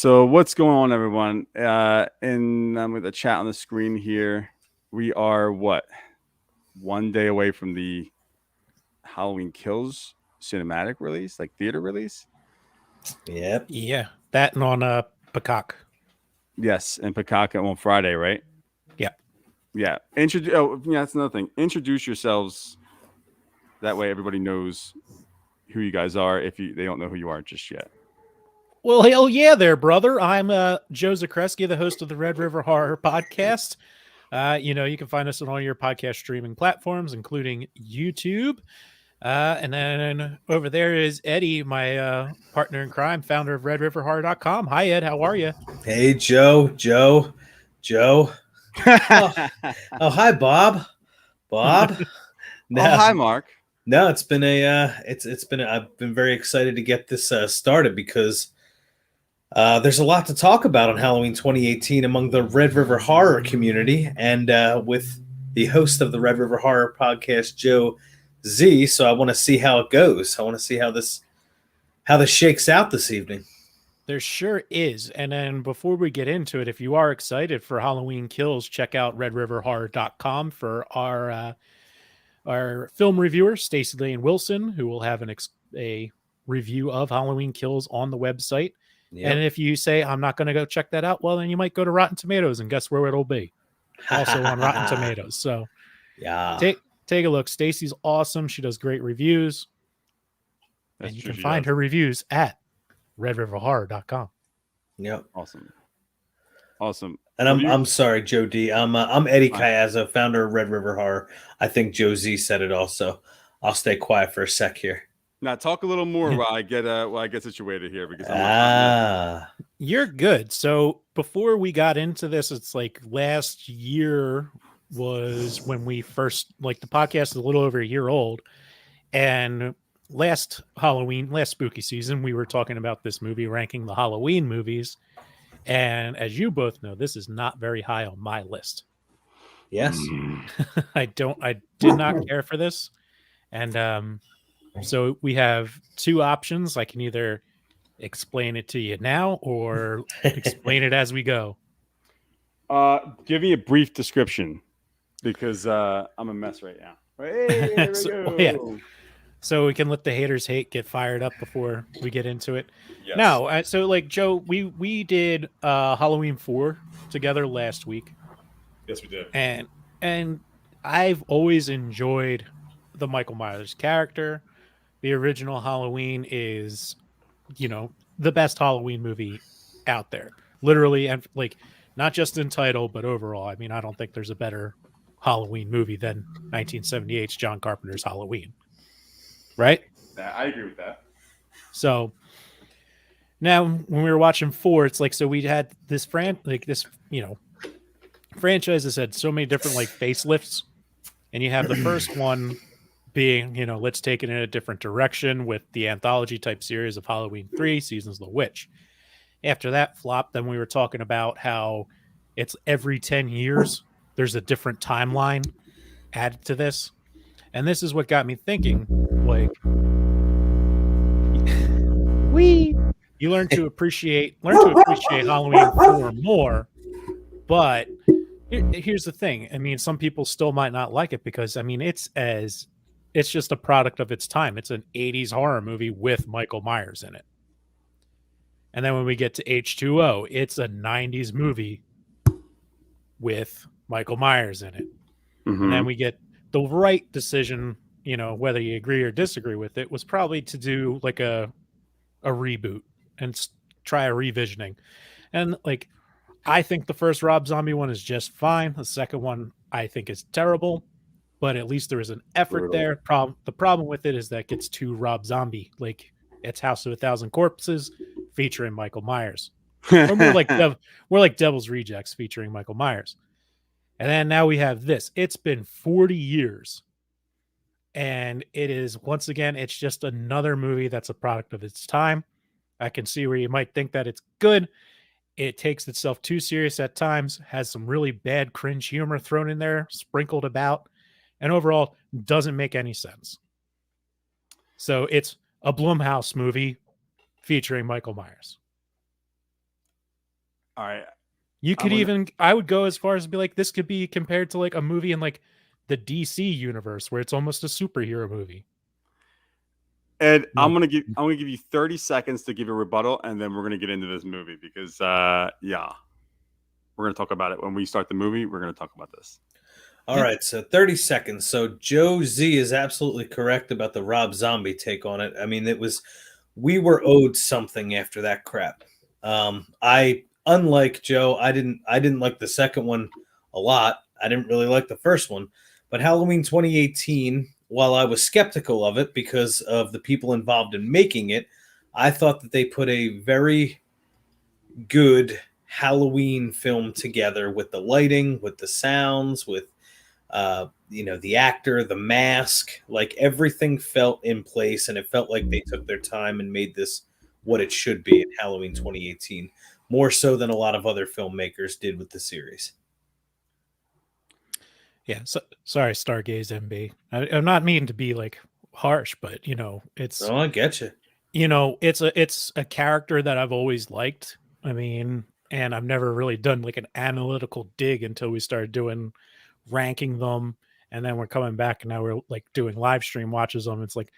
So what's going on, everyone? And with the chat on the screen here, we are what 1 day away from the Halloween Kills cinematic release, like theater release. Yep. Yeah, that and on Peacock. Yes, and Peacock on Friday, right? Yeah. Yeah. That's another thing. Introduce yourselves. That way, everybody knows who you guys are. If they don't know who you are just yet. Well, hell yeah, there, brother. I'm Joe Zakreski, the host of the Red River Horror Podcast. You can find us on all your podcast streaming platforms, including YouTube. And then over there is Eddie, my partner in crime, founder of RedRiverHorror.com. Hi, Ed. How are you? Hey, Joe. Oh, hi, Bob. Oh, hi, Mark. No, it's been I've been very excited to get this started because there's a lot to talk about on Halloween 2018 among the Red River Horror community, and with the host of the Red River Horror Podcast, Joe Z. So I want to see how it goes. I want to see how this shakes out this evening. There sure is. And then before we get into it, if you are excited for Halloween Kills, check out redriverhorror.com for our film reviewer, Stacey Lane Wilson, who will have a review of Halloween Kills on the website. Yep. And if you say, I'm not going to go check that out, well, then you might go to Rotten Tomatoes, and guess where it'll be? Also on Rotten Tomatoes. So yeah, take a look. Stacey's awesome. She does great reviews. And you can find her reviews at redriverhorror.com. Yep. Awesome. And I'm sorry, Joe D. I'm Eddie Cayazzo, founder of Red River Horror. I think Joe Z said it also. I'll stay quiet for a sec here. Now talk a little more while I get situated here because you're good. So before we got into this, it's like last year was when we first, like, the podcast is a little over a year old, and last spooky season, we were talking about this movie, ranking the Halloween movies. And as you both know, this is not very high on my list. Yes. I did not care for this. And so we have two options. I can either explain it to you now or explain it as we go. Give me a brief description because I'm a mess right now. Hey, there we go. Yeah. So we can let the haters hate get fired up before we get into it. Yes. No, so like Joe, we did Halloween 4 together last week. Yes, we did. And I've always enjoyed the Michael Myers character. The original Halloween is, the best Halloween movie out there. Literally, and like not just in title, but overall. I mean, I don't think there's a better Halloween movie than 1978's John Carpenter's Halloween. Right? I agree with that. So now when we were watching 4, it's like, so we had this franchise has had so many different like facelifts, and you have the first one being, let's take it in a different direction with the anthology type series of Halloween 3 Seasons of the Witch. After that flop, then we were talking about how it's every 10 years there's a different timeline added to this. And this is what got me thinking, like, you learn to appreciate Halloween 4 more. But here's the thing. I mean, some people still might not like it because, I mean, it's just a product of its time. It's an 80s horror movie with Michael Myers in it. And then when we get to H2O, it's a 90s movie with Michael Myers in it. Mm-hmm. And then we get the right decision, whether you agree or disagree with it, was probably to do like a reboot and try a revisioning. And like, I think the first Rob Zombie one is just fine. The second one I think is terrible, but at least there is an effort there. The problem with it is that it gets too Rob Zombie. Like, it's House of 1,000 Corpses featuring Michael Myers. Or more like Devil's Rejects featuring Michael Myers. And then now we have this. It's been 40 years. And it is, once again, it's just another movie that's a product of its time. I can see where you might think that it's good. It takes itself too serious at times, has some really bad cringe humor thrown in there, sprinkled about, and overall doesn't make any sense. So it's a Blumhouse movie featuring Michael Myers. All right. You could I would go as far as to be like, this could be compared to like a movie in like the DC universe where it's almost a superhero movie. Ed, I'm gonna give you 30 seconds to give a rebuttal, and then we're gonna get into this movie because yeah, we're gonna talk about it when we start the movie. We're gonna talk about this. All right, so 30 seconds. So Joe Z is absolutely correct about the Rob Zombie take on it. I mean, we were owed something after that crap. Unlike Joe, I didn't like the second one a lot. I didn't really like the first one, but Halloween 2018, while I was skeptical of it because of the people involved in making it, I thought that they put a very good Halloween film together with the lighting, with the sounds, with the actor, the mask, like everything felt in place, and it felt like they took their time and made this what it should be in Halloween 2018, more so than a lot of other filmmakers did with the series. Yeah, so, sorry, Stargaze MB. I'm not meaning to be like harsh, but it's. Oh, I get you. It's a character that I've always liked. I mean, and I've never really done like an analytical dig until we started doing ranking them, and then we're coming back and now we're like doing live stream watches them. It's like,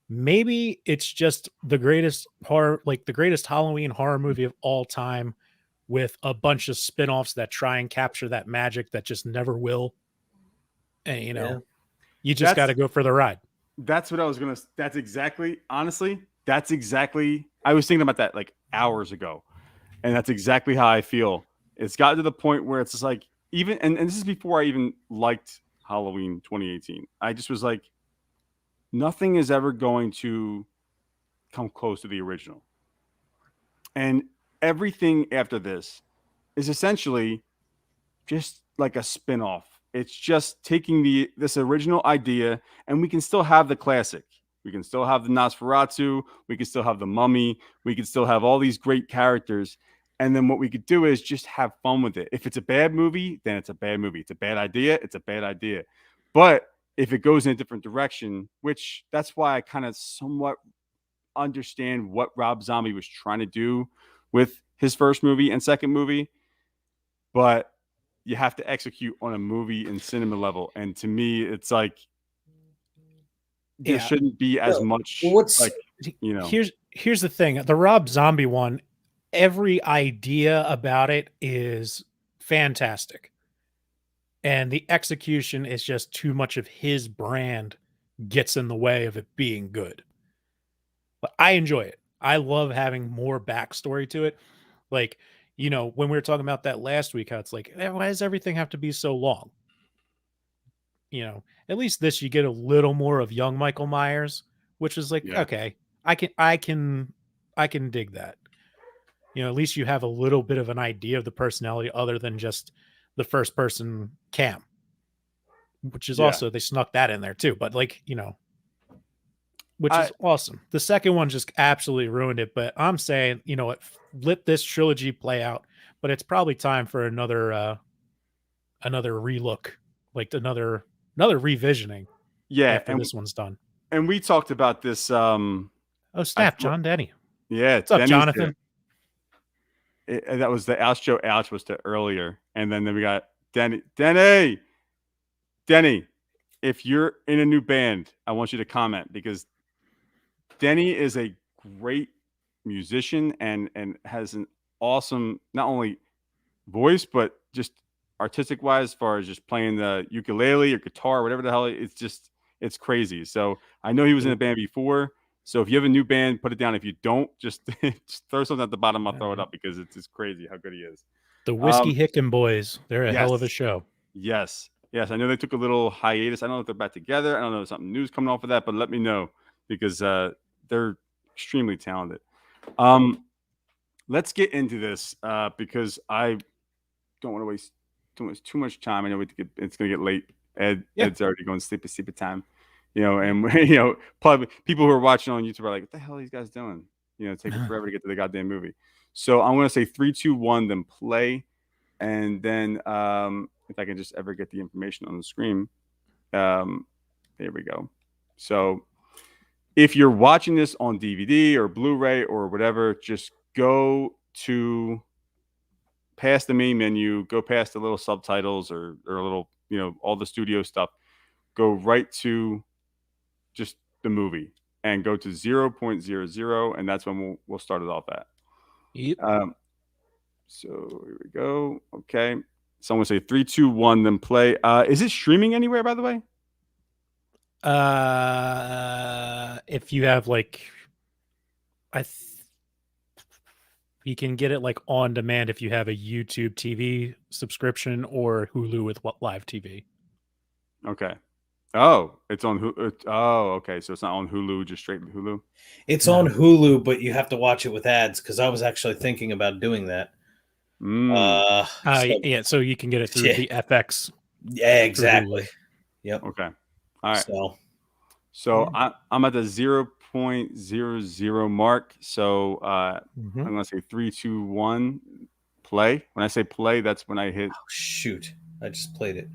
maybe it's just the greatest horror, like the greatest Halloween horror movie of all time, with a bunch of spin-offs that try and capture that magic that just never will. And you just got to go for the ride. That's what I was gonna. That's exactly. Honestly, that's exactly. I was thinking about that like hours ago, and that's exactly how I feel. It's gotten to the point where it's just like, even and this is before I even liked Halloween 2018. I just was like, nothing is ever going to come close to the original. And everything after this is essentially just like a spin-off. It's just taking this original idea, and we can still have the classic. We can still have the Nosferatu. We can still have the Mummy. We can still have all these great characters. And then what we could do is just have fun with it. If it's a bad movie, then it's a bad movie. It's a bad idea. It's a bad idea. But if it goes in a different direction, which that's why I kind of somewhat understand what Rob Zombie was trying to do with his first movie and second movie, but you have to execute on a movie and cinema level. And to me, it's like, there shouldn't be as much. Here's the thing. The Rob Zombie one, every idea about it is fantastic. And the execution is just too much of his brand gets in the way of it being good. But I enjoy it. I love having more backstory to it. Like, when we were talking about that last week, how it's like, why does everything have to be so long? At least this, you get a little more of young Michael Myers, which is like, okay, I can dig that. At least you have a little bit of an idea of the personality other than just the first person cam, which is also, they snuck that in there too. But like, which is awesome. The second one just absolutely ruined it. But I'm saying, let this trilogy play out, but it's probably time for another relook, like another revisioning. After this one's done. And we talked about this. Oh snap, John Denny. Yeah, what's up, Jonathan? That was the Ouch Joe Ouch was the earlier, and then we got Denny. If you're in a new band, I want you to comment, because Denny is a great musician and has an awesome, not only voice, but just artistic wise, as far as just playing the ukulele or guitar or whatever the hell. It's crazy. So I know he was in a band before. So if you have a new band, put it down. If you don't, just throw something at the bottom. I'll throw it up, because it's just crazy how good he is. The Whiskey Hicken Boys. They're a hell of a show. Yes. I know they took a little hiatus. I don't know if they're back together. I don't know if something new's coming off of that, but let me know, because they're extremely talented. Let's get into this because I don't want to waste too much time. I know it's going to get late. Ed's already going sleepy time. And probably people who are watching on YouTube are like, what the hell are these guys doing? It's taking forever to get to the goddamn movie. So I'm going to say 3, 2, 1, then play. And then if I can just ever get the information on the screen. There we go. So if you're watching this on DVD or Blu-ray or whatever, just go to past the main menu, go past the little subtitles or a little, all the studio stuff, go right to just the movie and go to 0.00, and that's when we'll start it off at. Yep. So here we go. Okay. Someone say 3, 2, 1, then play. Is it streaming anywhere, by the way? If you have you can get it like on demand if you have a YouTube TV subscription or Hulu with live TV. Okay. Oh, it's on Hulu. Okay. So it's not on Hulu, just straight to Hulu. It's on Hulu, but you have to watch it with ads because I was actually thinking about doing that. So you can get it through the FX. Yeah, exactly. Yep. Okay. All right. So I'm at the 0.00 mark. So I'm gonna say 3, 2, 1, play. When I say play, that's when I hit. Oh, shoot! I just played it.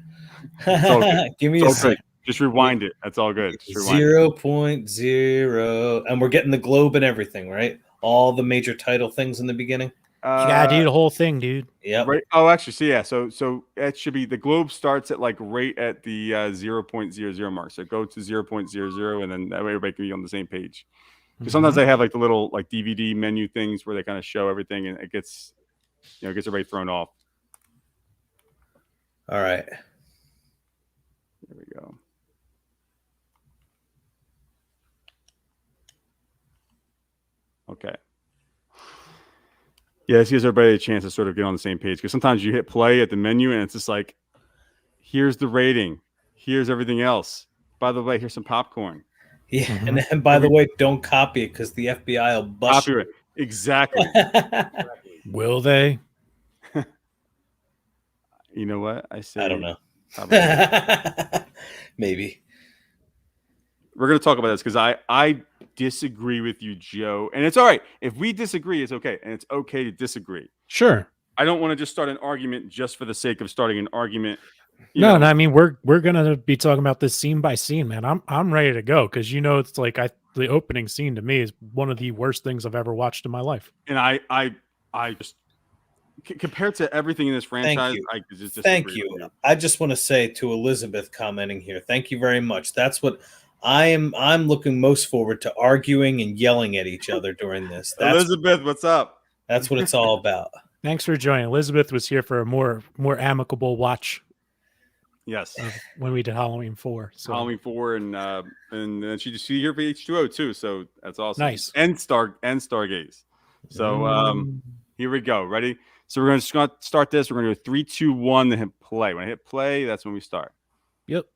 Give me a second. Just rewind it. That's all good. 0.0, and we're getting the globe and everything, right? All the major title things in the beginning. You gotta do the whole thing, dude. Yeah. Right. Oh, actually, so it should be the globe starts at right at the 0.00 mark. So go to 0.00, and then that way everybody can be on the same page. Because sometimes they have the little DVD menu things where they kind of show everything, and it gets everybody thrown off. All right. There we go. Okay. Yeah, this gives everybody a chance to sort of get on the same page, because sometimes you hit play at the menu and it's just like, here's the rating, here's everything else. By the way, here's some popcorn. Yeah, and by the way, don't copy it because the FBI will bust you. Exactly. Will they? You know what? I don't know. Maybe. We're going to talk about this because I disagree with you, Joe. And it's all right. If we disagree, it's okay. And it's okay to disagree. Sure. I don't want to just start an argument just for the sake of starting an argument. No, I mean, we're going to be talking about this scene by scene, man. I'm ready to go because, it's like the opening scene to me is one of the worst things I've ever watched in my life. And I just, compared to everything in this franchise, I just thank you. I just want to say to Elizabeth commenting here, thank you very much. That's what I'm looking most forward to, arguing and yelling at each other during this. Elizabeth, what's up? That's what it's all about. Thanks for joining. Elizabeth was here for a more amicable watch. Yes. When we did Halloween 4. So. Halloween 4 and she's here for H2O too, so that's awesome. Nice. And Stargaze. So here we go. Ready? So we're going to start this. We're going to go 3, 2, 1, then hit play. When I hit play, that's when we start. Yep.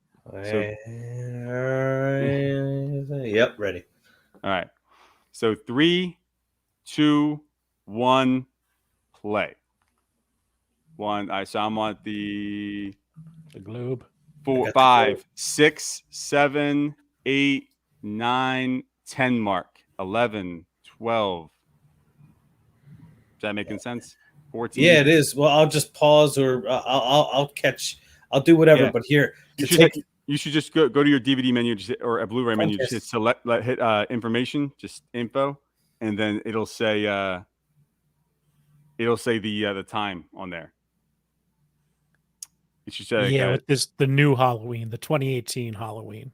Yep, ready. All right. So 3, 2, 1, play. One. All right, so I'm on the globe. 4, 5, 6, 7, 8, 9, 10 mark. 11, 12. Is that making sense? 14. Yeah, it is. Well, I'll just pause, or I'll catch. I'll do whatever. Yeah. But here, you should just go to your DVD menu or a Blu-ray menu. Just hit select, hit information, just info, and then it'll say the time on there. You should say with the new Halloween, the 2018 Halloween.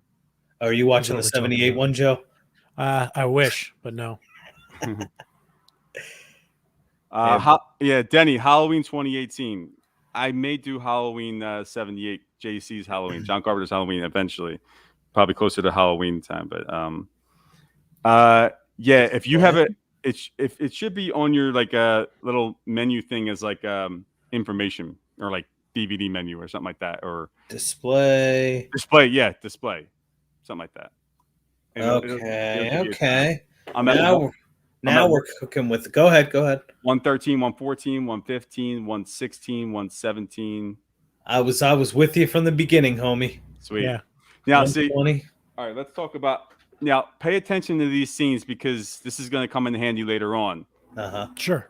Are you watching the 78 one, Joe? I wish, but no. Denny, Halloween 2018. I may do Halloween 78, JC's Halloween, John Carpenter's Halloween eventually, probably closer to Halloween time. But if you have it should be on your little menu thing as information or DVD menu or something like that, or display, something like that. And okay. I'm now we're cooking with. Go ahead. 113, 114, 115, 116, 117. I was with you from the beginning, homie. Sweet. Yeah. Now, see. All right, let's talk about. Now, pay attention to these scenes because this is going to come in handy later on. Sure.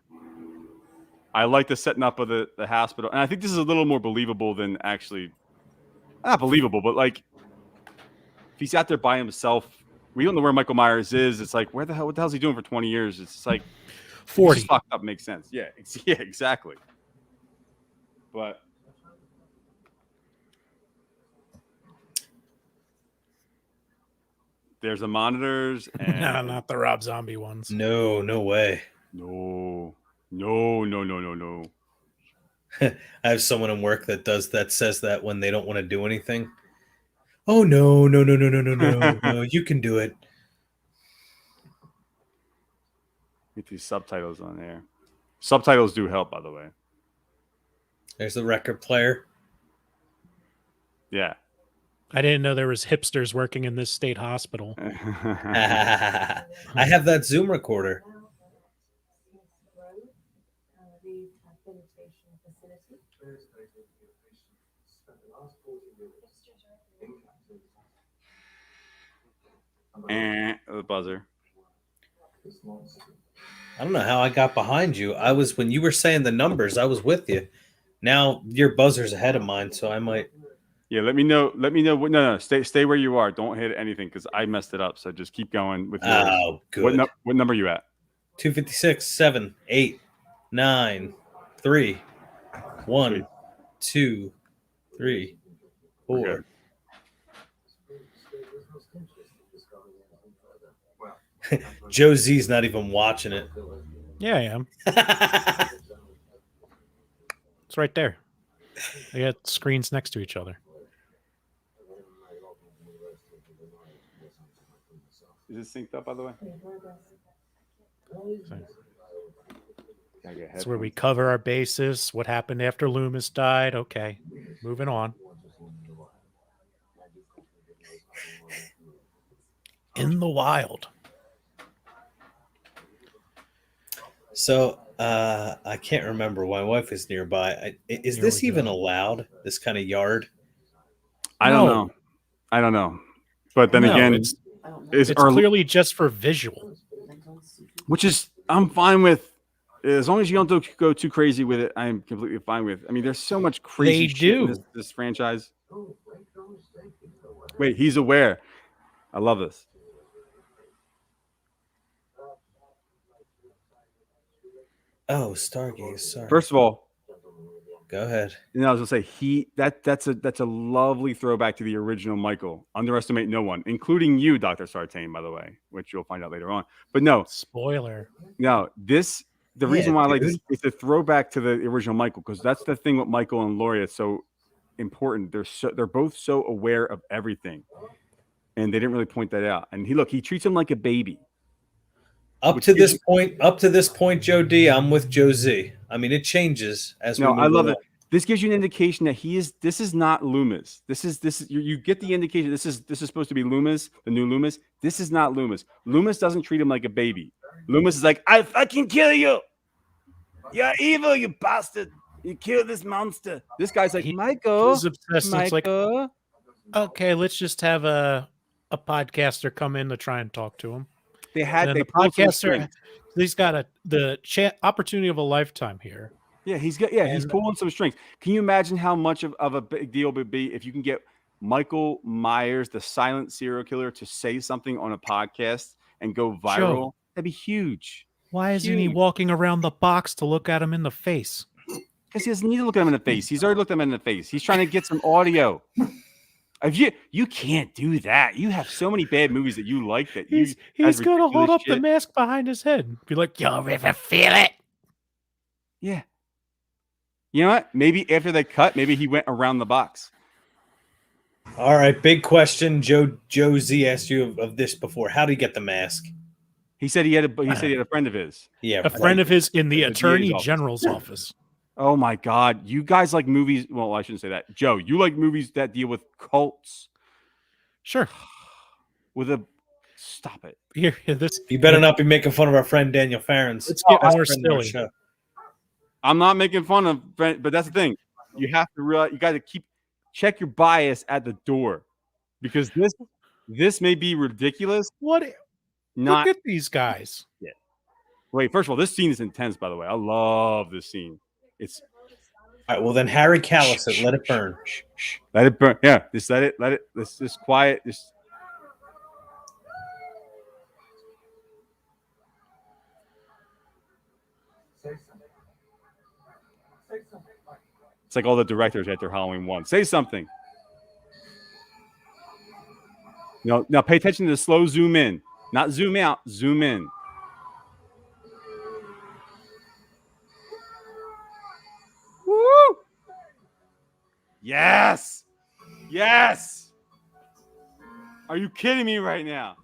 I like the setting up of the hospital, and I think this is a little more believable than actually. Not believable, but if he's out there by himself. We don't know where Michael Myers is. It's what the hell is he doing for 20 years? It's just 40. Just fucked up makes sense. Yeah, exactly. but there's the monitors and No, not the Rob Zombie ones. No, no way. no. I have someone in work that says that when they don't want to do anything. Oh no, no, you can do it. Get these subtitles on there. Subtitles do help, by the way. There's the record player. Yeah. I didn't know there was hipsters working in this state hospital. I have that Zoom recorder. The buzzer. I don't know how I got behind you. I was when you were saying the numbers, I was with you. Now your buzzer's ahead of mine, so I might. Yeah, let me know. No, stay where you are. Don't hit anything because I messed it up. So just keep going with yours. Oh, good. What number are you at? 256, 7, 8, 9, 3, 1, Sweet. 2, 3, 4. Joe Z's not even watching it. Yeah, I am. It's right there. They got screens next to each other. Is it synced up, by the way? That's where we cover our bases. What happened after Loomis died? Okay, moving on. In the wild. So I can't remember. My wife is nearby. Is Here this we even go. allowed? This kind of yard? I don't know. But then No, again, it's clearly just for visual. which is I'm fine with. As long as you don't go too crazy with it, I'm completely fine with. I mean, there's so much crazy shit in this franchise. Wait, he's aware. I love this. Oh, Stargaze. Sorry. First of all, go ahead. I was gonna say that's a lovely throwback to the original Michael. Underestimate no one, including you, Dr. Sartain, by the way, which you'll find out later on. But no, spoiler. No, the reason why I like this is a throwback to the original Michael, because that's the thing with Michael and Laurie. It's so important. They're both so aware of everything, and they didn't really point that out. And he treats him like a baby. Up to this point, Joe D, I'm with Joe Z. I mean, it changes as we move I love along. it. This gives you an indication that this is not Loomis. This is you get the indication this is supposed to be Loomis, the new Loomis. This is not Loomis. Loomis doesn't treat him like a baby. Loomis is like, I fucking kill you. You're evil, you bastard. You killed this monster. This guy's like, Michael. He's obsessed. It's like, okay, let's just have a podcaster come in to try and talk to him. They the podcaster. He's got the opportunity of a lifetime here. Yeah, he's pulling some strings. Can you imagine how much of a big deal it would be if you can get Michael Myers, the silent serial killer, to say something on a podcast and go viral? Joe, that'd be huge. Why isn't he walking around the box to look at him in the face? Because he doesn't need to look at him in the face. He's already looked at him in the face. He's trying to get some audio. If you can't do that. You have so many bad movies that you like that he's gonna hold up the mask behind his head. Be like, you'll ever feel it. Yeah. You know what? Maybe after they cut, maybe he went around the box. All right, big question. Joe Z asked you of this before. How did he get the mask? He said he had a friend of his. Yeah, a friend of his in the Attorney General's office. Oh my God. You guys like movies. Well, I shouldn't say that. Joe, you like movies that deal with cults. Sure. Stop it. Here, this. You better not be making fun of our friend Daniel Farrens. Let's get more silly. I'm not making fun of, but that's the thing. You have to realize, you got to check your bias at the door, because this may be ridiculous. Look at these guys. Yeah. Wait, first of all, this scene is intense, by the way. I love this scene. It's all right. Well, then Harry Callis said, "Let it burn." Let it burn. Yeah, just let it. Let's just quiet. Just. It's like all the directors after Halloween 1. Say something. Now pay attention to the slow zoom in. Not zoom out, zoom in. Woo! Yes! Yes! Are you kidding me right now?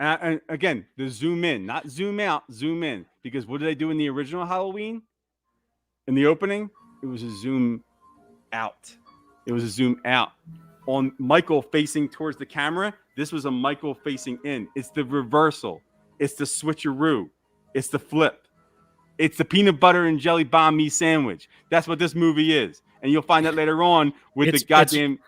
And again, the zoom in, not zoom out, zoom in. Because what did they do in the original Halloween? In the opening, it was a zoom out. It was a zoom out. On Michael facing towards the camera, this was a Michael facing in. It's the reversal. It's the switcheroo. It's the flip. It's the peanut butter and jelly banh mi sandwich. That's what this movie is. And you'll find that later on with the goddamn...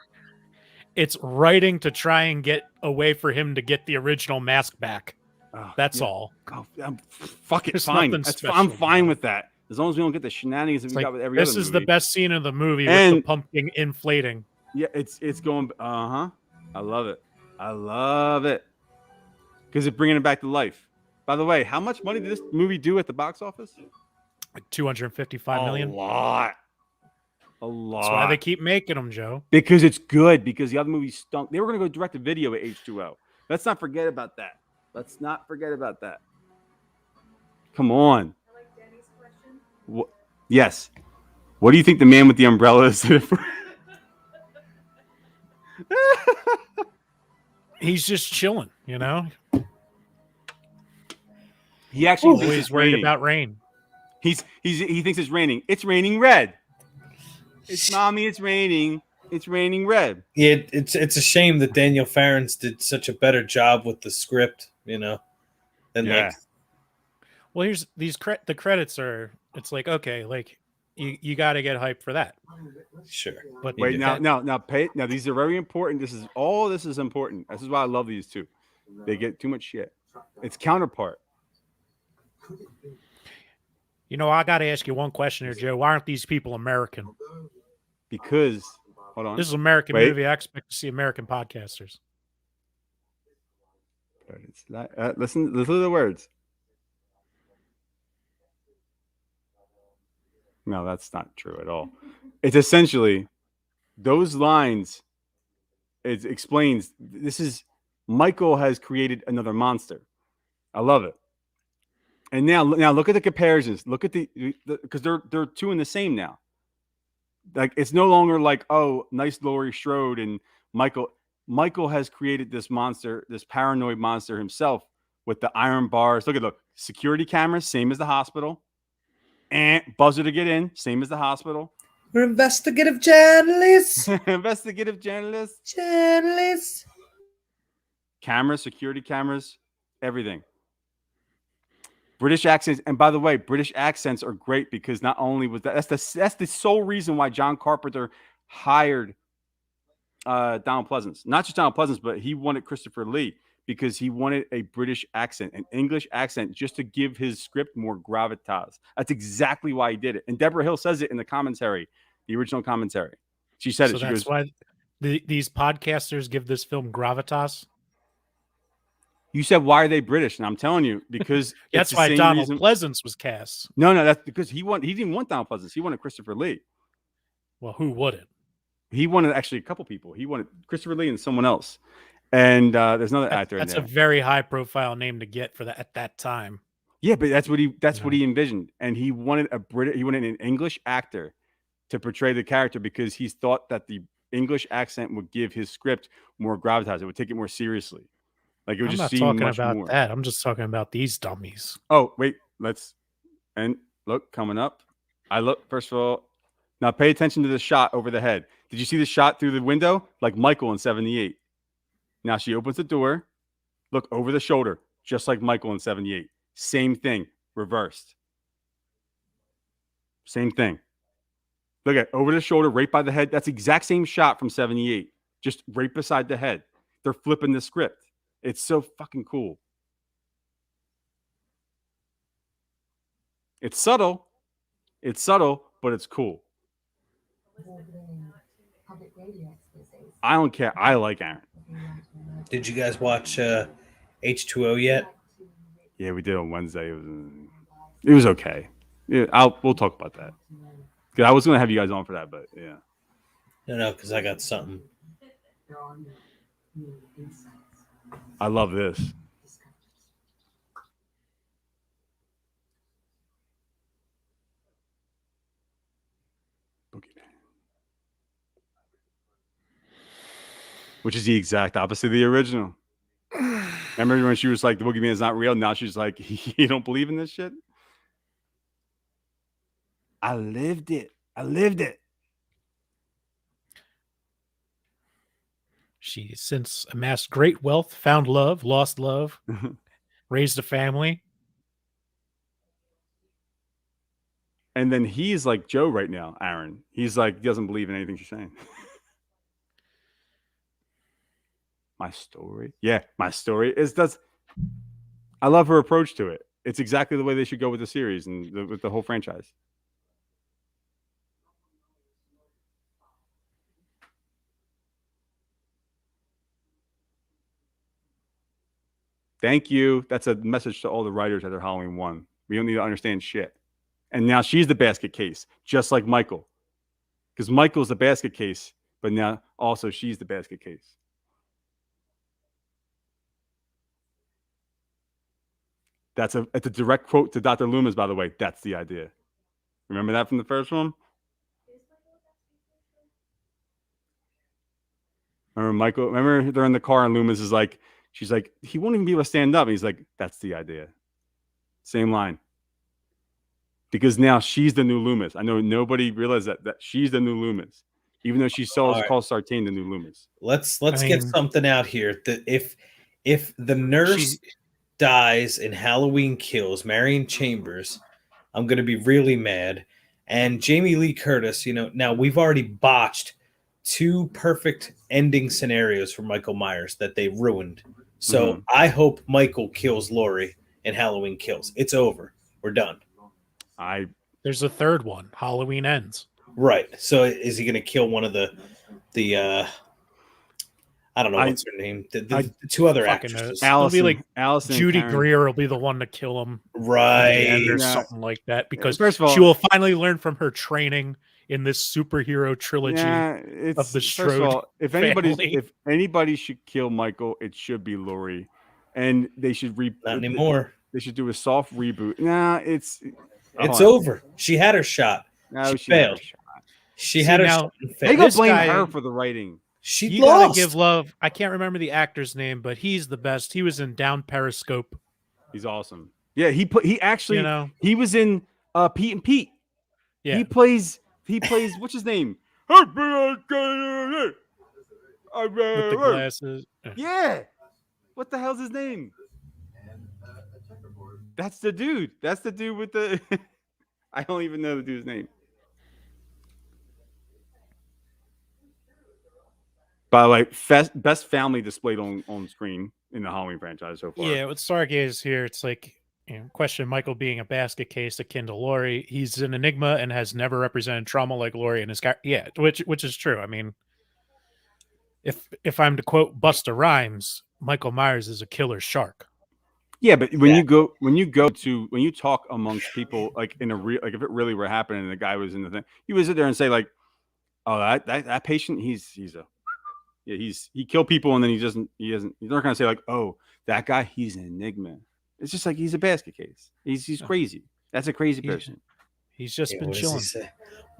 It's writing to try and get away for him to get the original mask back. That's all. Oh, fuck it, fine. I'm fine with that. As long as we don't get the shenanigans that we got with every other movie. This is the best scene in the movie with the pumpkin inflating. Yeah, it's going... I love it. I love it. Because it's bringing it back to life. By the way, how much money did this movie do at the box office? Like $255 million. A lot. A lot. That's why they keep making them, Joe. Because it's good. Because the other movie stunk. They were going to go direct to video at H2O. Let's not forget about that. Let's not forget about that. Come on. I like Danny's question. Yes. What do you think the man with the umbrella is? He's just chilling, you know? He actually thinks always it's worried raining. about rain. He thinks it's raining. It's raining red. It's mommy, it's raining. It's raining red. Yeah, it's a shame that Daniel Farrens did such a better job with the script, you know. Well, here's the credits are. It's like, okay, like you got to get hyped for that. Sure. But wait, now these are very important. This is important. This is why I love these two. They get too much shit. It's counterpart. You know, I got to ask you one question here, Joe. Why aren't these people American? Because hold on, this is an American movie. I expect to see American podcasters. It's not, listen to the words. No, that's not true at all. It's essentially those lines. It explains this is Michael has created another monster. I love it. And now look at the comparisons. Look at because they're two in the same now. Like it's no longer like, oh, nice Laurie Strode and Michael. Michael has created this monster, this paranoid monster himself with the iron bars. Look at the security cameras, same as the hospital. And buzzer to get in, same as the hospital. We're investigative journalists. Investigative journalists. Journalists. Cameras, security cameras, everything. British accents, and by the way, British accents are great because not only was that's the sole reason why John Carpenter hired Donald Pleasance. Not just Donald Pleasance, but he wanted Christopher Lee because he wanted a British accent, an English accent, just to give his script more gravitas. That's exactly why he did it. And Deborah Hill says it in the commentary, the original commentary. She said it. She that's why these podcasters give this film gravitas. You said, why are they British? And I'm telling you, because that's why Donald Pleasance was cast. No, that's because he didn't want Donald Pleasance. He wanted Christopher Lee. Well, who wouldn't? He wanted actually a couple people. He wanted Christopher Lee and someone else. And there's another actor. That's in there. a very high profile name to get for that at that time. Yeah, but that's what he envisioned. And he wanted he wanted an English actor to portray the character because he thought that the English accent would give his script more gravitas. It would take it more seriously. Like it would just seem much more. I'm not talking about that. I'm just talking about these dummies. Oh, wait, look, coming up. First of all, now pay attention to the shot over the head. Did you see the shot through the window? Like Michael in 78. Now she opens the door. Look over the shoulder, just like Michael in 78. Same thing, reversed. Same thing. Look at over the shoulder, right by the head. That's the exact same shot from 78, just right beside the head. They're flipping the script. It's so fucking cool. It's subtle, but it's cool. I don't care. I like Aaron. Did you guys watch H2O yet? Yeah, we did on Wednesday. It was okay. Yeah, we'll talk about that. 'Cause I was gonna have you guys on for that, but yeah. No, because I got something. I love this. Boogeyman. Which is the exact opposite of the original. Remember when she was like, the boogeyman is not real? Now she's like, you don't believe in this shit? I lived it. I lived it. She since amassed great wealth, found love, lost love, raised a family. And then he's like Joe right now, Aaron. He's like, he doesn't believe in anything she's saying. My story? Yeah, my story is does. I love her approach to it. It's exactly the way they should go with the series and with the whole franchise. Thank you. That's a message to all the writers at their Halloween 1. We don't need to understand shit. And now she's the basket case, just like Michael. Because Michael's the basket case, but now also she's the basket case. It's a direct quote to Dr. Loomis, by the way. That's the idea. Remember that from the first one? Remember they're in the car and Loomis is like, she's like, he won't even be able to stand up. And he's like, that's the idea. Same line. Because now she's the new Loomis. I know nobody realized that she's the new Loomis, even though she calls Sartain the new Loomis. Let's get something out here. That if the nurse dies in Halloween Kills, Marion Chambers, I'm gonna be really mad. And Jamie Lee Curtis, now we've already botched 2 perfect ending scenarios for Michael Myers that they ruined. So I hope Michael kills Laurie in Halloween Kills. It's over. We're done. There's a third one. Halloween Ends. Right. So is he going to kill one of the I don't know what's her name. The 2 other actresses. Allison Judy Greer will be the one to kill him. Right. Or something like that. Because first of all, she will finally learn from her training in this superhero trilogy of the Strode. If anybody should kill Michael, it should be Laurie. And they should not anymore. They should do a soft reboot. Nah, it's over. She had her shot. No, she failed. She had her shot. They go blame her for the writing. You gotta give love. I can't remember the actor's name, but he's the best. He was in Down Periscope. He's awesome. Yeah, he was in Pete and Pete. Yeah. He plays what's his name? With the glasses. Yeah. What the hell's his name? That's the dude. That's the dude with the I don't even know the dude's name. By the way, best family displayed on screen in the Halloween franchise so far. Yeah, with Stargaze here, it's like, question Michael being a basket case akin to Laurie. He's an enigma and has never represented trauma like Laurie in his guy. Yeah, which is true. I mean, if I'm to quote Busta Rhymes, Michael Myers is a killer shark. Yeah, but when you talk amongst people, like in a real, like if it really were happening and the guy was in the thing, you would sit there and say like, oh, that patient, he killed people and then you're not gonna say like, oh, that guy, he's an enigma. It's just like he's a basket case. He's crazy. That's a crazy person. He's just been chilling.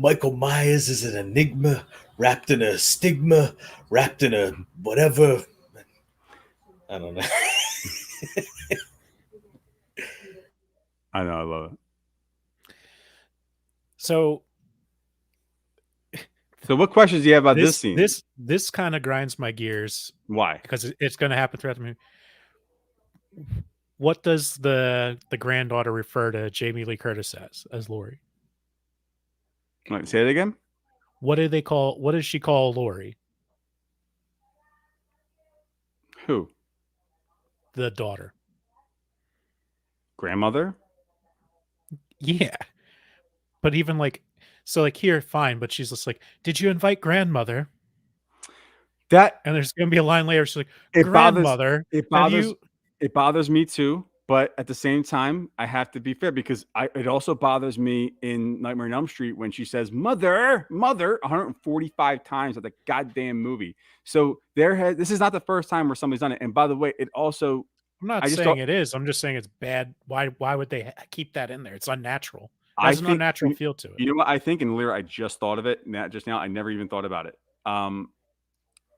Michael Myers is an enigma wrapped in a stigma, wrapped in a whatever. I don't know. I know, I love it. So what questions do you have about this scene? This kind of grinds my gears. Why? Because it's going to happen throughout the movie. What does the granddaughter refer to Jamie Lee Curtis as Laurie? Wait, say it again. What does she call Laurie? Who? The daughter. Grandmother? Yeah. But even here, fine, but she's just like, did you invite grandmother? And there's gonna be a line later, she's like, grandmother. It bothers me too. But at the same time, I have to be fair because it also bothers me in Nightmare on Elm Street when she says "mother, mother" 145 times at the goddamn movie. So this is not the first time where somebody's done it. And by the way, it also I'm not I just saying don't. it is. I'm just saying it's bad. Why would they keep that in there? It's unnatural. It I has an think unnatural feel to it. you know what I think, and Lyra, I just thought of it just now. I never even thought about it.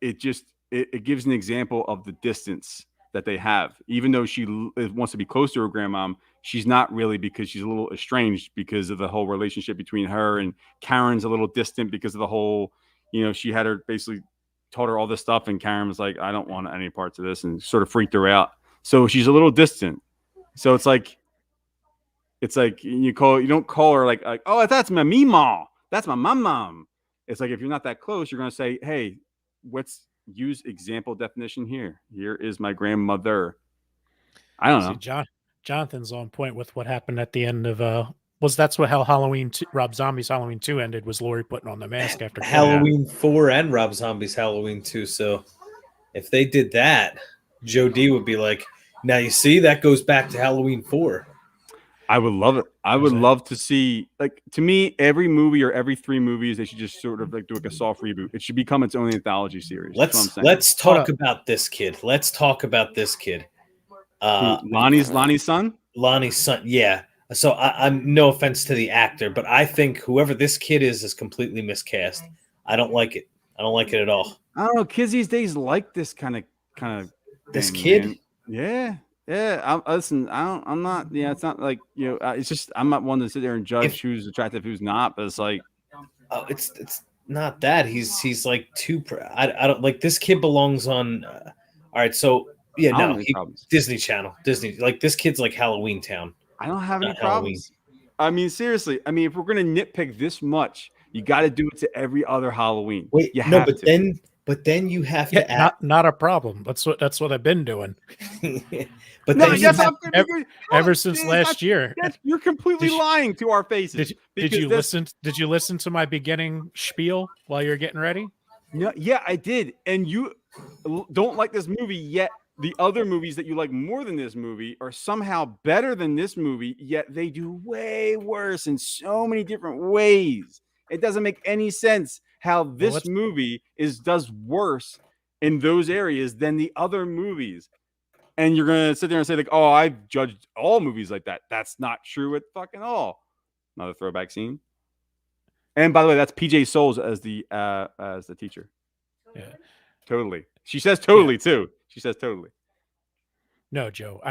It gives an example of the distance that they have. Even though she wants to be close to her grandmom, she's not really because she's a little estranged because of the whole relationship between her and Karen's a little distant because of the whole, she had her basically told her all this stuff and Karen was like, I don't want any parts of this and sort of freaked her out. So she's a little distant. So it's like you don't call her like oh, that's my meemaw. That's my mom. It's like if you're not that close, you're going to say, hey, let's use example definition here. Here is my grandmother. I don't know. Jonathan's on point with what happened at the end of that's how Rob Zombie's Halloween 2 ended, was Laurie putting on the mask after Halloween 4 and Rob Zombie's Halloween 2. So if they did that, Joe D would be like, now you see, that goes back to Halloween 4. I would love it. I would love to see, like, to me, every movie or every 3 movies, they should just sort of like do like a soft reboot. It should become its own anthology series. Let's talk about this kid. Lonnie's son? Lonnie's son, yeah. So I'm no offense to the actor, but I think whoever this kid is completely miscast. I don't like it. I don't like it at all. I don't know. Kids these days like this kind of this thing, kid. Man. Yeah. Listen, I'm not. Yeah, it's not like it's just I'm not one to sit there and judge who's attractive, who's not. But it's like, oh, it's not that he's like too. I don't like this kid belongs on. All right, so yeah, no, Disney Channel, Disney. Like this kid's like Halloween Town. I don't have any problems. I mean, seriously. I mean, if we're gonna nitpick this much, you got to do it to every other Halloween. Wait, but then you have to add. Not a problem. That's what I've been doing. But no, ever since last year. You're completely lying to our faces. Did you listen to my beginning spiel while you're getting ready? No, yeah, I did. And you don't like this movie, yet the other movies that you like more than this movie are somehow better than this movie, yet they do way worse in so many different ways. It doesn't make any sense how this movie does worse in those areas than the other movies. And you're going to sit there and say, like, oh, I've judged all movies like that. That's not true at fucking all. Another throwback scene. And by the way, that's PJ Souls as the teacher. Yeah. Totally. She says totally, too. She says totally. No, Joe.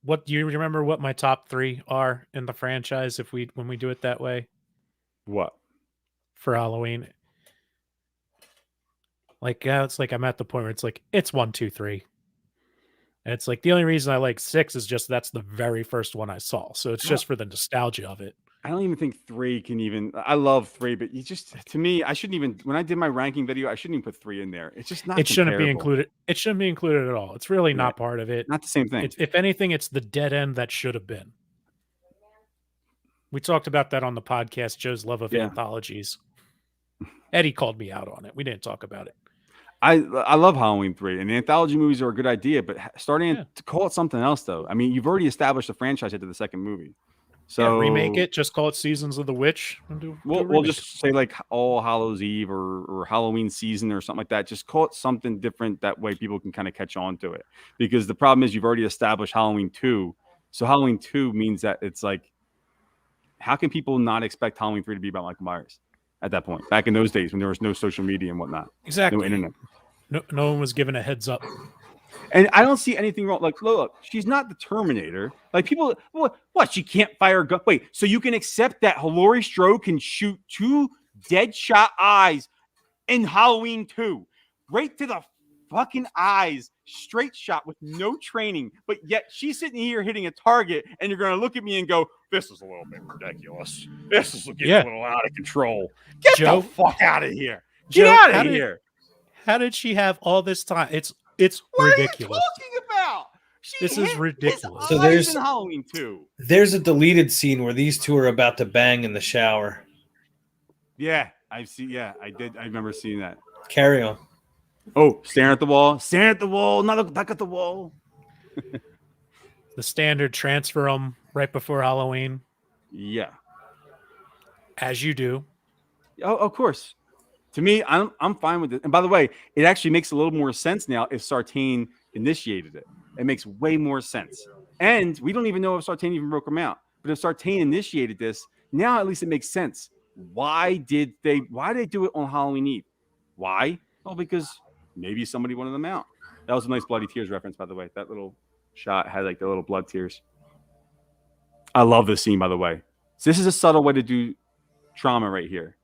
What do you remember what my top 3 are in the franchise when we do it that way? What? For Halloween? Like, it's like I'm at the point where it's like, it's 1, 2, 3. And it's like the only reason I like 6 is just that's the very first one I saw. So it's just for the nostalgia of it. I don't even think 3 can even. I love 3, but to me, I shouldn't even. When I did my ranking video, I shouldn't even put 3 in there. It's just not. It shouldn't be included. It shouldn't be included at all. It's really not part of it. Not the same thing. If anything, it's the dead end that should have been. We talked about that on the podcast, Joe's love of anthologies. Eddie called me out on it. We didn't talk about it. I love Halloween 3, and the anthology movies are a good idea, but starting to call it something else, though. I mean, you've already established a franchise after the second movie. So remake it. Just call it Seasons of the Witch. We'll just say like All Hallows Eve or Halloween Season or something like that. Just call it something different. That way people can kind of catch on to it. Because the problem is you've already established Halloween 2. So Halloween 2 means that it's like, how can people not expect Halloween 3 to be about Michael Myers at that point? Back in those days when there was no social media and whatnot. Exactly. No internet. No one was given a heads up. And I don't see anything wrong. Like, look, she's not the Terminator. Like, people, what? She can't fire a gun. Wait, so you can accept that Laurie Strode can shoot 2 dead shot eyes in Halloween 2, right to the fucking eyes, straight shot with no training, but yet she's sitting here hitting a target, and you're going to look at me and go, this is a little bit ridiculous. This is getting a little out of control. Get the fuck out of here. Get out of here. How did she have all this time? It's what ridiculous. What are you talking about? This is ridiculous. So there's Halloween 2. There's a deleted scene where these two are about to bang in the shower. Yeah, I see. Yeah, I did. I remember seeing that. Carry on. Oh, staring at the wall. Staring at the wall. Not look back at the wall. The standard transfer them right before Halloween, Yeah. as you do. Oh, of course. To me, I'm fine with it. And by the way, it actually makes a little more sense now if Sartain initiated it. It makes way more sense. And we don't even know if Sartain even broke them out. But if Sartain initiated this, now at least it makes sense. Why did they do it on Halloween Eve? Why? Well, because maybe somebody wanted them out. That was a nice Bloody Tears reference, by the way. That little shot had like the little blood tears. I love this scene, by the way. So this is a subtle way to do trauma right here.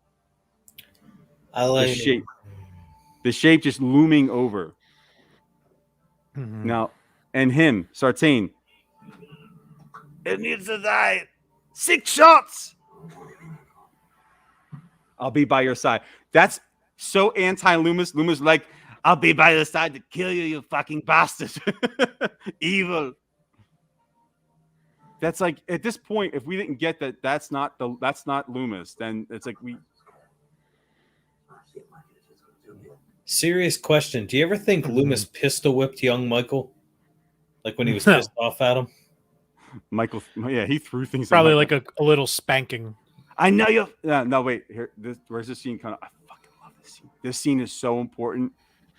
I like the shape just looming over. Mhm. Now, and him, Sartain. It needs to die. 6 shots. I'll be by your side. That's so anti-Loomis. Loomis like, I'll be by your side to kill you, you fucking bastard. Evil. That's like, at this point, if we didn't get that that's not Loomis, then it's like we. Serious question. Do you ever think Loomis pistol whipped young Michael? Like when he was pissed off at him? Michael, yeah, he threw things. Probably like a little spanking. I know you. No, wait. Here, where's this scene? I fucking love this scene. This scene is so important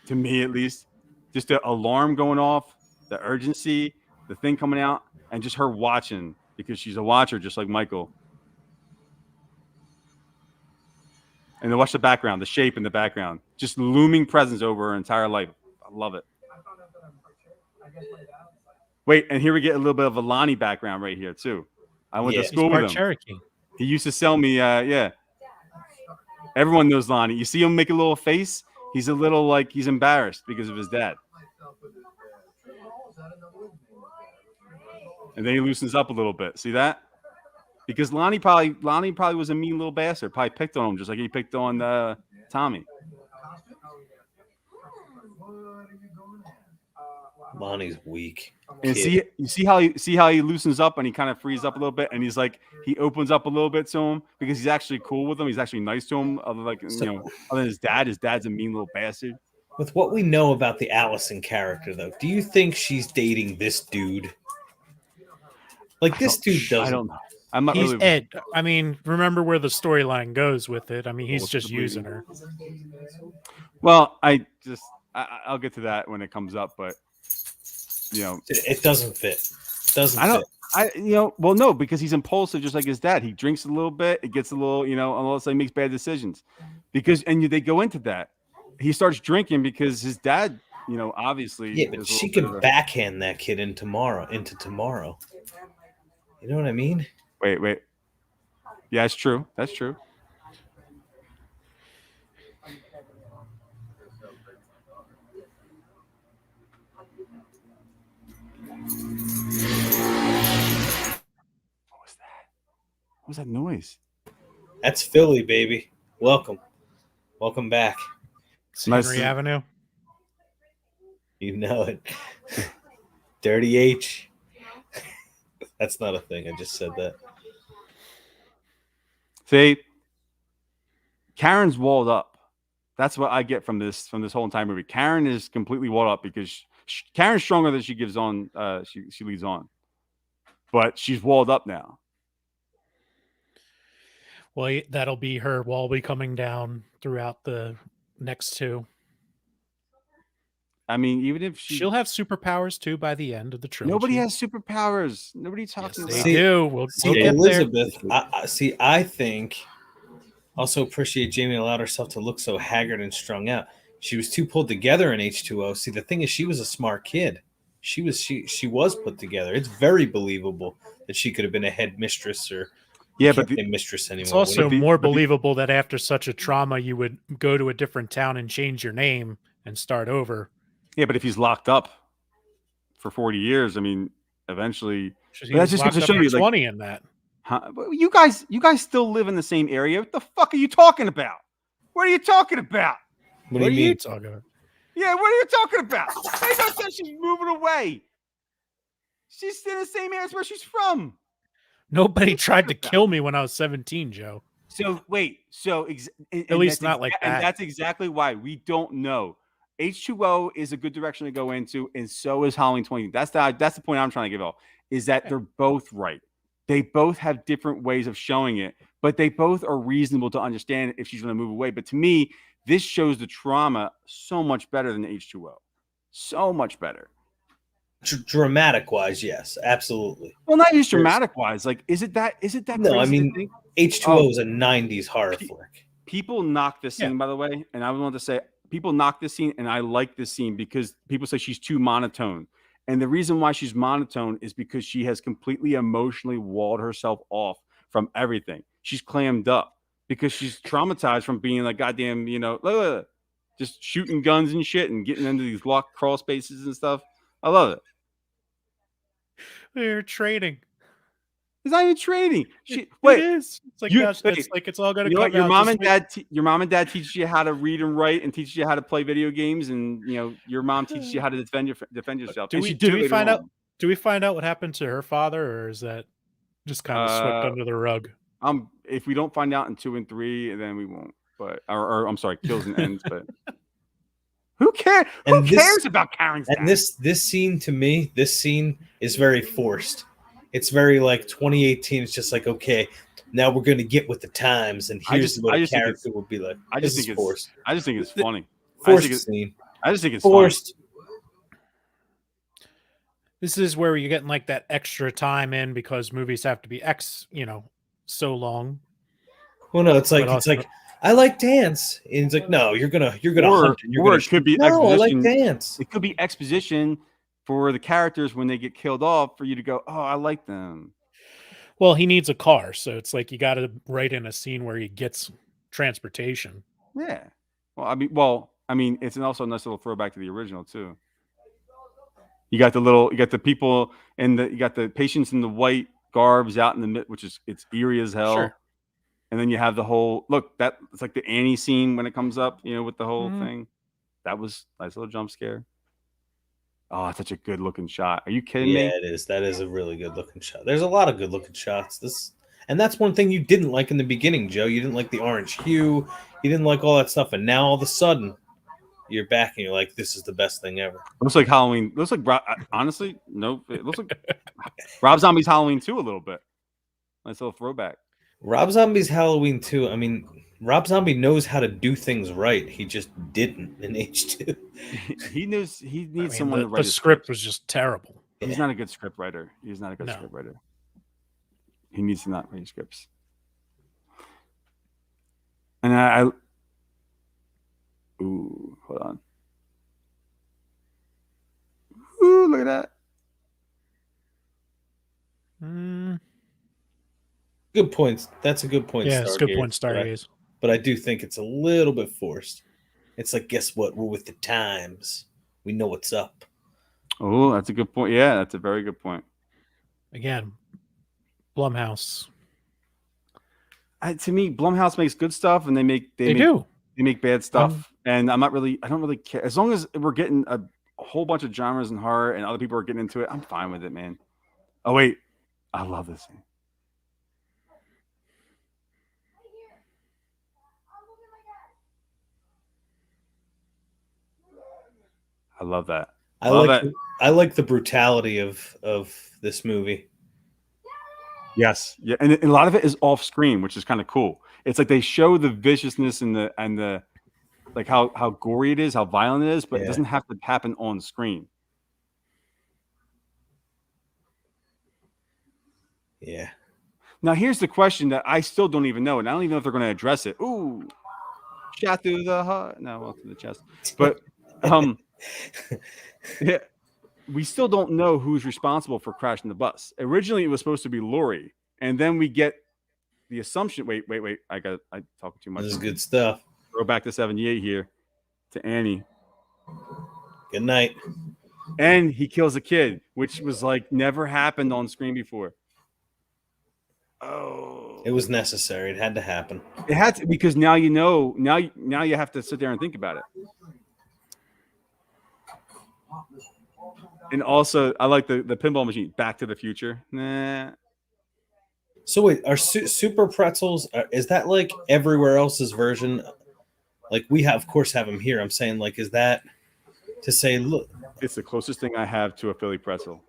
to me, at least. Just the alarm going off, the urgency, the thing coming out, and just her watching because she's a watcher, just like Michael. And then watch the background, the shape in the background, just looming presence over her entire life. I love it. Wait, and here we get a little bit of a Lonnie background right here too. I went to school with him. Cherokee. He used to sell me, yeah. Everyone knows Lonnie. You see him make a little face? He's a little like he's embarrassed because of his dad. And then he loosens up a little bit. See that? Because Lonnie probably was a mean little bastard. Probably picked on him just like he picked on Tommy. Lonnie's weak. And see how he loosens up and he kind of frees up a little bit, and he's like he opens up a little bit to him because he's actually cool with him. He's actually nice to him. Other than his dad. His dad's a mean little bastard. With what we know about the Allison character, though, do you think she's dating this dude? Like this dude doesn't. I don't know. I'm not He's really. Ed. I mean, remember where the storyline goes with it. I mean, he's just using her. Well, I'll get to that when it comes up, but it doesn't fit. Well, no, because he's impulsive just like his dad. He drinks a little bit, it gets a little, unless he makes bad decisions. They go into that. He starts drinking because his dad, obviously. Yeah, but she could backhand that kid into tomorrow. You know what I mean? Wait. Yeah, it's true. That's true. What was that noise? That's Philly, baby. Welcome back. Henry Avenue. You know it. Dirty H. That's not a thing. I just said that. See, Karen's walled up. That's what I get from this whole entire movie. Karen is completely walled up because Karen's stronger than she gives on. She leads on, but she's walled up now. Well, that'll be her wall be coming down throughout the next two. I mean, even if she'll have superpowers too by the end of the trilogy. Nobody has superpowers. Nobody talking about. They do. We'll get Elizabeth. I think. Also appreciate Jamie allowed herself to look so haggard and strung out. She was too pulled together in H2O. See, the thing is, she was a smart kid. She was put together. It's very believable that she could have been a head mistress or. Yeah, but mistress anymore. It's also more believable that after such a trauma, you would go to a different town and change your name and start over. Yeah, but if he's locked up for 40 years, I mean, eventually that's just going to show you 20 in that. Huh? You guys still live in the same area. What the fuck are you talking about? What are you talking about? What do you mean? Talking about? Yeah, what are you talking about? They don't say she's moving away. She's in the same area as where she's from. Nobody tried to kill me when I was 17, Joe. So wait, at least not like that. And that's exactly why we don't know H2O is a good direction to go into, and so is Halloween 20. That's the point I'm trying to give out, is that they're both right. They both have different ways of showing it, but they both are reasonable to understand if she's going to move away. But to me, this shows the trauma so much better than H2O. So much better. Dramatic wise, yes, absolutely. Well, not just dramatic wise. Like, is it that No, crazy I mean, to think? H2O is a 90s horror flick. People knock this scene, by the way, and I want to say people knock this scene, and I like this scene because people say she's too monotone. And the reason why she's monotone is because she has completely emotionally walled herself off from everything. She's clammed up because she's traumatized from being like goddamn, just shooting guns and shit and getting into these locked crawl spaces and stuff. I love it. They're trading. It's not even trading. It Wait, is. It's like it's all going to come out. your mom and dad teach you how to read and write and teach you how to play video games, and your mom teaches you how to defend yourself. Do we find out? Do we find out what happened to her father, or is that just kind of swept under the rug? If we don't find out in 2 and 3, then we won't. But or I'm sorry, kills and ends. But who cares? Who cares about Karen's dad? And this scene, to me, is very forced. It's very like 2018. It's just like, okay, now we're going to get with the times, and here's what a character would be like. I just think it's forced. I just think it's funny. Forced scene. I just think it's forced. Funny. This is where you're getting like that extra time in because movies have to be so long. Well, no, it's like I like dance, and it's like, no, you're gonna hunt. Or it could be no, I like dance. It could be exposition for the characters when they get killed off for you to go, oh, I like them. Well, he needs a car, so it's like you got to write in a scene where he gets transportation. Yeah. Well, I mean, it's also a nice little throwback to the original too. You got the people you got the patients in the white garbs out in the mid, which is it's eerie as hell. Sure. And then you have the whole it's like the Annie scene when it comes up, with the whole thing. That was a nice little jump scare. Oh, it's such a good looking shot. Are you kidding me? Yeah, it is. That is a really good looking shot. There's a lot of good looking shots. And that's one thing you didn't like in the beginning, Joe. You didn't like the orange hue. You didn't like all that stuff. And now all of a sudden, you're back and you're like, this is the best thing ever. Looks like Halloween. Looks like honestly, no. It looks like Rob Zombie's Halloween 2 a little bit. Nice little throwback. Rob Zombie's Halloween 2. I mean, Rob Zombie knows how to do things right. He just didn't in H2. He needs someone to write. The script was just terrible. He's not a good script writer. He's not a good script writer. He needs to not write scripts. And ooh, hold on. Ooh, look at that. Good points. That's a good point. Yeah, it's a good point, Stargaze. But I do think it's a little bit forced. It's like, guess what? We're with the times. We know what's up. Oh, that's a good point. Yeah, that's a very good point. Again, Blumhouse. To me, Blumhouse makes good stuff, and they make bad stuff. And I don't really care as long as we're getting a whole bunch of genres in horror, and other people are getting into it. I'm fine with it, man. Oh wait, I love this thing. I love that. I like the brutality of this movie. Yes, yeah, and a lot of it is off screen, which is kind of cool. It's like they show the viciousness and the like how gory it is, how violent it is, but it doesn't have to happen on screen. Yeah. Now here's the question that I still don't even know, and I don't even know if they're going to address it. Ooh, shot through the heart. No, well, through the chest. But yeah, we still don't know who's responsible for crashing the bus. Originally, it was supposed to be Lori, and then we get the assumption. Wait. I talking too much. This is good stuff. Go back to 78 here to Annie. Good night. And he kills a kid, which was like never happened on screen before. Oh, it was necessary. It had to happen. It had to, because now you know. Now you have to sit there and think about it. And also, I like the pinball machine. Back to the Future. Nah. So wait, are Super Pretzels? Is that like everywhere else's version? Like we have, of course, have them here. I'm saying, like, is that to say, look. It's the closest thing I have to a Philly pretzel.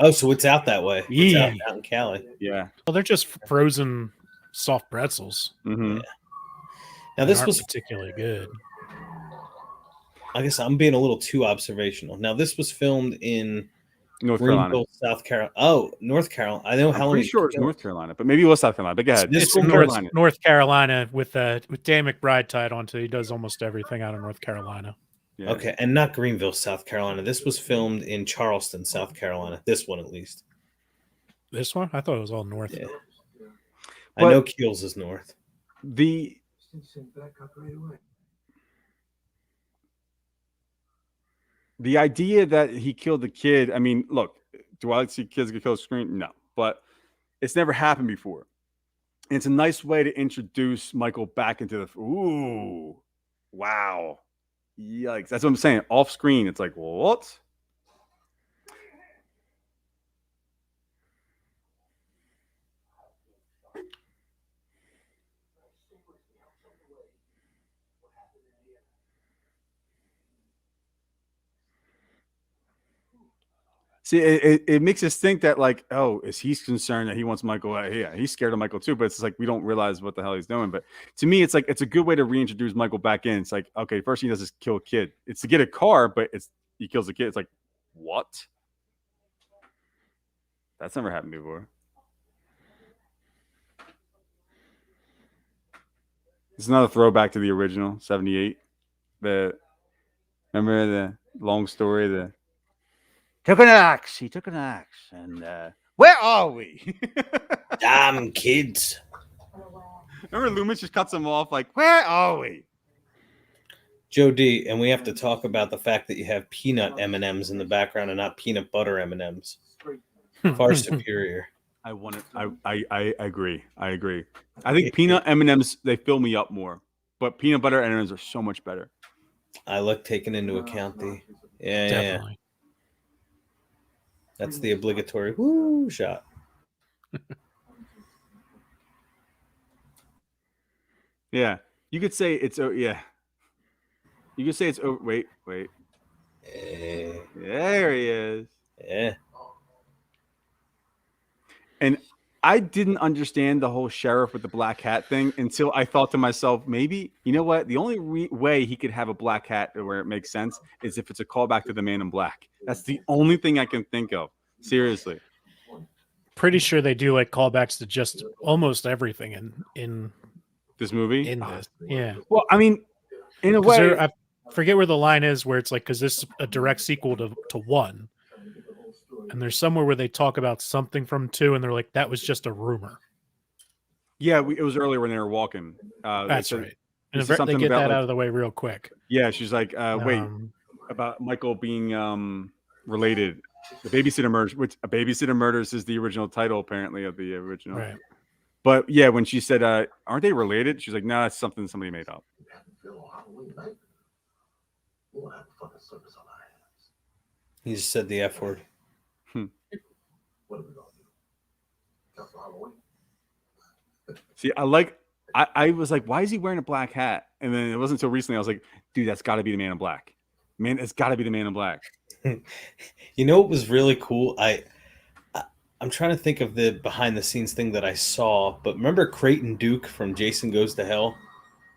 Oh, so it's out that way. It's Yeah. out in Cali. Yeah. Well, they're just frozen soft pretzels. Mm-hmm. Yeah. Now They this aren't was particularly good. I guess I'm being a little too observational. Now this was filmed in North Carolina. Greenville, South Carolina. Oh, North Carolina. I know I'm Halloween. pretty sure it's North Carolina, but maybe it was South Carolina. But go ahead. This It's one in North North Carolina with Dan McBride tied onto. He does almost everything out of North Carolina. Yeah. Okay, and not Greenville, South Carolina. This was filmed in Charleston, South Carolina. This one, at least. This one, I thought it was all north. Yeah. I But- know Keels is north. The idea that he killed the kid, I mean, look, do I like to see kids get killed screen? No, but it's never happened before. And it's a nice way to introduce Michael back into the. Ooh, wow, yikes! That's what I'm saying. Off screen, it's like what? See, it makes us think that, like, oh, is he concerned that he wants Michael out? Yeah, he's scared of Michael too, but it's like we don't realize what the hell he's doing. But to me, it's like it's a good way to reintroduce Michael back in. It's like, okay, first he does is kill a kid. It's to get a car, but he kills a kid. It's like, what? That's never happened before. It's another throwback to the original 78. Remember the long story, took an axe. He took an axe. And where are we? Damn kids. Remember Loomis just cuts him off like, where are we? Joe D, and we have to talk about the fact that you have peanut M&Ms in the background and not peanut butter M&Ms. Far superior. I want it. I agree. I agree. I think peanut M&Ms, they fill me up more. But peanut butter M&Ms are so much better. I like taking into account the yeah. Definitely. That's the obligatory woo shot. Yeah. You could say it's yeah. You could say it's over. Wait. There he is. Yeah. And I didn't understand the whole sheriff with the black hat thing until I thought to myself, maybe, you know what? The only way he could have a black hat where it makes sense is if it's a callback to the Man in Black. That's the only thing I can think of. Seriously. Pretty sure they do like callbacks to just almost everything in This movie? in this. Yeah. Well, I mean, in a 'Cause way. I forget where the line is where it's like, because this is a direct sequel to one. And there's somewhere where they talk about something from 2, and they're like, that was just a rumor. Yeah, it was earlier when they were walking. That's right. And said they something get about, that like- out of the way real quick. Yeah, she's like, wait, about Michael being related. The Babysitter Murders, which A Babysitter Murders is the original title, apparently, of the original. Right. But yeah, when she said, aren't they related? She's like, no, it's something somebody made up. He just said the F word. See, I was like, why is he wearing a black hat? And then it wasn't until recently I was like, dude, that's got to be the Man in Black. Man, it's got to be the Man in Black. You know what was really cool? I'm trying to think of the behind the scenes thing that I saw, but remember Creighton Duke from Jason Goes to Hell?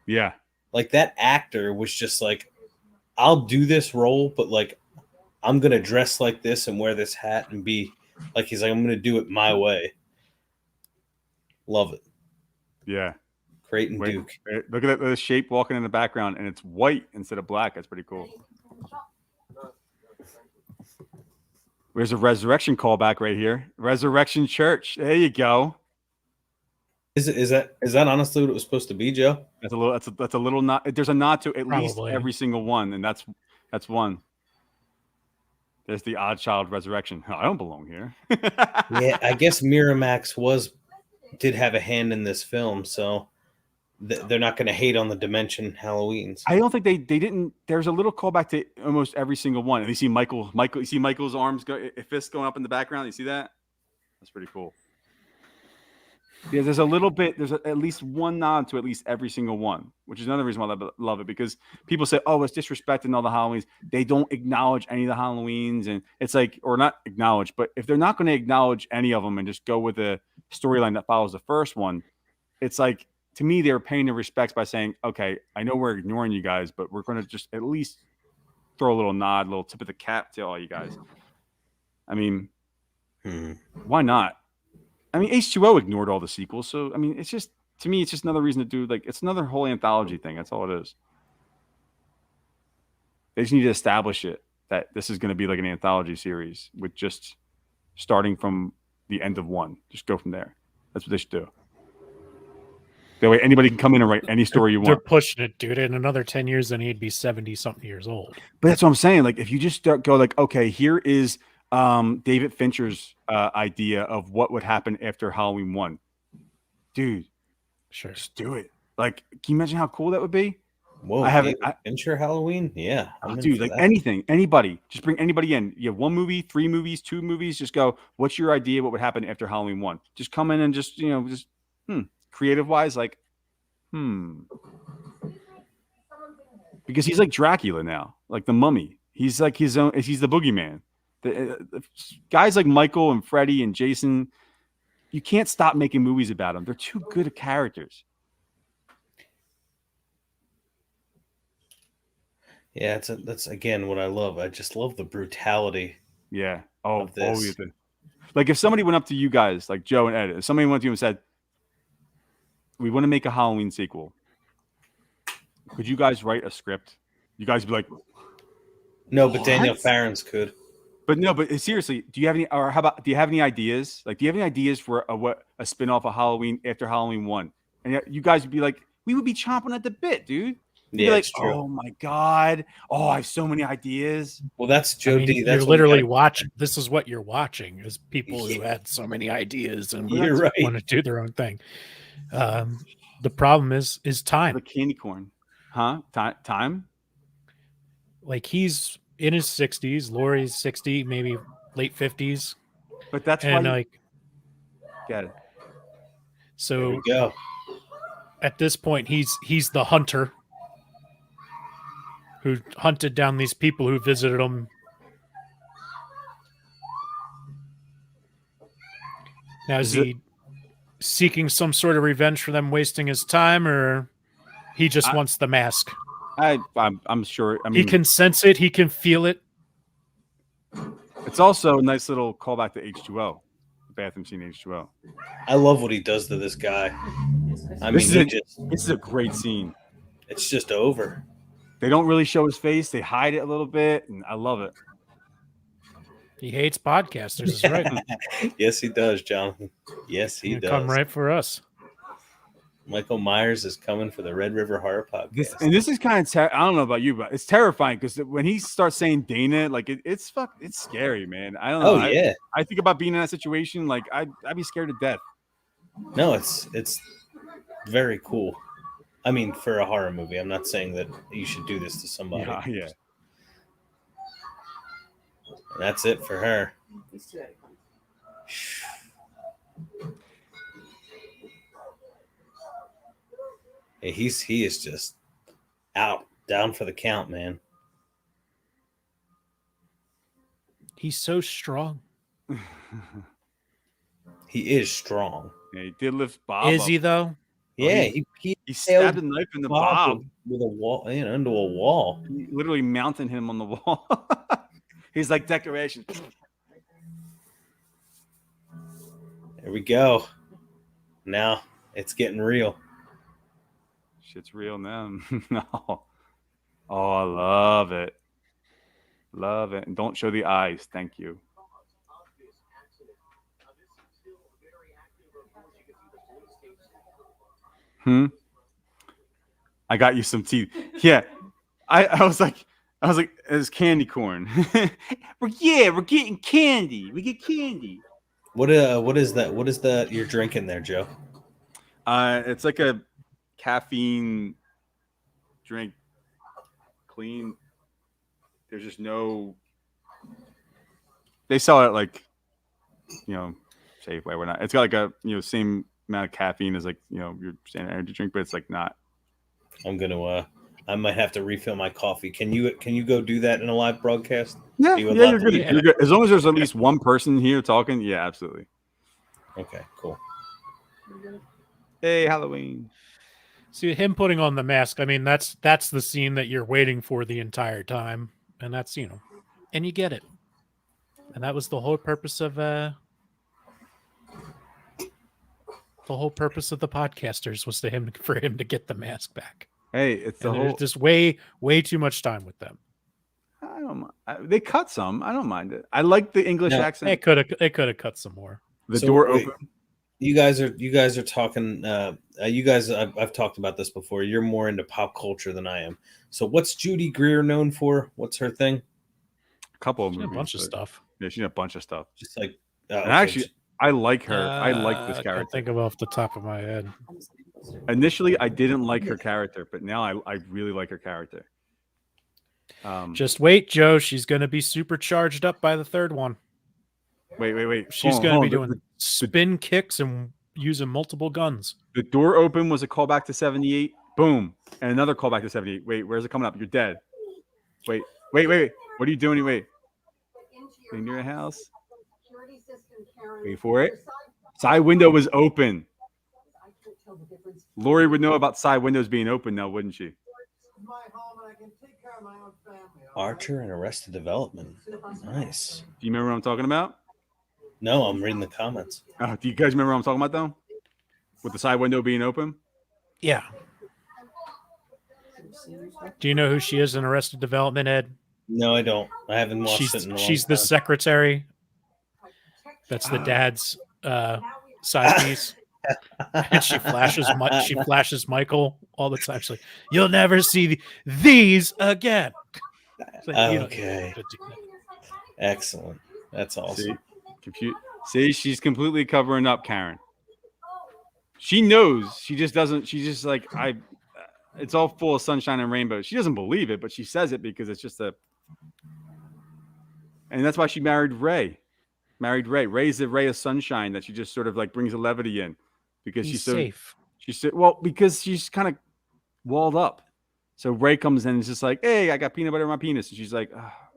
Yeah. Like that actor was just like, I'll do this role, but like I'm gonna dress like this and wear this hat and be like he's like, I'm gonna do it my way. Love it. Yeah. Creighton Duke. Look at the shape walking in the background, and it's white instead of black. That's pretty cool. There's a resurrection callback right here. Resurrection Church. There you go. Is that honestly what it was supposed to be, Joe? That's a little nod. There's a nod to at least Probably. every single one, and that's one. There's the Odd Child resurrection. I don't belong here. Yeah, I guess Miramax did have a hand in this film, so they're not going to hate on the Dimension Halloweens. I don't think they didn't. There's a little callback to almost every single one. And you see Michael. You see Michael's arms fist going up in the background. You see that? That's pretty cool. Yeah, there's a little bit. There's at least one nod to at least every single one, which is another reason why I love it, because people say, "Oh, it's disrespecting all the Halloweens." They don't acknowledge any of the Halloweens, and it's like, or not acknowledge, but if they're not going to acknowledge any of them and just go with a storyline that follows the first one, it's like, to me, they're paying their respects by saying, "Okay, I know we're ignoring you guys, but we're going to just at least throw a little nod, a little tip of the cap to all you guys." I mean, why not? I mean, H2O ignored all the sequels, so I mean, it's just, to me, it's just another reason to do, like, it's another whole anthology thing. That's all it is. They just need to establish it that this is going to be like an anthology series with just starting from the end of one. Just go from there. That's what they should do. That way, anybody can come in and write any story you They're want. pushing it, dude. In another 10 years, then he'd be 70-something years old. But that's what I'm saying. Like, if you just go like, okay, here is David Fincher's idea of what would happen after Halloween 1. Dude, Sure. just do it. Like, can you imagine how cool that would be? Whoa, I haven't. Fincher Halloween? Yeah. Dude, like anything, anybody, just bring anybody in. You have 1 movie, 3 movies, 2 movies. Just go, what's your idea? What would happen after Halloween 1? Just come in and just, just creative wise, like, because he's like Dracula now, like the Mummy. He's like his own. He's the boogeyman. The guys like Michael and Freddy and Jason, you can't stop making movies about them. They're too good at characters. Yeah, that's again what I love. I just love the brutality. Yeah. Of this. Like, if somebody went up to you guys, like Joe and Ed, if somebody went to you and said, "We want to make a Halloween sequel. Could you guys write a script?" You guys would be like, no, but what? Daniel Farrens could. But no, but seriously, do you have any, or how about, do you have any ideas? Like, do you have any ideas for a spin-off of Halloween after Halloween 1? And you guys would be like, we would be chomping at the bit, dude. You'd be like, it's true. oh my God. Oh, I have so many ideas. Well, that's Joe D. That's you're literally watching. This is what you're watching, is people who had so many ideas and You're right. want to do their own thing. The problem is time. The candy corn. Huh? Time? Like, he's in his 60s. Laurie's 60, maybe late 50s. But that's and why. like, Get it. So there we go. At this point, he's the hunter who hunted down these people who visited him. Now, is he seeking some sort of revenge for them wasting his time, or he just wants the mask? I'm sure. I mean, he can sense it. He can feel it. It's also a nice little callback to H2O, the bathroom scene H2O. I love what he does to this guy. This is a great scene. It's just over. They don't really show his face. They hide it a little bit, and I love it. He hates podcasters, is right. Yes, he does, Jonathan. Yes, he does. Come right for us. Michael Myers is coming for the Red River Horror Podcast. This is kind of I don't know about you, but it's terrifying because when he starts saying Dana, like it's scary, man. I don't know. Oh yeah. I think about being in that situation, like I'd be scared to death. No, it's very cool. I mean, for a horror movie, I'm not saying that you should do this to somebody. Yeah. And that's it for her. Hey, he is just down for the count, man. He's so strong. He is strong. Yeah, he did lift Bob. Is he though? Yeah, he stabbed a knife in the Bob with a wall, into a wall. He literally mounting him on the wall. He's like, decoration. There we go. Now it's getting real. Shit's real now. No. Oh, I love it. Love it. And don't show the eyes. Thank you. I got you some teeth. Yeah. I was like, it's candy corn. We're getting candy. We get candy. What is that? What is that you're drinking there, Joe? It's like a caffeine drink. Clean. There's just no. They sell it like, Safeway. We're not. It's got like a same amount of caffeine as like your standard energy drink, but it's like not. I'm gonna. I might have to refill my coffee. Can you go do that in a live broadcast? Yeah, You would you're love good. to- You're good. As long as there's at least one person here talking, yeah, absolutely. Okay, cool. Hey, Halloween. See him putting on the mask. I mean, that's the scene that you're waiting for the entire time, and that's and you get it. And that was the whole purpose of the podcasters was for him to get the mask back. Hey, it's the And whole. there's just way too much time with them. I don't mind. They cut some. I don't mind it. I like the English No, accent. It could have cut some more. The So, door wait. open. You guys are talking. You guys, I've talked about this before. You're more into pop culture than I am. So, what's Judy Greer known for? What's her thing? A couple of She's in movies. a bunch of but- stuff. Yeah, she's in a bunch of stuff. Just like, And actually, I like her. I like this I can't character. think of off the top of my head. Initially, I didn't like her character, but now I really like her character. Just wait, Joe. She's going to be supercharged up by the third one. Wait. She's Hold going to on. be doing spin kicks and using multiple guns. The door open was a callback to 78. Boom. And another callback to 78. Wait, where's it coming up? You're dead. Wait. What are you doing? Wait. In your house? Wait for it. Side window was open. Lori would know about side windows being open now, wouldn't she? Archer and Arrested Development. Nice. Do you remember what I'm talking about? No, I'm reading the comments. Do you guys remember what I'm talking about, though? With the side window being open? Yeah. Do you know who she is in Arrested Development, Ed? No, I don't. I haven't watched it in a long She's the time. secretary. That's the dad's side piece. And she flashes Michael all the time. She's like, "You'll never see these again." It's like, Okay. Excellent. That's awesome. See, she's completely covering up Karen. She knows. She just doesn't. She's just like, it's all full of sunshine and rainbows. She doesn't believe it, but she says it because it's just and that's why she married Ray. Ray's the ray of sunshine that she just sort of like brings a levity in because she's so safe. Because she's kind of walled up. So Ray comes in and is just like, "Hey, I got peanut butter in my penis," and she's like,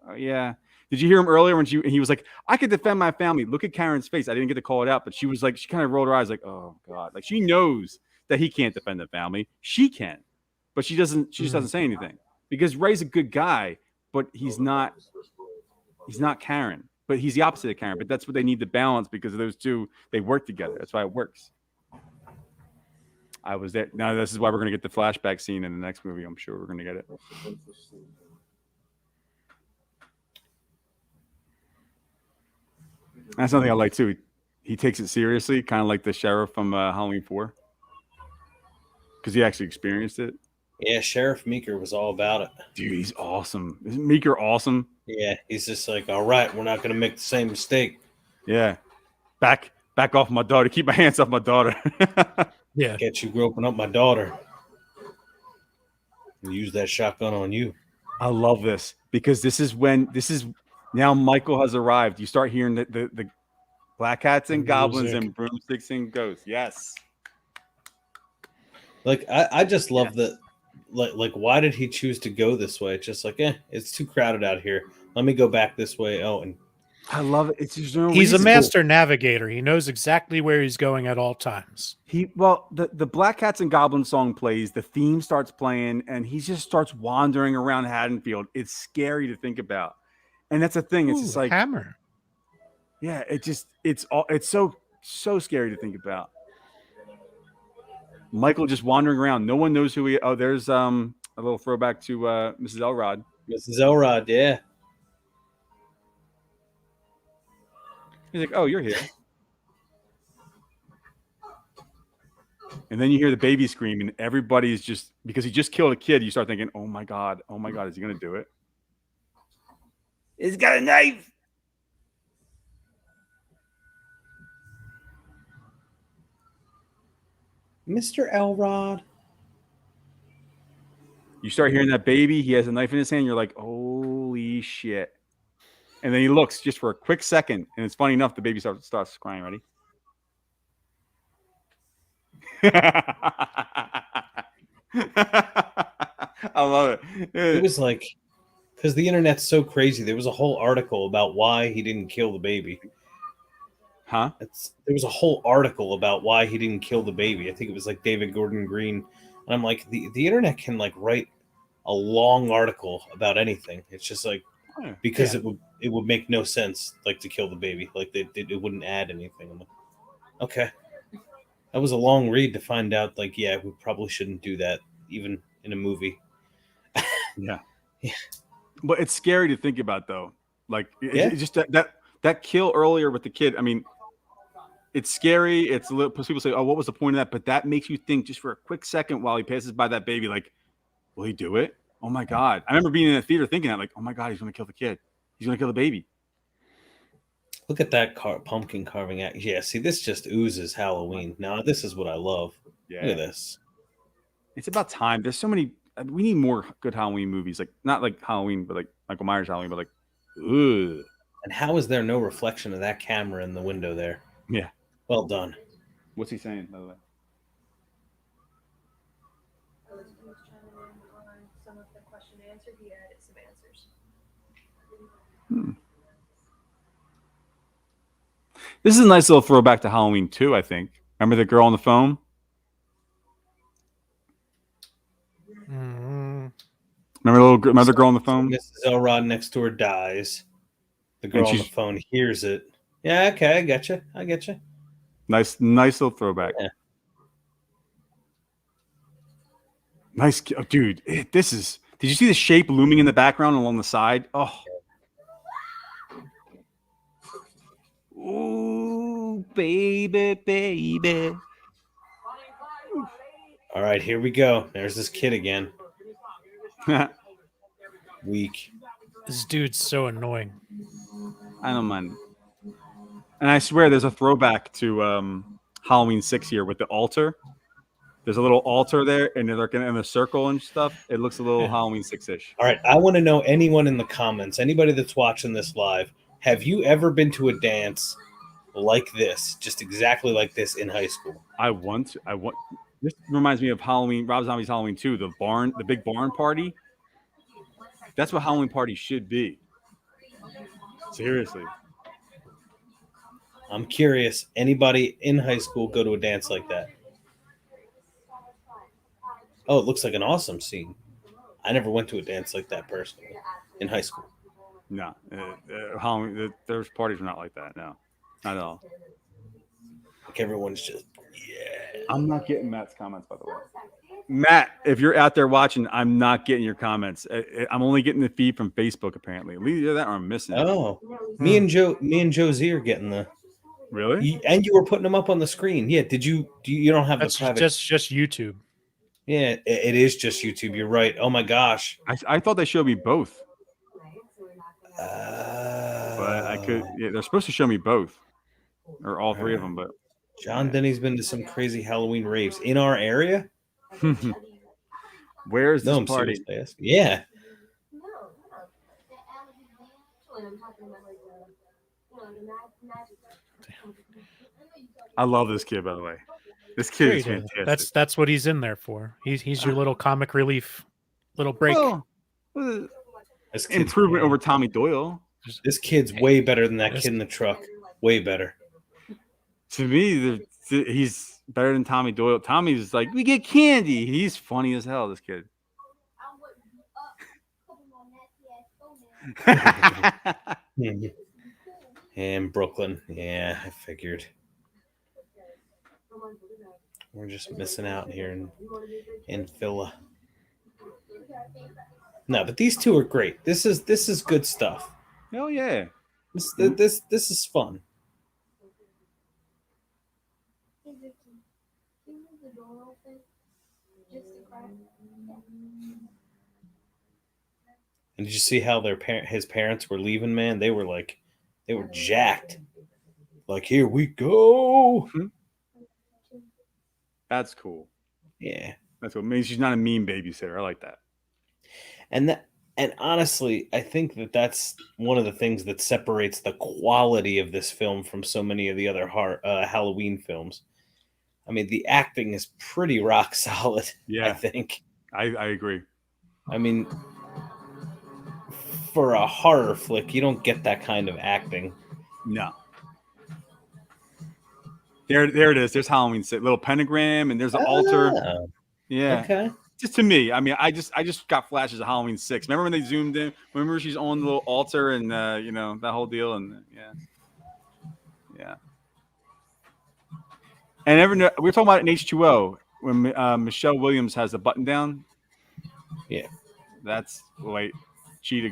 "Oh, yeah." Did you hear him earlier when he was like, "I could defend my family"? Look at Karen's face. I didn't get to call it out, but she was like, she kind of rolled her eyes like, "Oh God!" Like she knows that he can't defend the family. She can, but she doesn't. She just doesn't say anything because Ray's a good guy, but he's not. He's not Karen, but he's the opposite of Karen. But that's what they need to balance because of those two. They work together. That's why it works. I was there. Now this is why we're going to get the flashback scene in the next movie. I'm sure we're going to get it. That's something I like too. He takes it seriously, kind of like the sheriff from Halloween 4, because he actually experienced it. Yeah, Sheriff Meeker was all about it. Dude, he's awesome. Isn't Meeker awesome? Yeah, he's just like, all right, we're not going to make the same mistake. Yeah. Back off my daughter. Keep my hands off my daughter. Yeah. Get you groping up my daughter. And use that shotgun on you. I love this because this is now Michael has arrived. You start hearing the black cats and goblins and broomsticks and ghosts. Yes. Like I just love that. Like why did he choose to go this way? It's just like, it's too crowded out here. Let me go back this way. Oh, and I love it. It's just no He's a reason. master navigator. He knows exactly where he's going at all times. The Black Cats and Goblins song plays, the theme starts playing, and he just starts wandering around Haddonfield. It's scary to think about. And that's the thing. It's just like Hammer. yeah, it's so scary to think about. Michael just wandering around. No one knows who he. Oh, there's a little throwback to Mrs. Elrod. Mrs. Elrod, yeah. He's like, "Oh, you're here." And then you hear the baby scream, and everybody's just because he just killed a kid. You start thinking, "Oh my god, is he gonna do it?" He's got a knife. Mr. Elrod. You start hearing that baby. He has a knife in his hand. You're like, "Holy shit!" And then he looks just for a quick second, and it's funny enough. The baby starts crying. Ready? I love It it. was like, because the internet's so crazy. There was a whole article about why he didn't kill the baby. Huh? There was a whole article about why he didn't kill the baby. I think it was like David Gordon Green. And I'm like, the internet can like write a long article about anything. It's just like, because it would make no sense like to kill the baby. Like it wouldn't add anything. I'm like, okay. That was a long read to find out like, yeah, we probably shouldn't do that even in a movie. Yeah. Yeah. But it's scary to think about though. Like Yeah. it's just that kill earlier with the kid. I mean, it's scary. It's a little. People say, "Oh, what was the point of that?" But that makes you think just for a quick second while he passes by that baby. Like, will he do it? Oh my god! I remember being in the theater thinking that, like, "Oh my god, he's going to kill the kid. He's going to kill the baby." Look at that pumpkin carving act. Yeah, see, this just oozes Halloween. Now, this is what I love. Yeah, Look at this. it's about time. There's so many. We need more good Halloween movies. Like not like Halloween, but like Michael Myers Halloween, but like, ugh. And how is there no reflection of that camera in the window there? Yeah. Well done. What's he saying, by the way? I was chiming in on some of the question and answer. He added some answers. This is a nice little throwback to Halloween 2, I think. Remember the girl on the phone? Mm, Remember the girl on the phone? Mrs. Elrod next door dies. The girl on the phone hears it. Yeah, okay, I get you. I get you. Nice little throwback. Yeah. Nice, oh, dude. This is. Did you see the shape looming in the background along the side? Oh. Ooh, baby, baby. All right, here we go. There's this kid again. Weak. this dude's so annoying. I don't mind. And I swear there's a throwback to Halloween 6 here with the altar. There's a little altar there, and they're looking in a circle and stuff. It looks a little Halloween 6-ish. All right, I want to know anyone in the comments, anybody that's watching this live, have you ever been to a dance like this, just exactly like this in high school? I want. This reminds me of Halloween, Rob Zombie's Halloween 2, the big barn party. That's what Halloween parties should be. Seriously. I'm curious, anybody in high school go to a dance like that? Oh, it looks like an awesome scene. I never went to a dance like that personally in high school. No, Halloween. There's parties were not like that. No, not at all. Like everyone's just, yeah. I'm not getting Matt's comments, by the way. Matt, if you're out there watching, I'm not getting your comments. I'm only getting the feed from Facebook. Apparently, either that or I'm missing it. Oh, me and Josie are getting the. Really? And you were putting them up on the screen. Yeah. Did you? You don't have That's the private? just YouTube. Yeah, it is just YouTube. You're right. Oh my gosh. I thought they showed me both, but I could. Yeah, they're supposed to show me both, or all three of them. But John Denny's been to some crazy Halloween raves in our area. where is this I'm party? seriously asking. Yeah. I love this kid, by the way. This kid is Great, fantastic. That's what he's in there for. He's your little comic relief, little break. Well, This kid's improvement over Tommy Doyle. This kid's way better than that kid in the truck. Way better. To me, he's better than Tommy Doyle. Tommy's like, we get candy. He's funny as hell, this kid. And Brooklyn. Yeah, I figured. We're just missing out here in Philly. No, but these two are great. This is good stuff. Oh yeah. This is fun. And did you see how his parents were leaving, man? They were jacked. Like, here we go. That's cool. Yeah. That's what means she's not a mean babysitter. I like that. And honestly, I think that's one of the things that separates the quality of this film from so many of the other Halloween films. I mean, the acting is pretty rock solid. Yeah. I think. I agree. I mean, for a horror flick, you don't get that kind of acting. No. There it is. There's Halloween 6, little pentagram, and there's an altar. Oh, Yeah. okay. Just to me, I mean, I just got flashes of Halloween 6. Remember when they zoomed in? Remember she's on the little altar and you know, that whole deal, and yeah. And we were talking about it in H2O when Michelle Williams has the button down. Yeah. That's Chester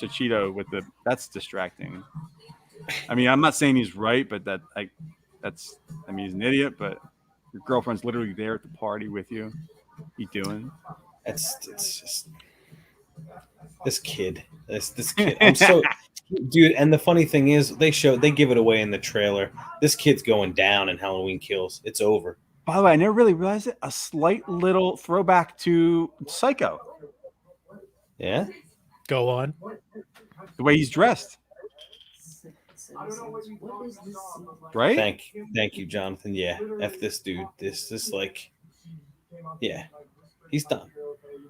Cheeto with that's distracting. I mean, I'm not saying he's right, but I mean, he's an idiot, but your girlfriend's literally there at the party with you. What you doing? It's just this kid. This kid. I'm so dude, and the funny thing is they give it away in the trailer. This kid's going down in Halloween Kills. It's over. By the way, I never really realized it. A slight little throwback to Psycho. Yeah. Go on. The way he's dressed. Right? Thank you, Jonathan. Yeah. F this dude. This like, yeah. He's done.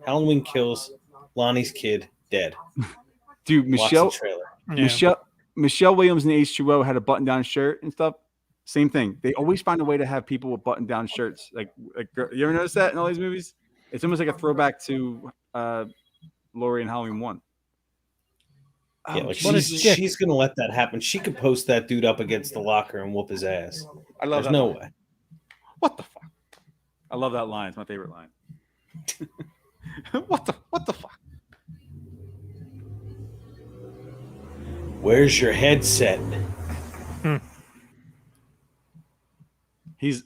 Halloween Kills, Lonnie's kid, dead. Dude, Watch the trailer. Yeah. Michelle Williams in H2O had a button-down shirt and stuff. Same thing. They always find a way to have people with button-down shirts. Like you ever notice that in all these movies? It's almost like a throwback to Laurie and Halloween 1. Yeah, like what she's gonna let that happen. She could post that dude up against the locker and whoop his ass. I love There's that no line. way. What the fuck? I love that line. It's my favorite line. What the fuck? Where's your headset?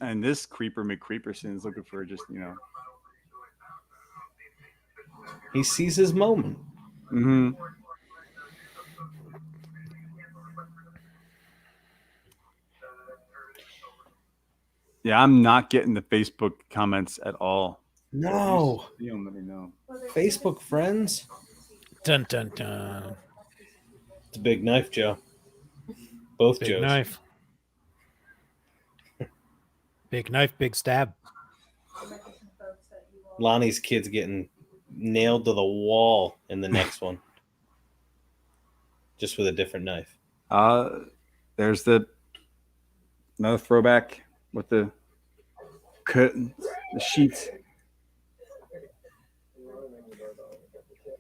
And this creeper McCreeperson is looking for just, you know. He sees his moment. Mm-hmm. Yeah, I'm not getting the Facebook comments at all. No. You don't let me know. Facebook friends? Dun dun dun. It's a big knife, Joe. Both Big Joes. knife. Big knife, big stab. Lonnie's kid's getting nailed to the wall in the next one. Just with a different knife. There's another throwback with the curtains, the sheets.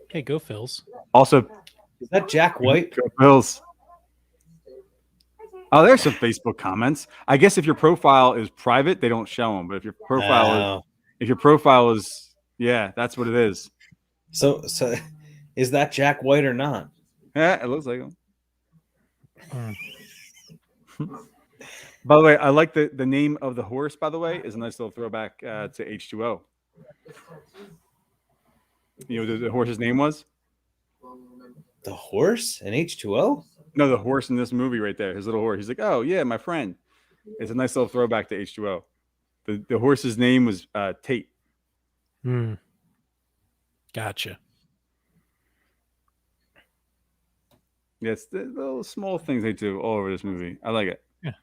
Okay, go Phils. Also, Is that Jack White? go Bills. Oh, there's some Facebook comments. I guess if your profile is private, they don't show them. But if your profile is, yeah, that's what it is. So is that Jack White or not? Yeah, it looks like him. By the way, I like the name of the horse. By the way, is a nice little throwback to H2O. You know what the horse's name was? The horse in H2O? No, the horse in this movie right there. His little horse. He's like, oh yeah, my friend. It's a nice little throwback to H2O. The horse's name was Tate. Gotcha. Yeah, it's the little small things they do all over this movie. I like it. Yeah.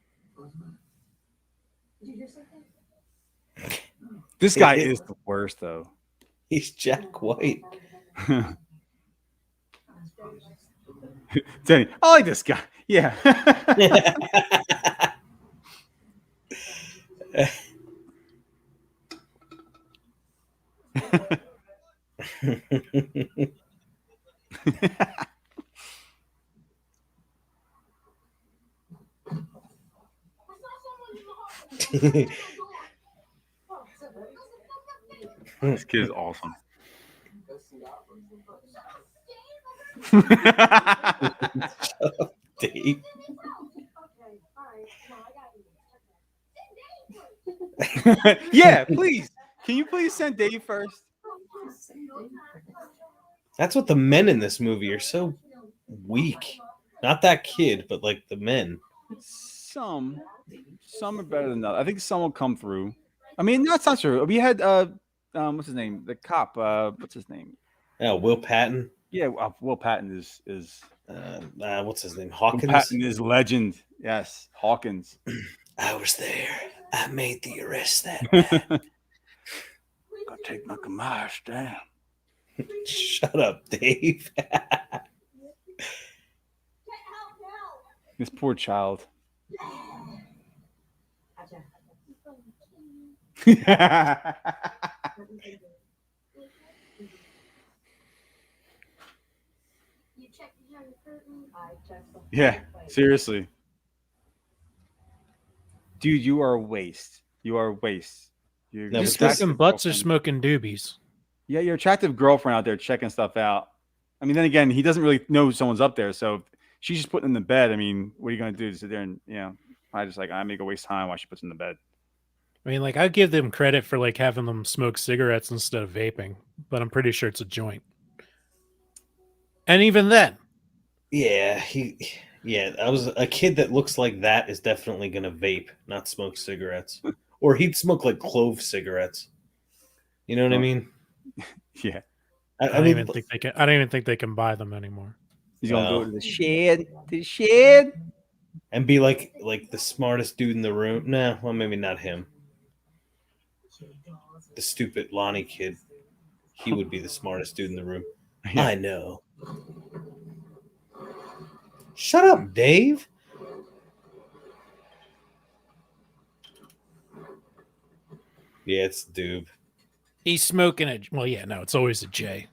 This guy is the worst, though. He's Jack White. Danny, I like this guy. Yeah. This kid is awesome. Dave. Yeah, please. Can you please send Dave first? That's what the men in this movie are so weak. Not that kid, but like the men. Some are better than others. I think some will come through. I mean, that's not true. We had what's his name? The cop. What's his name? Oh, Will Patton. Yeah, Will Patton is What's his name? Will Hawkins. Patton is legend. Yes, Hawkins. I was there. I made the arrest that Gotta take my commerce down. Shut up, Dave. This poor child. Yeah, seriously. Dude, you are a waste. You are a waste. You're No, You but smoking this- butts or girlfriend. smoking doobies? Yeah, your attractive girlfriend out there checking stuff out. I mean, then again, he doesn't really know someone's up there, so she's just putting him in the bed. I mean, what are you gonna do? Sit there and I just like I'm gonna go waste time while she puts him in the bed. I mean, like I give them credit for like having them smoke cigarettes instead of vaping, but I'm pretty sure it's a joint. And even then, Yeah, I was a kid that looks like that is definitely gonna vape, not smoke cigarettes. Or he'd smoke like clove cigarettes. You know what I Oh. mean? Yeah, I I don't mean, even think they can. I don't even think they can buy them anymore. he's gonna Well. go to the shed. To the shed. and be like the smartest dude in the room. Nah, well, maybe not him. The stupid Lonnie kid. He would be the smartest dude in the room. Yeah. I know. Shut up, Dave. Yeah, it's Doob. He's smoking it. Well, yeah, no, it's always a J.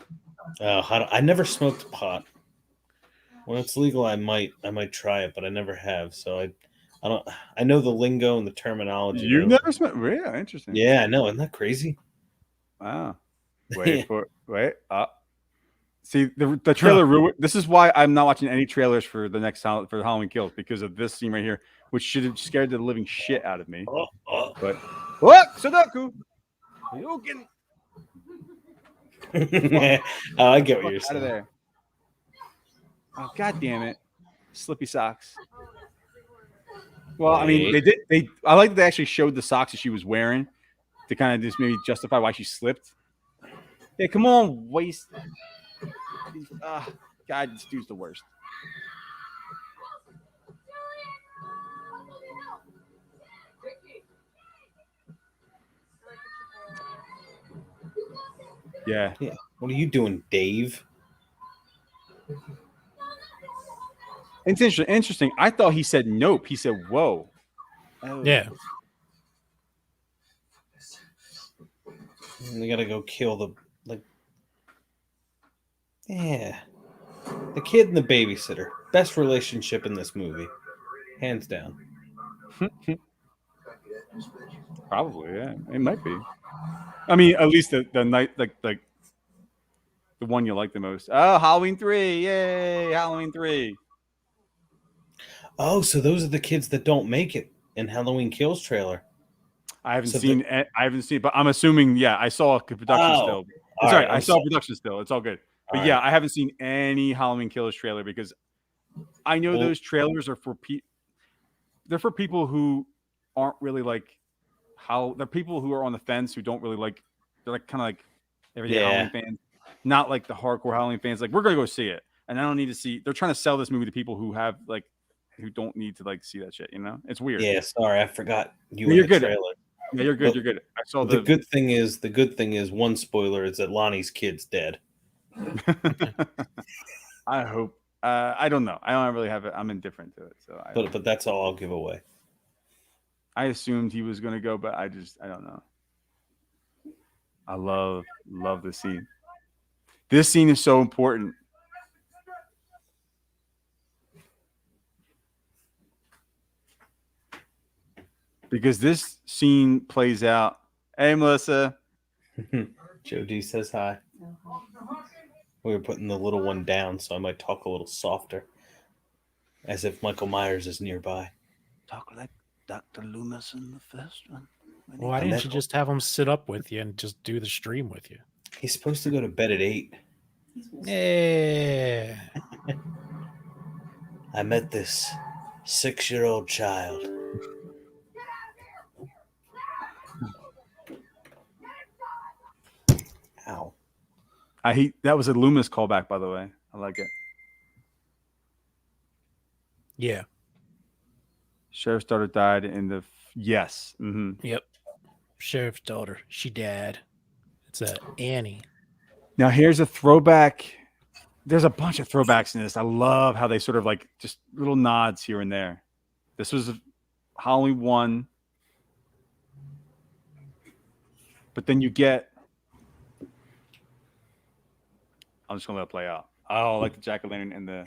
I never smoked pot. When it's legal, I might try it, but I never have. So I don't. I know the lingo and the terminology. You but- never smelled? Really interesting. Yeah, I know. Isn't that crazy? Wow. Wait. See the trailer ruined. This is why I'm not watching any trailers for the next for the Halloween Kills because of this scene right here, which should have scared the living shit out of me. But what? Sudoku. You can I get what you're out of saying. there. Oh, God damn it. Slippy socks. Well, I mean, I like that they actually showed the socks that she was wearing to kind of just maybe justify why she slipped. Yeah, come on, waste. God, this dude's the worst. Yeah. Yeah. What are you doing, Dave? It's interesting. I thought he said nope. He said whoa. Oh. Yeah. They gotta go kill the Yeah. The kid and the babysitter. Best relationship in this movie. Hands down. Probably, yeah. It might be. I mean, at least the night like the one you like the most. Oh, Halloween 3. Yay, Halloween 3. Oh, so those are the kids that don't make it in Halloween Kills trailer. I haven't So seen but I'm assuming, yeah, I saw a production still. all Sorry, right, I I'm saw sorry. production still. It's all good. But All yeah, right. I haven't seen any Halloween Killers trailer because I know Well- those trailers are for they're for people who aren't really like they're people who are on the fence who don't really like they're like kind of like everyday Yeah. Halloween fans, not like the hardcore Halloween fans. Like we're gonna go see it, and I don't need to see. They're trying to sell this movie to people who have like who don't need to like see that shit. You know, it's weird. Yeah, sorry, I forgot you No, in you're the good. trailer. Yeah, you're good. But You're good. I saw The good thing is one spoiler is that Lonnie's kid's dead. I hope. I don't know. I don't really have it. I'm indifferent to it. So But that's all I'll give away. I assumed he was going to go, but I don't know. I love this scene. This scene is so important. Because this scene plays out. Hey, Melissa. Joe D says hi. We were putting the little one down, so I might talk a little softer. As if Michael Myers is nearby. Talk like Dr. Loomis in the first one. Why didn't you just have him sit up with you and just do the stream with you? He's supposed to go to bed at 8. Yeah. I met this 6-year-old child. Ow. That was a Loomis callback, by the way. I like it. Yeah. Sheriff's daughter died in the Yes. Yep. Sheriff's daughter. She died. It's Annie. Now here's a throwback. There's a bunch of throwbacks in this. I love how they sort of like just little nods here and there. This was Halloween 1. But then you get, I'm just gonna let it play out. Oh, like the jack-o'-lantern and the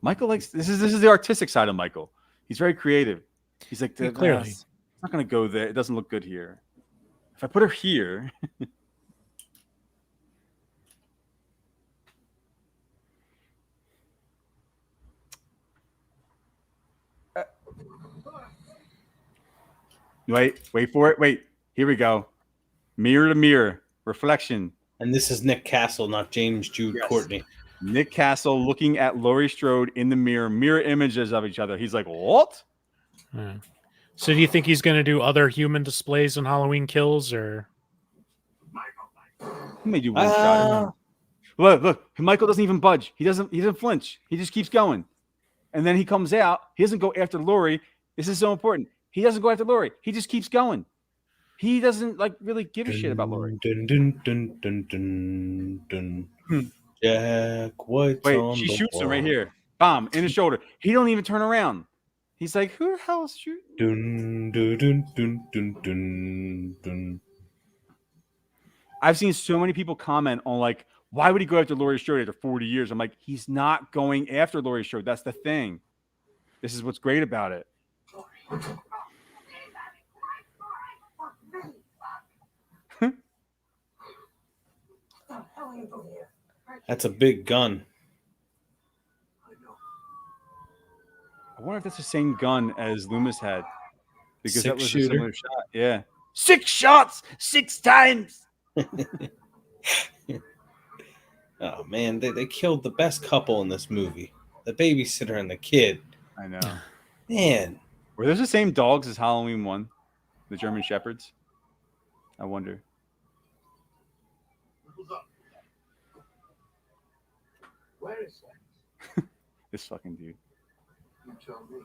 Michael likes this is the artistic side of Michael. He's very creative. He's like, clearly, it's not gonna go there. It doesn't look good here. If I put her here. Wait for it. Wait, here we go. Mirror to mirror, reflection. And this is Nick Castle, not James Jude Courtney. Nick Castle looking at Laurie Strode in the mirror images of each other. He's like, what? So do you think he's going to do other human displays on Halloween Kills, or? He may do one shot. Look, Michael doesn't even budge. He doesn't flinch. He just keeps going. And then he comes out. He doesn't go after Laurie. This is so important. He doesn't go after Laurie. He just keeps going. He doesn't like really give a shit about Laurie. Jack White's Wait, she shoots him right here. Bomb in the shoulder. He don't even turn around. He's like, who the hell is shooting? I've seen so many people comment on like, why would he go after Laurie Strode after 40 years? I'm like, he's not going after Laurie Strode. That's the thing. This is what's great about it. That's a big gun. I wonder if that's the same gun as Loomis had. Because that was a Six-shooter. similar shot. Yeah. 6 shots, 6 times. Oh, man, they killed the best couple in this movie. The babysitter and the kid. I know. Man. Were those the same dogs as Halloween 1? The German Shepherds? I wonder. Where is that? This fucking dude. You tell me.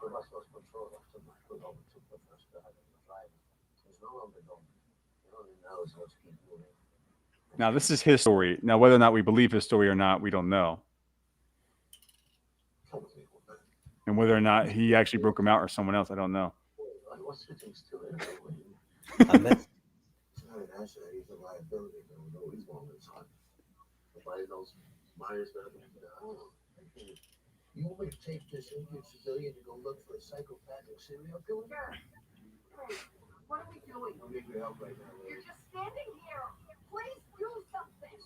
The bus was patrolled after Michael overtook the first guy in the drive. He's no longer going. He only knows how to keep moving. Now, this is his story. Now, whether or not we believe his story or not, we don't know. Come with me, woman. And whether or not he actually broke him out or someone else, I don't know. I was sitting still there. It's not an asset. He's a liability. I don't know he's one of his hunt. Nobody knows Myers better than me. You want me to take this Indian civilian to go look for a psychopathic serial killer? Hey, what are we doing? I need your help right now, You're lady. just standing here. Please do something.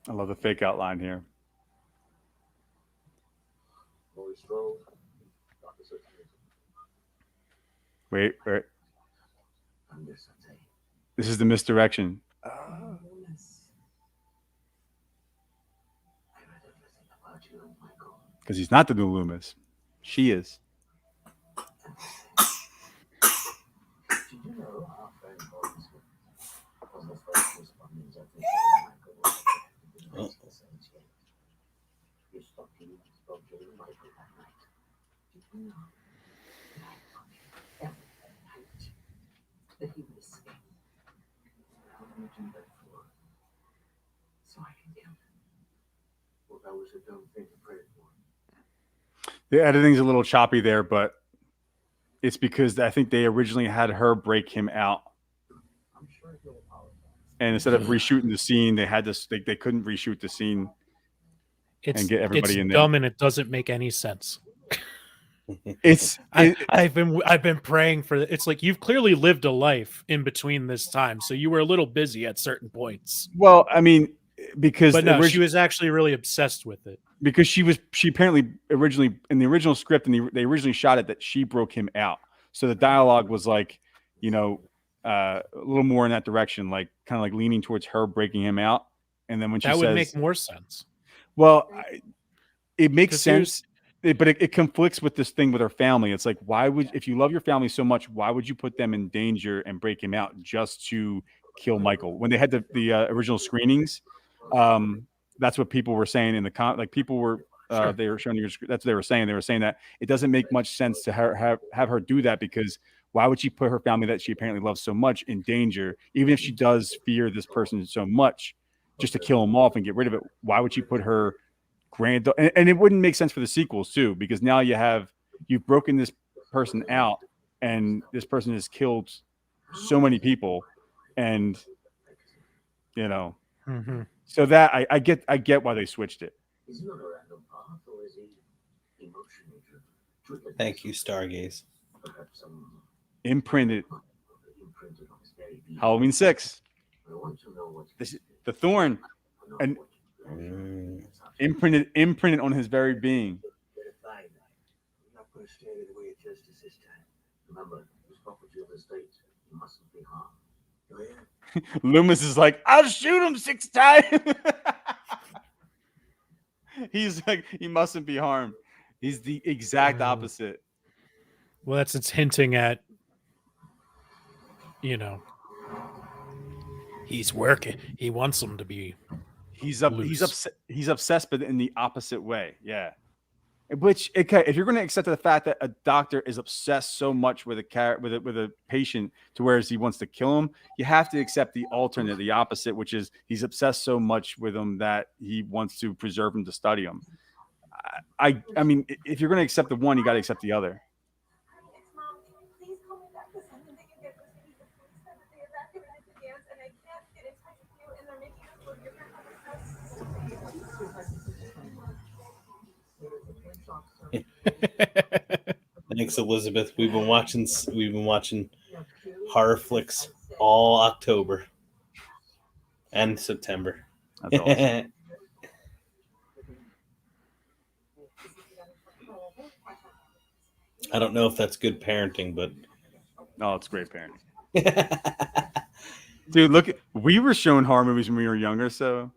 I love the fake outline here. Laurie Strode, Dr. Sutton. Wait. I'm Miss Sutton. This is the misdirection. I read everything about you, Michael. Because he's not the new Loomis. She is. Did you know our friend Boris was the first responders at the Michael was the same thing. You spoke to Michael that night. Did you know that I fucking every night that he would escape? How would you do that for? So I can kill him. Well, that was a dumb thing to pray for. The editing's a little choppy there, but it's because I think they originally had her break him out. I'm sure he'll apologize. And instead of reshooting the scene, they had to they couldn't reshoot the scene and get everybody in there. Dumb, and it doesn't make any sense. I've been praying for it's like you've clearly lived a life in between this time, so you were a little busy at certain points. Well, I mean, because but no, she was actually really obsessed with it. Because she apparently originally in the original script and they originally shot it that she broke him out. So the dialogue was like, a little more in that direction, like kind of like leaning towards her breaking him out. And then when she that says, would make more sense. Well, it makes sense, but it conflicts with this thing with her family. It's like, if you love your family so much, why would you put them in danger and break him out just to kill Michael. When they had the original screenings, that's what people were saying in the like people were they were showing you. That's what they were saying. They were saying that it doesn't make much sense to have her do that, because why would she put her family that she apparently loves so much in danger, even if she does fear this person so much, just to kill him off and get rid of it? Why would she put her and it wouldn't make sense for the sequels too, because now you've broken this person out, and this person has killed so many people, and Mm-hmm. so that I get why they switched it. Is he on a random path, or is he emotionally driven? Thank you, Stargaze. Perhaps some Imprinted imprinted on his very being. Halloween 6. I want to know what The thorn, and imprinted on his very being. I'm not going to stand in the way of justice this time. Remember, his property of the state. He mustn't be harmed. Oh, yeah? Loomis is like, I'll shoot him 6 times. He's like, he mustn't be harmed. He's the exact opposite. Well, it's hinting at, he's working. He wants them to be. He's obsessed, but in the opposite way. Yeah. Which, okay, if you're going to accept the fact that a doctor is obsessed so much with a patient to where he wants to kill him, you have to accept the alternate, the opposite, which is he's obsessed so much with him that he wants to preserve him to study him. I mean, if you're going to accept the one, you got to accept the other. It's Mom. Please call me back this second they can get this to me. The police said that they evacuated the dance and I can't get in touch with you and they're making us go to your grandmother's house. Thanks, Elizabeth. We've been watching horror flicks all October and September. That's awesome. I don't know if that's good parenting, but Oh, it's great parenting. Dude, we were shown horror movies when we were younger, so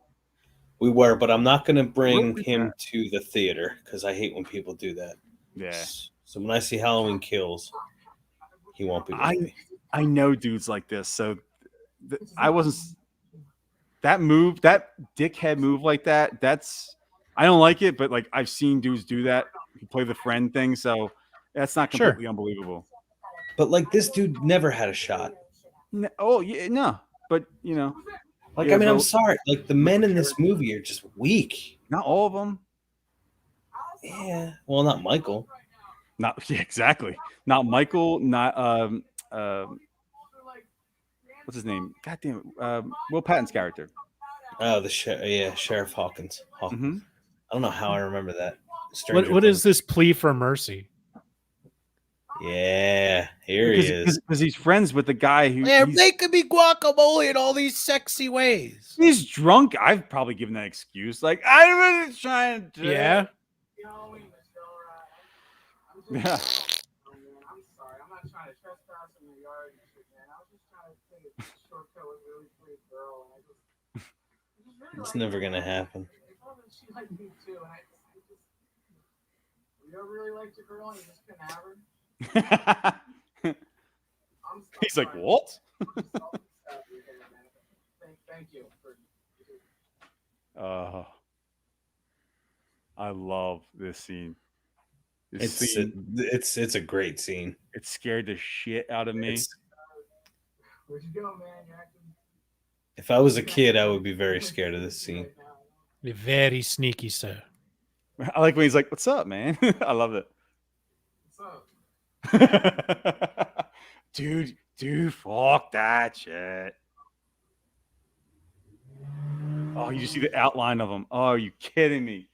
we were. But I'm not going to bring him to the theater because I hate when people do that. yeah. So when I see Halloween Kills, he won't be with me. I know dudes like this, so I wasn't. That dickhead move like that. I don't like it, but like I've seen dudes do that. You play the friend thing, so that's not completely unbelievable. But like this dude never had a shot. No, but Like I mean, I'm sorry. Like the men in this movie are just weak. Not all of them. Yeah. Well, not Michael. Exactly. Not Michael. Not what's his name? God damn it. Will Patton's character. Oh, Sheriff Hawkins. Mm-hmm. I don't know how I remember that. What is this plea for mercy? Yeah, here he is. Because he's friends with the guy who. They're making me guacamole in all these sexy ways. He's drunk. I've probably given that excuse. Like, I was trying to. Yeah. Yeah. I'm sorry. I'm not trying to trespass in your yard and shit, man. I was just trying to take a shortcut with a really pretty girl, and I just really It's never gonna happen. She liked me too, and you ever really liked a girl and you just couldn't have her? He's like, what? Thank you. I love this scene. It's a great scene. It scared the shit out of me. Where'd you go, man? You're acting... If I was a kid, I would be very scared of this scene. Very sneaky, sir. I like when he's like, "What's up, man?" I love it. What's up? Dude, fuck that shit. Oh, you see the outline of him. Oh, are you kidding me?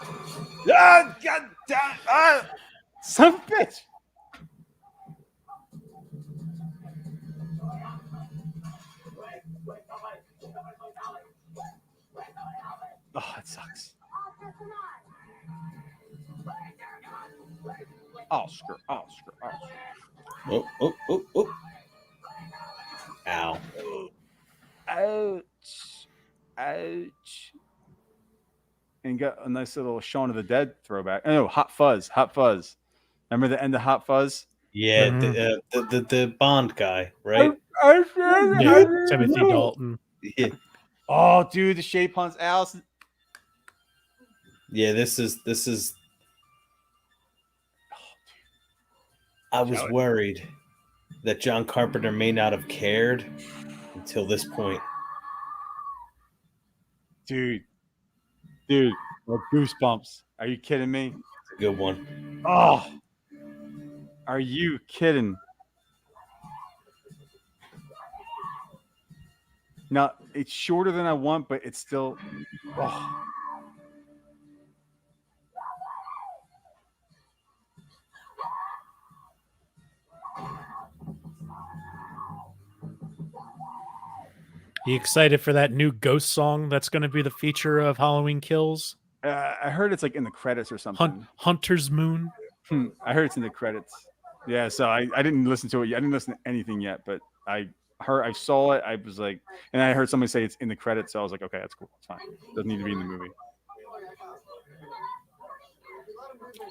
Ah, God damn! Ah, son of a bitch! Oh, it sucks. Oscar. Oh. Ow. Ouch. And got a nice little Shaun of the Dead throwback. Oh, no, Hot Fuzz. Remember the end of Hot Fuzz? Yeah, Mhm. the Bond guy, right? Yeah, Timothy Dalton. Yeah, Oh, dude, the Shea Puns Allison. yeah. This is. I was worried that John Carpenter may not have cared until this point. Dude, like goosebumps. Are you kidding me? It's a good one. Oh, are you kidding? Now, it's shorter than I want, but it's still. Oh. You excited for that new Ghost song that's going to be the feature of Halloween Kills? I heard it's like in the credits or something. Hunter's Moon. I heard it's in the credits. Yeah, so I didn't listen to it yet. I didn't listen to anything yet, but I saw it. I was like, and I heard somebody say it's in the credits. So I was like, okay, that's cool. It's fine. Doesn't need to be in the movie.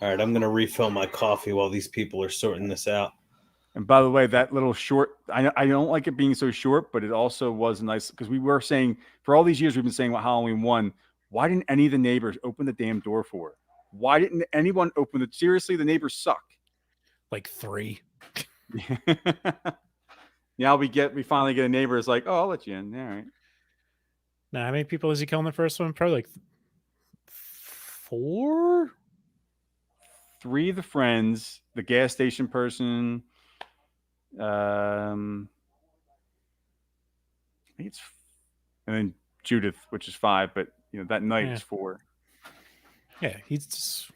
All right, I'm gonna refill my coffee while these people are sorting this out. And by the way, that little short, I don't like it being so short, but it also was nice because we were saying for all these years we've been saying about Halloween 1, why didn't any of the neighbors open the damn door for her? Why didn't anyone open it? Seriously, the neighbors suck. Like 3. Now we finally get a neighbor is like, oh, I'll let you in. All right. Now, how many people has he killed in the first one? Probably like 4? 3 of the friends, the gas station person. I think it's, and then Judith, which is 5, but that night is 4. Yeah, he's just...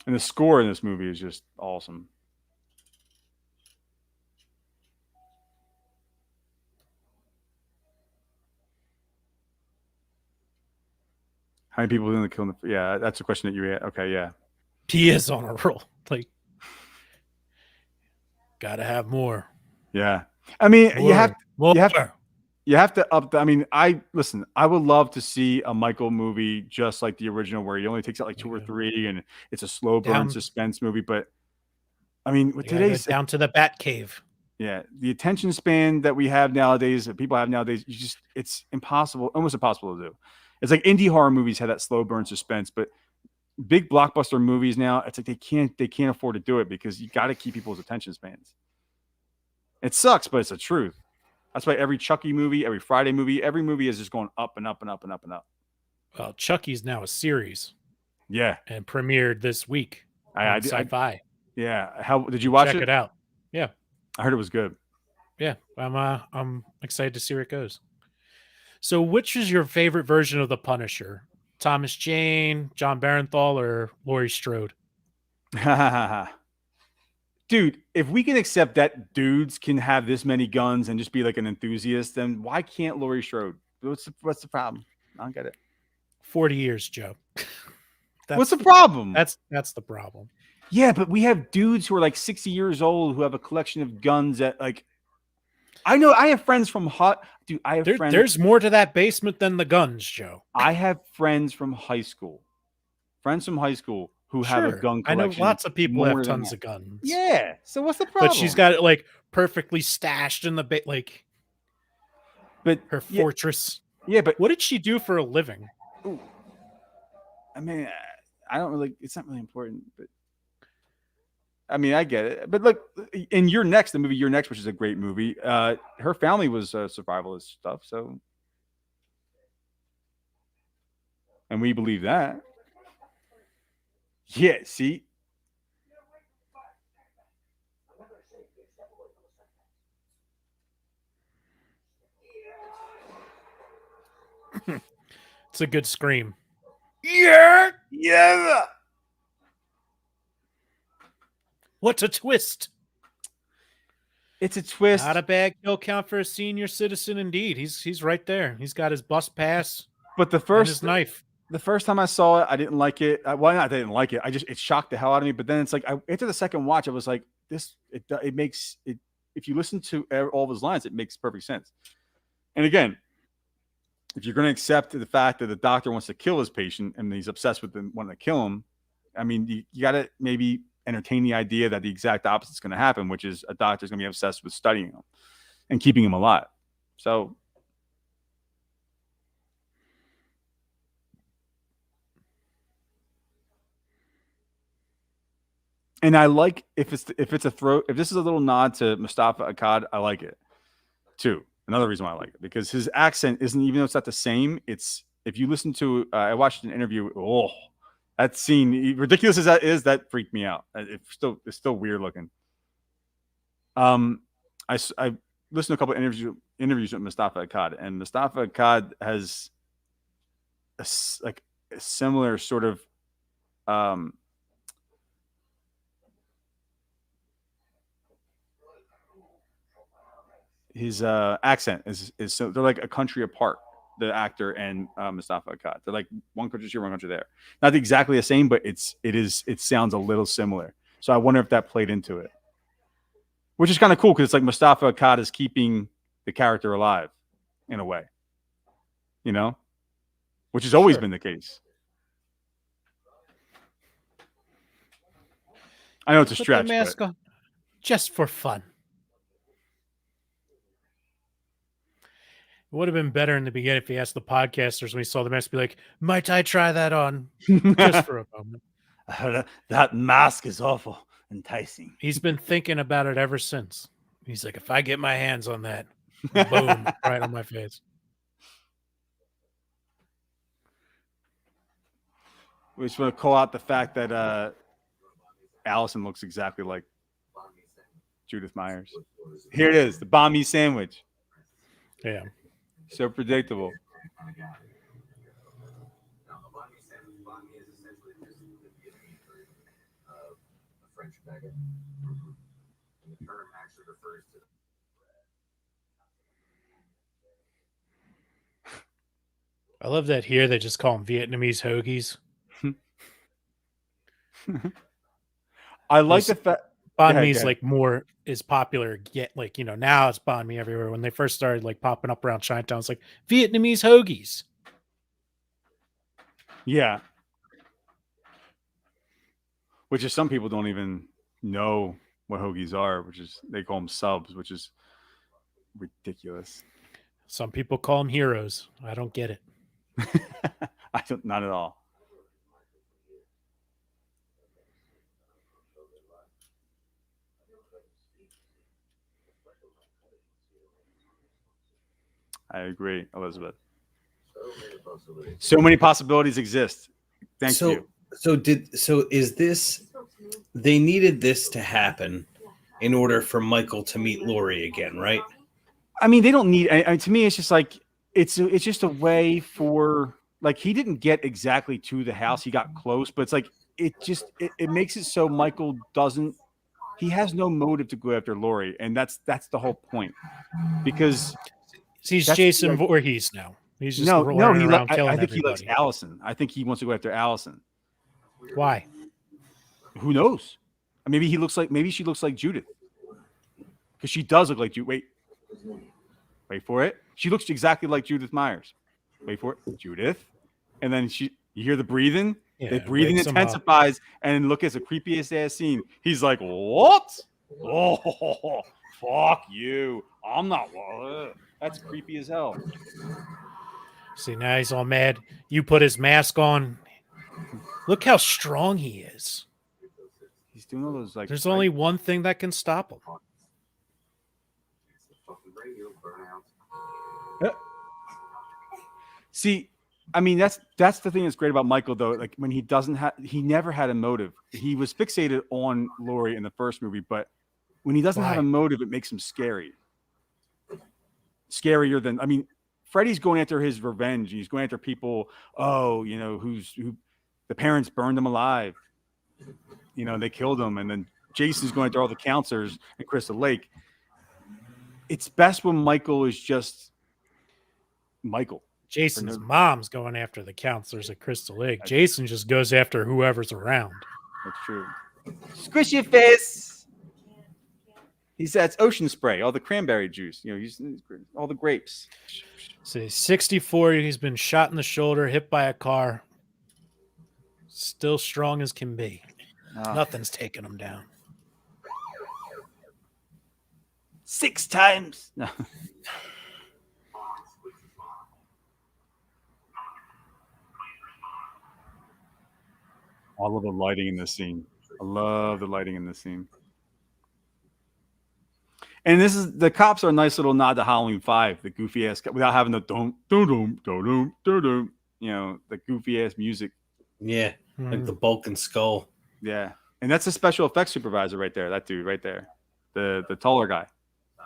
And the score in this movie is just awesome. How many people in the killing? Yeah, that's a question that you had. Okay, yeah. He is on a roll. Like, gotta have more. Yeah, I mean, more, you have to up. I mean, I would love to see a Michael movie just like the original, where he only takes out like 2 or 3, and it's a slow burn suspense movie. But I mean, with today's down to the Bat Cave. Yeah, the attention span that we have nowadays, that people have nowadays, it's impossible, almost impossible to do. It's like indie horror movies had that slow burn suspense, but big blockbuster movies now, it's like they can't afford to do it because you got to keep people's attention spans. It sucks, but it's the truth. That's why every Chucky movie, every Friday movie, every movie is just going up and up and up and up and up. Well, Chucky's now a series. Yeah, and premiered this week on Sci-Fi. Yeah, how did you watch it? Check it out. Yeah, I heard it was good. Yeah, I'm excited to see where it goes. So, which is your favorite version of the Punisher? Thomas Jane, John Barenthal, or Laurie Strode? Dude, if we can accept that dudes can have this many guns and just be like an enthusiast, then why can't Laurie Strode? What's the problem? I don't get it. 40 years, Joe. What's the problem? That's the problem. Yeah, but we have dudes who are like 60 years old who have a collection of guns that like. I know I have friends from dude. I have friends. There's more to that basement than the guns, Joe. I have friends from high school. Who have a gun collection. I know lots of people have tons of guns. Yeah. So what's the problem? But she's got it like perfectly stashed in the but her fortress. Yeah, but what did she do for a living? Ooh. I mean, I don't really. It's not really important, but I mean, I get it. But look, in the movie You're Next, which is a great movie, her family was survivalist stuff. So, and we believe that. Yeah, see? It's a good scream. Yeah. What's a twist? It's a twist. Not a bad kill count for a senior citizen, indeed. He's right there. He's got his bus pass. But his knife. The first time I saw it, I didn't like it. I didn't like it. It shocked the hell out of me. But then it's like after the second watch, I was like, it makes it. If you listen to all of his lines, it makes perfect sense. And again, if you're going to accept the fact that the doctor wants to kill his patient and he's obsessed with them wanting to kill him, I mean, you got to maybe entertain the idea that the exact opposite is going to happen, which is a doctor's going to be obsessed with studying him and keeping him alive. So, and I like if this is a little nod to Mustafa Akkad, I like it too. Another reason why I like it, because his accent isn't, even though it's not the same, it's, if you listen to, I watched an interview, that scene, ridiculous as that is, that freaked me out. It's still weird looking. I listened to a couple of interviews with Mustafa Akkad, and Mustafa Akkad has a similar sort of his accent is so, they're like a country apart, the actor and Mustafa Akkad. They're like one country here, one country there. Not exactly the same, but it sounds a little similar. So I wonder if that played into it, which is kind of cool because it's like Mustafa Akkad is keeping the character alive in a way, you know, which has always been the case. I know it's a stretch. Put the mask on just for fun. It would have been better in the beginning if he asked the podcasters when he saw the mask, be like, might I try that on just for a moment? That mask is awful enticing. He's been thinking about it ever since. He's like, if I get my hands on that, boom, right on my face. We just want to call out the fact that Allison looks exactly like Judith Myers. Here it is, the Banh Mi sandwich. Yeah. So predictable. French baguette. And the term actually refers to I love that here they just call them Vietnamese hoagies. I like the fact Banh Mi is like more is popular. Yet, like, you know, now it's banh mi everywhere. When they first started like popping up around Chinatown, it's like Vietnamese hoagies. Yeah. Which is, some people don't even know what hoagies are, which is, they call them subs, which is ridiculous. Some people call them heroes. I don't get it. I don't, not at all. I agree, Elizabeth. So many possibilities exist. Thank you. So is this, they needed this to happen in order for Michael to meet Lori again, right? I mean, they don't need, to me, it's just like, it's just a way for, like, he didn't get exactly to the house. He got close, but it's like, it makes it so Michael he has no motive to go after Lori. And that's the whole point, because he's Jason Voorhees now. He's just running around killing I think everybody. he likes Allison. I think he wants to go after Allison. Why? Who knows? Maybe she looks like Judith, because she does look like Judith. Wait for it. She looks exactly like Judith Myers. Wait for it, Judith. And then you hear the breathing. Yeah, the breathing intensifies, and look, it's the creepiest ass scene. He's like, "What? Oh, fuck you! I'm not." That's creepy as hell. See, now he's all mad. You put his mask on. Look how strong he is. He's doing all those, like, there's only one thing that can stop him. See, I mean, that's the thing that's great about Michael, though. Like, when he never had a motive. He was fixated on Lori in the first movie, but when he doesn't have a motive, it makes him scary. Scarier than, I mean, Freddy's going after his revenge. He's going after people. Oh, you know, who the parents burned them alive. You know, they killed them, and then Jason's going after all the counselors in Crystal Lake. It's best when Michael is just Michael. Jason's mom's going after the counselors at Crystal Lake. Jason just goes after whoever's around. That's true. Squish your face. He said it's ocean spray, all the cranberry juice. You know, he's all the grapes. So he's 64. He's been shot in the shoulder, hit by a car. Still strong as can be. Nothing's taking him down. 6 times. No. I love the lighting in this scene. I love the lighting in this scene. And this is the cops are a nice little nod to Halloween 5, the goofy ass without having the dum dum dum dum dum, you know, the goofy ass music. Yeah, like the Bulk and Skull. Yeah, and that's a special effects supervisor right there. That dude right there, the taller guy.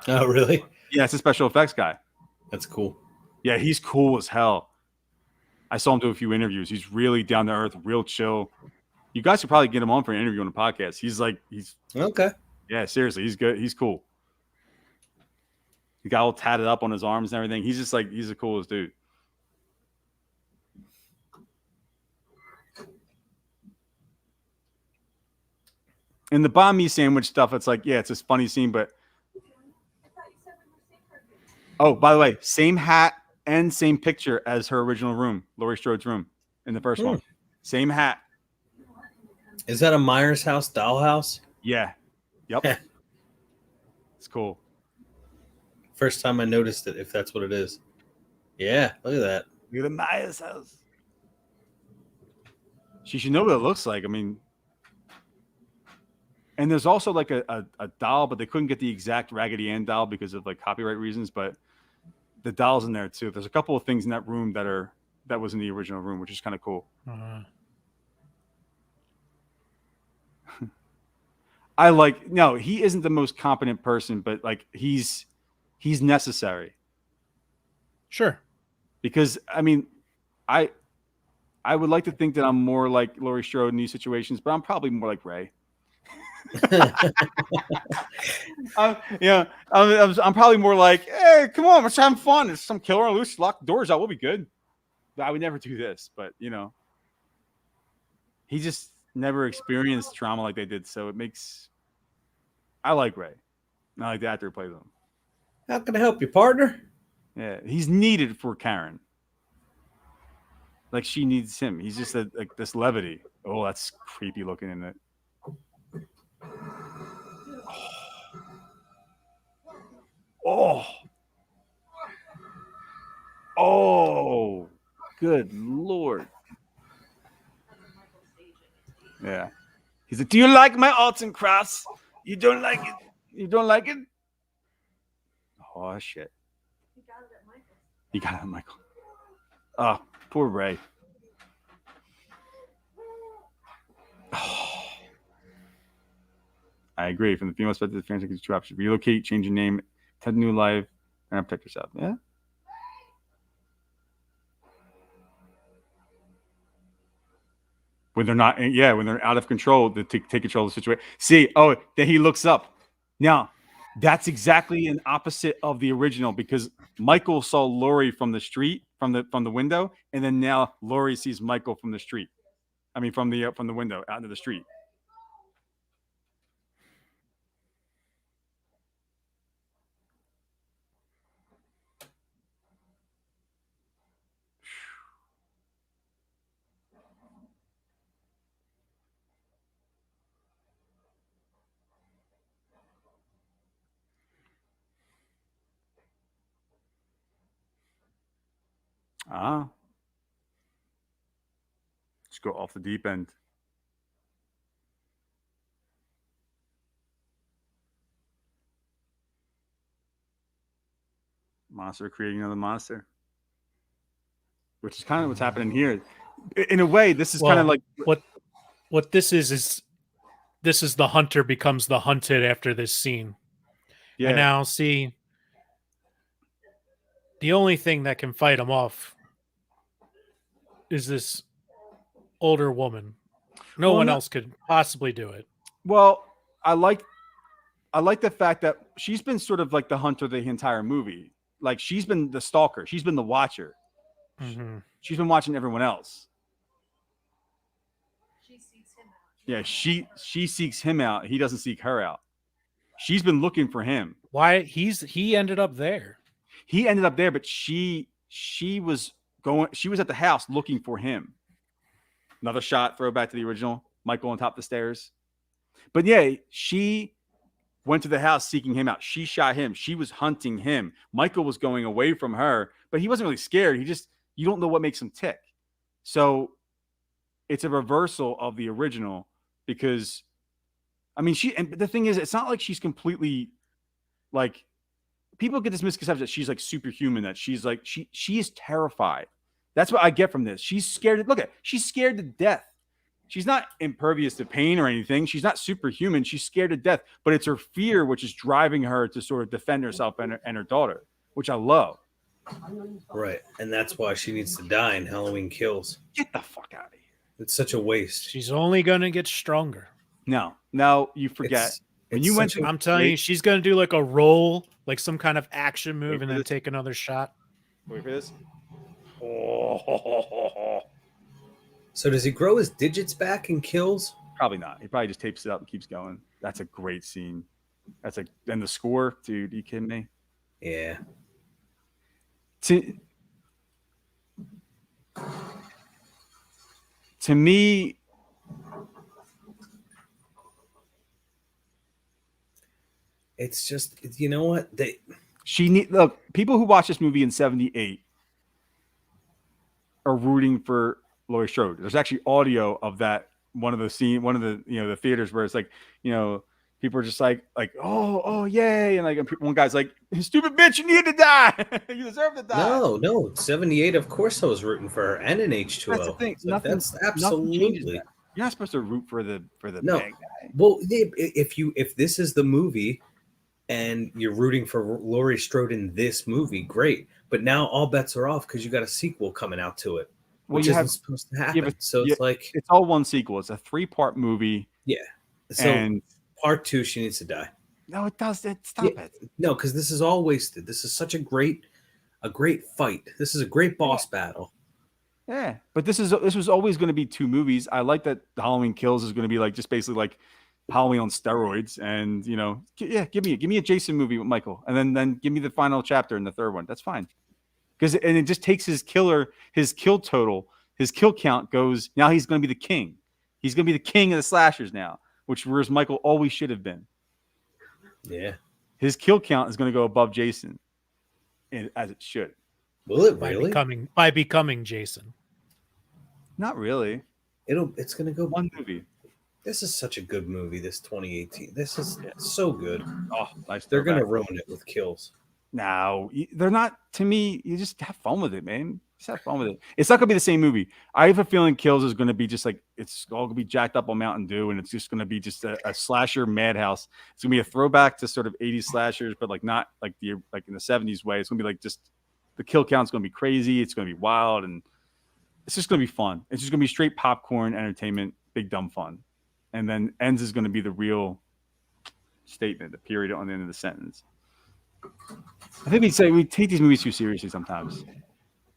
Oh, really? Yeah, it's a special effects guy. That's cool. Yeah, he's cool as hell. I saw him do a few interviews. He's really down to earth, real chill. You guys should probably get him on for an interview on the podcast. He's okay. Yeah, seriously, he's good. He's cool. He got all tatted up on his arms and everything. He's just he's the coolest dude. And the banh mi sandwich stuff, it's like, yeah, it's this funny scene, but oh, by the way, same hat and same picture as her original room, Laurie Strode's room in the first one. Same hat. Is that a Myers house dollhouse? Yeah. Yep. It's cool. First time I noticed it, if that's what it is. Yeah, look at that. Look at the Myers house. She should know what it looks like. I mean, and there's also like a doll, but they couldn't get the exact Raggedy Ann doll because of like copyright reasons. But the doll's in there too. There's a couple of things in that room that was in the original room, which is kind of cool. He isn't the most competent person, but like he's necessary. Sure. Because I mean, I would like to think that I'm more like Laurie Strode in these situations, but I'm probably more like Ray. I'm probably more like, hey, come on, let's have fun. There's some killer on loose, lock the doors out, we'll be good. I would never do this, but he just never experienced trauma like they did, so it makes. I like Ray. I like the actor who plays him. How can I help you, partner? Yeah, he's needed for Karen. Like she needs him. He's just like this levity. Oh, that's creepy looking, isn't it? Oh, good Lord. Yeah. He's like, do you like my arts and crafts? You don't like it? You don't like it? Oh, shit. You got it, Michael. Oh, poor Ray. Oh. I agree. From the female perspective, the fans have two options: relocate, change your name, attempt a new life, and protect yourself. Yeah. When they're not, when they're out of control, they take control of the situation. See, then he looks up. Now, that's exactly an opposite of the original because Michael saw Laurie from the street, from the window, and then now Laurie sees Michael from the street. I mean, from the window out into the street. Just go off the deep end. Monster creating another monster, which is kind of what's happening here. In a way, this is kind of like what this is this is the hunter becomes the hunted after this scene. Yeah. And now see, the only thing that can fight him off is this older woman. No one else could possibly do it. Well, I like the fact that she's been sort of like the hunter the entire movie. Like she's been the stalker. She's been the watcher. Mm-hmm. She's been watching everyone else. She seeks him out. Yeah, she seeks him out. He doesn't seek her out. She's been looking for him. Why he ended up there? He ended up there, but she was at the house looking for him. Another shot, throwback to the original. Michael on top of the stairs. But yeah, she went to the house seeking him out. She shot him. She was hunting him. Michael was going away from her, but he wasn't really scared. You don't know what makes him tick. So it's a reversal of the original because, I mean, and the thing is, it's not like she's completely like, people get this misconception that she's like superhuman, that she's like, she is terrified. That's what I get from this. She's scared. She's scared to death. She's not impervious to pain or anything. She's not superhuman. She's scared to death, but it's her fear which is driving her to sort of defend herself and her daughter, which I love. Right. And that's why she needs to die in Halloween Kills. Get the fuck out of here. It's such a waste. She's only going to get stronger. No, you forget. I'm telling you, she's going to do like a roll, like some kind of action move, and then take another shot. Wait for this. So does he grow his digits back in Kills? Probably not. He probably just tapes it up and keeps going. That's a great scene. And the score, dude, are you kidding me? Yeah. To me, it's just, you know what? Look, people who watch this movie in 78 are rooting for Laurie Strode. There's actually audio of that one of the the theaters where it's like, people are just like, oh, yay. And like, one guy's like, stupid bitch, you need to die. You deserve to die. No. 78, of course I was rooting for her, and an H2O. That's the thing. That's absolutely. That. You're not supposed to root for the bad guy. Well, if this is the movie and you're rooting for Laurie Strode in this movie, great. But now all bets are off because you got a sequel coming out to it. Which isn't supposed to happen. It's all one sequel. It's a 3-part movie. Yeah. So part 2, she needs to die. No, it does. Stop it. No, because this is all wasted. This is such a great fight. This is a great boss battle. Yeah, but this was always going to be 2 movies. I like that the Halloween Kills is going to be like just basically like Halloween on steroids, and give me a Jason movie with Michael, and then give me the final chapter in the 3rd one. That's fine. And it just takes his kill total, his kill count goes, now he's going to be the king. He's going to be the king of the slashers now, whereas Michael always should have been. Yeah. His kill count is going to go above Jason, as it should. Will it really? By becoming Jason. Not really. It's going to go one movie. This is such a good movie, this 2018. This is so good. Oh, nice. They're going to ruin it with Kills. No, they're not. To me, you just have fun with it, man. Just have fun with it. It's not gonna be the same movie. I have a feeling Kills is gonna be just like, it's all gonna be jacked up on Mountain Dew, and it's just gonna be just a slasher madhouse. It's gonna be a throwback to sort of 80s slashers, but like not like in the 70s way. It's gonna be like just the kill count's gonna be crazy. It's gonna be wild, and it's just gonna be fun. It's just gonna be straight popcorn entertainment, big dumb fun. And then ends is gonna be the real statement, the period on the end of the sentence. I think we take these movies too seriously sometimes.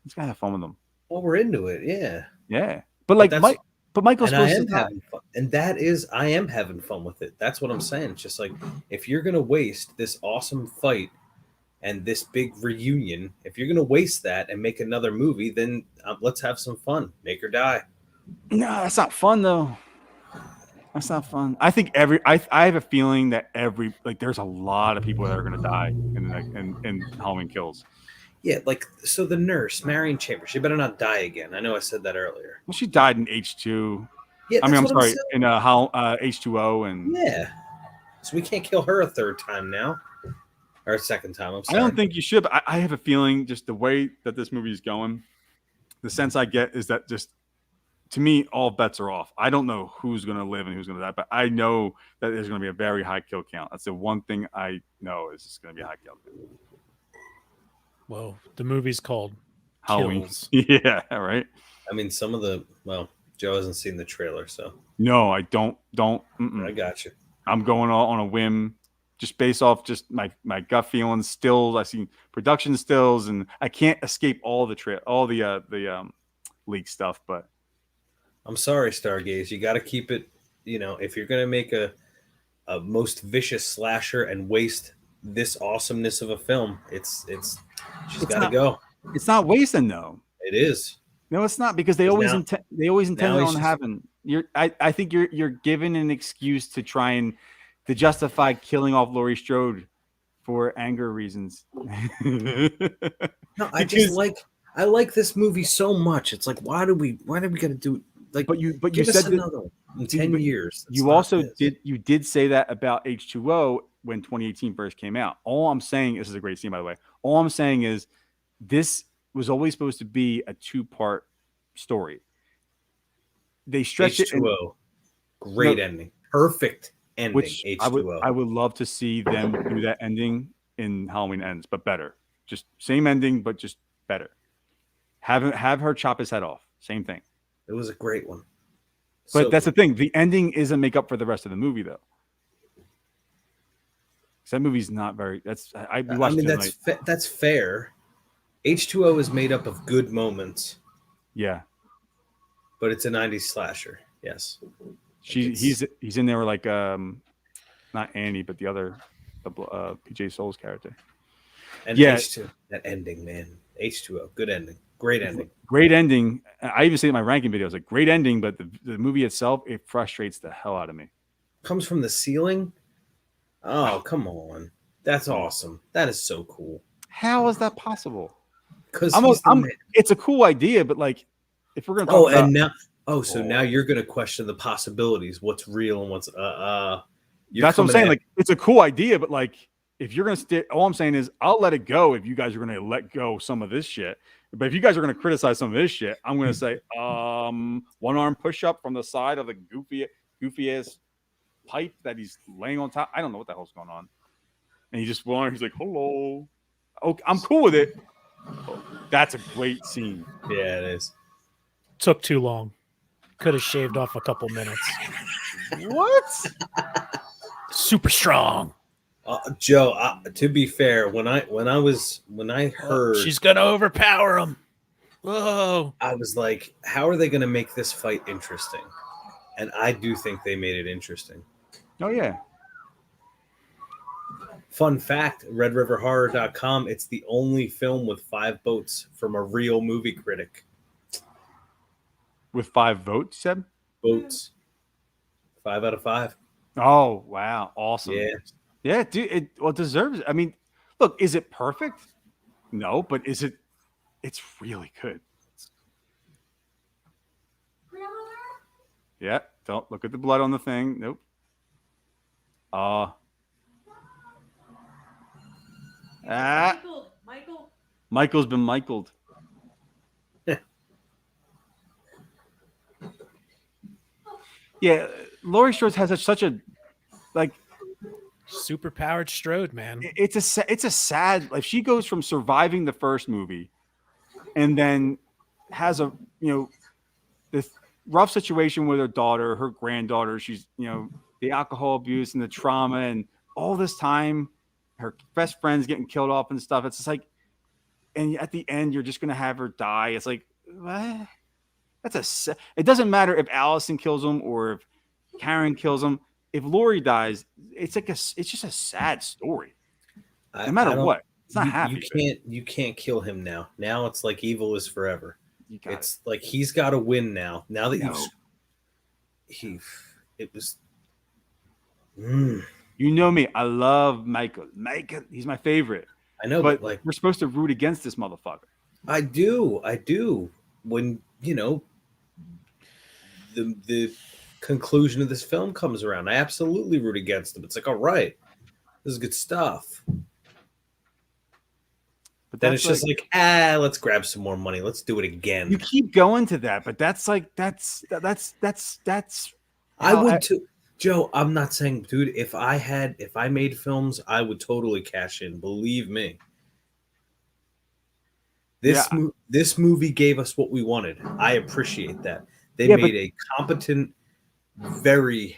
Just gotta have fun with them. Well, we're into it, yeah. Yeah, but Michael's supposed to having fun, and that is, I am having fun with it. That's what I'm saying. It's just like, if you're gonna waste this awesome fight and this big reunion, if you're gonna waste that and make another movie, then let's have some fun. Make her die. No, that's not fun though. That's not fun. I think I have a feeling that there's a lot of people that are gonna die in Halloween Kills. Yeah, so the nurse, Marion Chambers, she better not die again. I know I said that earlier. Well, she died in H2. Yeah, I'm sorry, in H2O, and yeah. So we can't kill her a 3rd time now, or a 2nd time. I'm sorry. I don't think you should. But I have a feeling just the way that this movie is going, the sense I get is that just, to me, all bets are off. I don't know who's going to live and who's going to die, but I know that there's going to be a very high kill count. That's the one thing I know is it's going to be a high kill count. Well, the movie's called Halloween. Kills. Yeah, right. I mean, Joe hasn't seen the trailer, so. No, I don't. I got you. I'm going on a whim, just based off just my gut feelings. Stills, I see production stills, and I can't escape all the leak stuff. But I'm sorry, Stargaze. You got to keep it. If you're gonna make a a most vicious slasher and waste this awesomeness of a film. She's got to not- go. It's not wasting though. It is. No, it's not, because they 'Cause always now- intended he's on just- having I think you're given an excuse to try and to justify killing off Laurie Strode for anger reasons. No, I like this movie so much. It's like, why do we gotta do like? But you give us said that another one in 10 but years. It's you not also this. did say that about H2O when 2018 first came out. All I'm saying, this is a great scene by the way. All I'm saying is this was always supposed to be a 2-part story. They stretched it, H2O. Great ending. Perfect ending. which H2O. I would love to see them do that ending in Halloween Ends, but better. Just same ending, but just better. Have her chop his head off. Same thing. It was a great one. But So that's good. the thing. The ending isn't make up for the rest of the movie, though. 'Cause that movie's not very. I watched mean, it tonight. that's fair. H2O is made up of good moments, Yeah, but it's a 90s slasher. Yes. he's in there like not Annie, but the other PJ Souls character. And Yeah. H2, that ending, man. H2O, good ending. Great ending. Great ending. I even say in my ranking video, it's like great ending, but the movie itself, it frustrates the hell out of me. Comes from the ceiling. Oh, come on. That's awesome. That is so cool. How is that possible? Because It's a cool idea, but like, if we're gonna talk about, and now, so now you're gonna question the possibilities. What's real and what's that's what I'm saying. Like, it's a cool idea, but like, if you're gonna all I'm saying is, I'll let it go if you guys are gonna let go some of this shit. But if you guys are gonna criticize some of this shit, I'm gonna say, one arm push up from the side of the goofy ass pipe that he's laying on top. I don't know what the hell's going on. And he's just he's like, hello. Okay, I'm cool with it. That's a great scene. Yeah, it is. Took too long. Could have shaved off a couple minutes. What? Super strong. Joe, to be fair, when I heard She's gonna overpower him. Whoa. I was like, how are they going to make this fight interesting? And I do think they made it interesting. Oh yeah. Fun fact, RedRiverHorror.com, it's the only film with 5 votes from a real movie critic. With 5 votes, Seb? Votes. 5 out of 5. Oh wow, awesome. Yeah. Yeah, dude. It deserves. I mean, look, is it perfect? No, but it's really good. Grandmother? Yeah, don't look at the blood on the thing. Nope. Michael? Michael's been Michaeled. Yeah, Laurie Strode has such a like. Super powered Strode, man. It's a sad. Like, she goes from surviving the first movie, and then has a this rough situation with her daughter, her granddaughter. She's the alcohol abuse and the trauma, and all this time, her best friend's getting killed off and stuff. It's just like, and at the end, you're just gonna have her die. It's like, what? It doesn't matter if Allison kills him or if Karen kills him. If Laurie dies, it's just a sad story. No matter what, it's not happy. You can't kill him now. Now it's like evil is forever. It's it. like he's got to win now. Now that it was. You know me. I love Michael. He's my favorite. I know, but like we're supposed to root against this motherfucker. I do. When the conclusion of this film comes around, I absolutely root against him. It's like, all right, this is good stuff. But then it's just like, let's grab some more money. Let's do it again. You keep going to that, but that's. I would too, Joe. I'm not saying, dude. If I made films, I would totally cash in. Believe me. This movie gave us what we wanted. I appreciate that. They made a competent, very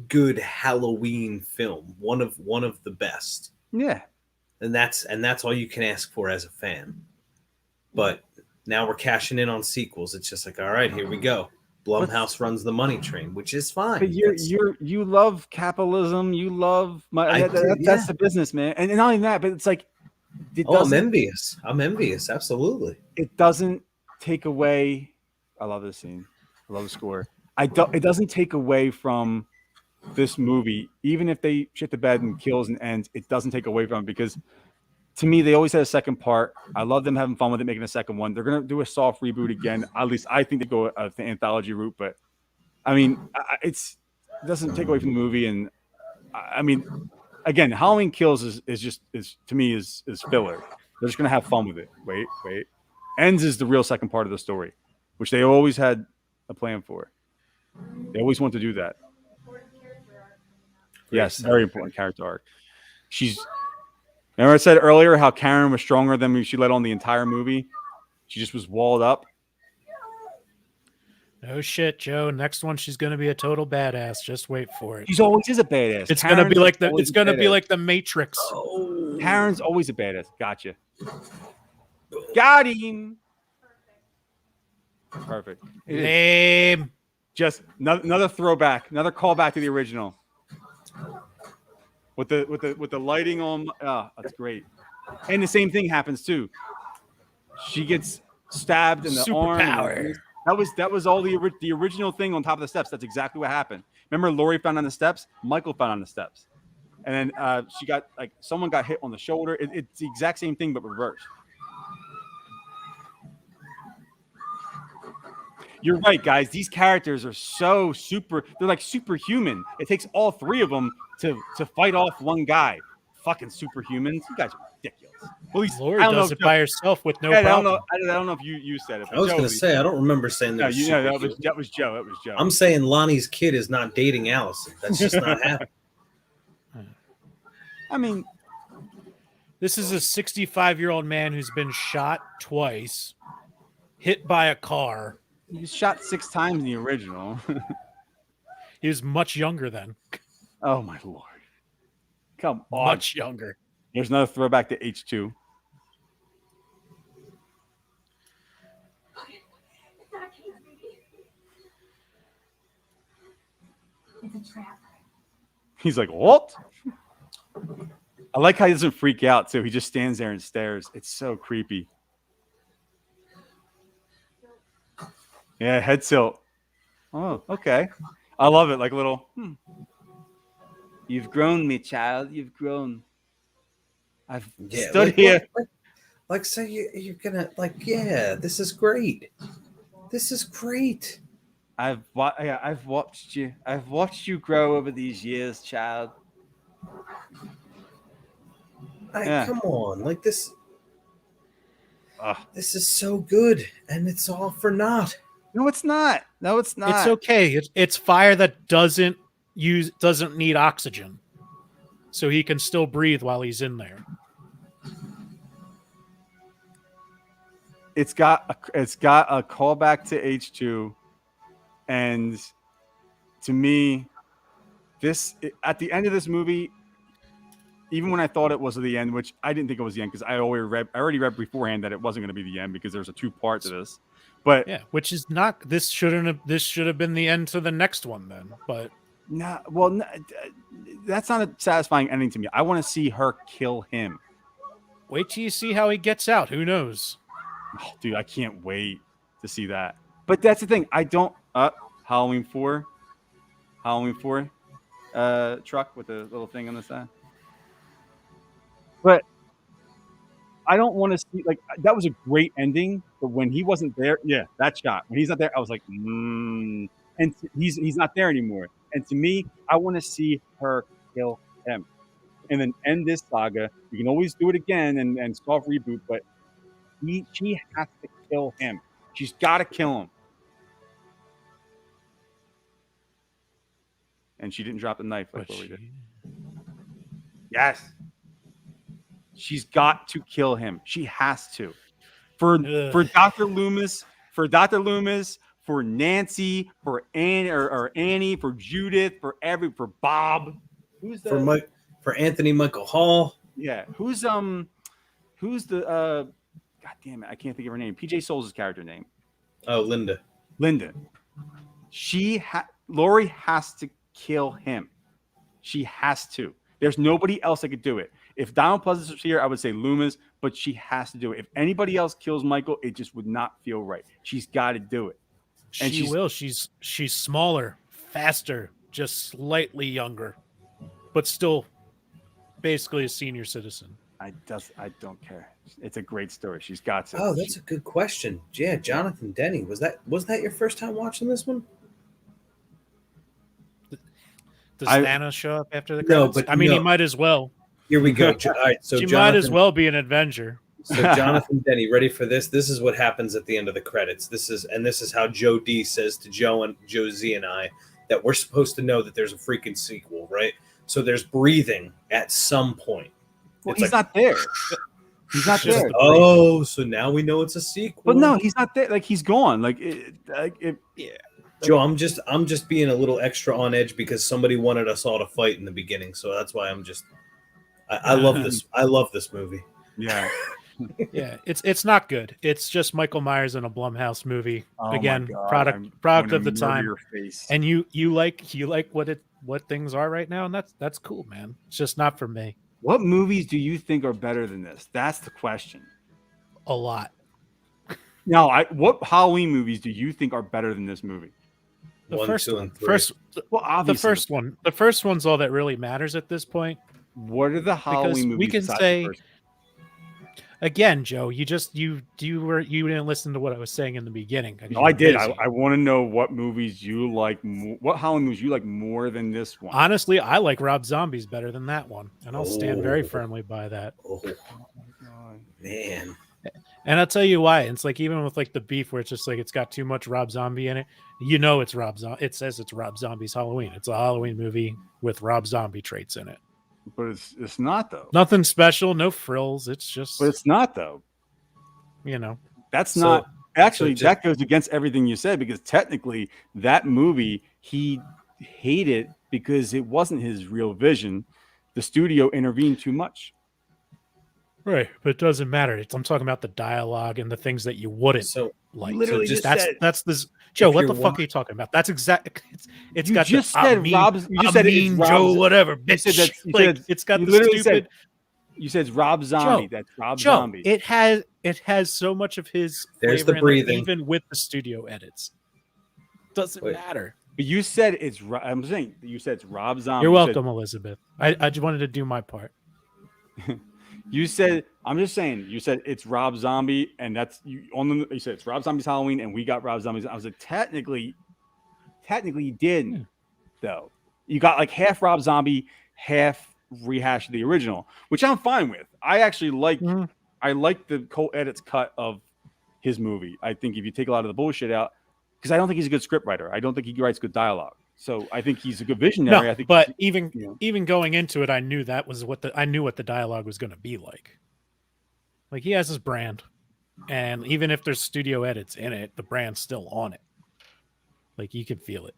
good Halloween film. One of the best. Yeah. And that's all you can ask for as a fan. But now we're cashing in on sequels. It's just like, all right, here we go. Blumhouse runs the money train, which is fine. But you love capitalism. You love that's the business, man. And not only that, but it's like I'm envious. I'm envious. Absolutely. It doesn't take away. I love this scene. I love the score. It doesn't take away from this movie, even if they shit the bed and kills and ends. It doesn't take away from it because, to me, they always had a second part. I love them having fun with it, making a second one. They're gonna do a soft reboot again. At least I think they go the anthology route. But I mean, it doesn't take away from the movie. And I mean, again, Halloween Kills is to me is filler. They're just gonna have fun with it. Wait. Ends is the real second part of the story, which they always had a plan for. They always want to do that. Yes, very important character arc. Remember I said earlier how Karen was stronger than she let on the entire movie? She just was walled up. No shit, Joe. Next one, she's gonna be a total badass. Just wait for it. She's always is a badass. It's gonna be like the Matrix. Oh. Karen's always a badass. Gotcha. Got him. Perfect. Lame. Just another throwback, another callback to the original. With the lighting on, that's great. And the same thing happens too. She gets stabbed in the arm. That was all the original thing on top of the steps. That's exactly what happened. Remember, Lori found on the steps. Michael found on the steps, and then she got someone got hit on the shoulder. It's the exact same thing but reversed. You're right, guys. These characters are so super. They're like superhuman. It takes all three of them to fight off one guy. Fucking superhumans. You guys are ridiculous. At least Lori does it by herself with no problem. I don't know if you said it. I was going to say, I don't remember saying that. No, that was Joe. That was Joe. I'm saying Lonnie's kid is not dating Allison. That's just not happening. I mean, this is a 65-year-old man who's been shot twice, hit by a car. He was shot 6 times in the original. He was much younger then. Oh my lord! Come on, much younger. There's another throwback to H2. It's a trap. He's like, what? I like how he doesn't freak out too. He just stands there and stares. It's so creepy. Yeah, head tilt. Oh, okay. I love it. Like a little. You've grown, me child. You've grown. I've stood here. So you're gonna this is great. This is great. I've watched you. I've watched you grow over these years, child. Come on, this. This is so good, and it's all for naught. No, it's not. No, it's not. It's okay. It's fire that doesn't need oxygen, so he can still breathe while he's in there. It's got a callback to H2, and to me, at the end of this movie, even when I thought it was the end, which I didn't think it was the end because I already read beforehand that it wasn't going to be the end because there's a 2-part to this. But yeah, which is not. This should have been the end to the next one then. But that's not a satisfying ending to me. I want to see her kill him. Wait till you see how he gets out. Who knows? Oh, dude, I can't wait to see that. But that's the thing. I don't. Halloween 4 truck with the little thing on the side. But I don't want to see that was a great ending. But when he wasn't there, that shot. When he's not there, I was like, and he's not there anymore. And to me, I want to see her kill him, and then end this saga. You can always do it again and soft reboot, but she has to kill him. She's got to kill him. And she didn't drop the knife like what we did. Yes. She's got to kill him. She has to. For Dr. Loomis, for Nancy, for Annie or Annie, for Judith, for Bob. Who's the for Anthony Michael Hall? Yeah. Who's the God damn it, I can't think of her name. PJ Souls' character name. Oh, Linda. Lori has to kill him. She has to. There's nobody else that could do it. If Donald Pleasance was here, I would say Loomis, but she has to do it. If anybody else kills Michael, it just would not feel right. She's got to do it. And She will. She's smaller, faster, just slightly younger, but still basically a senior citizen. I don't care. It's a great story. She's got to. Oh, that's a good question. Yeah, Jonathan Denny. Was that your first time watching this one? Does Thanos show up after the No, credits? but I mean, no. he might as well. Here we go. All right, so She Jonathan, might as well be an Avenger. So Jonathan Denny, ready for this? This is what happens at the end of the credits. This is how Joe D says to Joe Z and I that we're supposed to know that there's a freaking sequel, right? So there's breathing at some point. Well, he's not there. He's not there. Oh, so now we know it's a sequel. But no, he's not there. Like he's gone. Yeah. Joe, I'm just being a little extra on edge because somebody wanted us all to fight in the beginning, so that's why I love this. I love this movie. Yeah. Yeah, it's not good. It's just Michael Myers in a Blumhouse movie. Oh Again, my God, product I'm of the gonna time. murder your face. And you like what things are right now, and that's cool, man. It's just not for me. What movies do you think are better than this? That's the question. A lot. Now, what Halloween movies do you think are better than this movie? The One, first two, one. and three. Well, The obviously, first one. The first one's all that really matters at this point. What are the Halloween movies? We can besides say the first? again, Joe. You didn't listen to what I was saying in the beginning. No, I did. I want to know what movies you like. What Halloween movies you like more than this one? Honestly, I like Rob Zombie's better than that one, and I'll stand very Oh. firmly by that. Oh man. And I'll tell you why. It's like even with like the beef where it's just like it's got too much Rob Zombie in it. You know it's Rob Zombie. It says it's Rob Zombie's Halloween. It's a Halloween movie with Rob Zombie traits in it. But it's not though. Nothing special, no frills. It's just But it's not though. That's So- not actually so that goes against everything you said because technically that movie he hated because it wasn't his real vision. The studio intervened too much. right, but it doesn't matter. I'm talking about the dialogue and the things that you wouldn't So like. literally So just that's said- that's this Joe. What you're the fuck are you talking about? That's exactly. It's You got just the, said I'm mean, Rob's- you I'm said it's mean Rob's- Joe, whatever. You Bitch. said that- you like said- it's got you the literally stupid. You said it's Rob Zombie. Joe, That's Rob Joe, Zombie. it has so much of his. There's flavor the in it, breathing. even with the studio edits. Doesn't Wait. matter. But you said it's. I'm saying you said it's Rob Zombie. You're You said- welcome, Elizabeth. I just wanted to do my part. You said, I'm just saying, you said it's Rob Zombie, and that's you on the. You said it's Rob Zombie's Halloween, and we got Rob Zombie's. I was like, technically, you didn't, though. You got like half Rob Zombie, half rehash of the original, which I'm fine with. I actually like. Mhm. I like the Cole edits cut of his movie. I think if you take a lot of the bullshit out, because I don't think he's a good script writer. I don't think he writes good dialogue. So I think he's a good visionary. No, I think, but even you know. even going into it, I knew that was I knew what the dialogue was going to be like. Like he has his brand, and even if there's studio edits in it, the brand's still on it. Like you can feel it.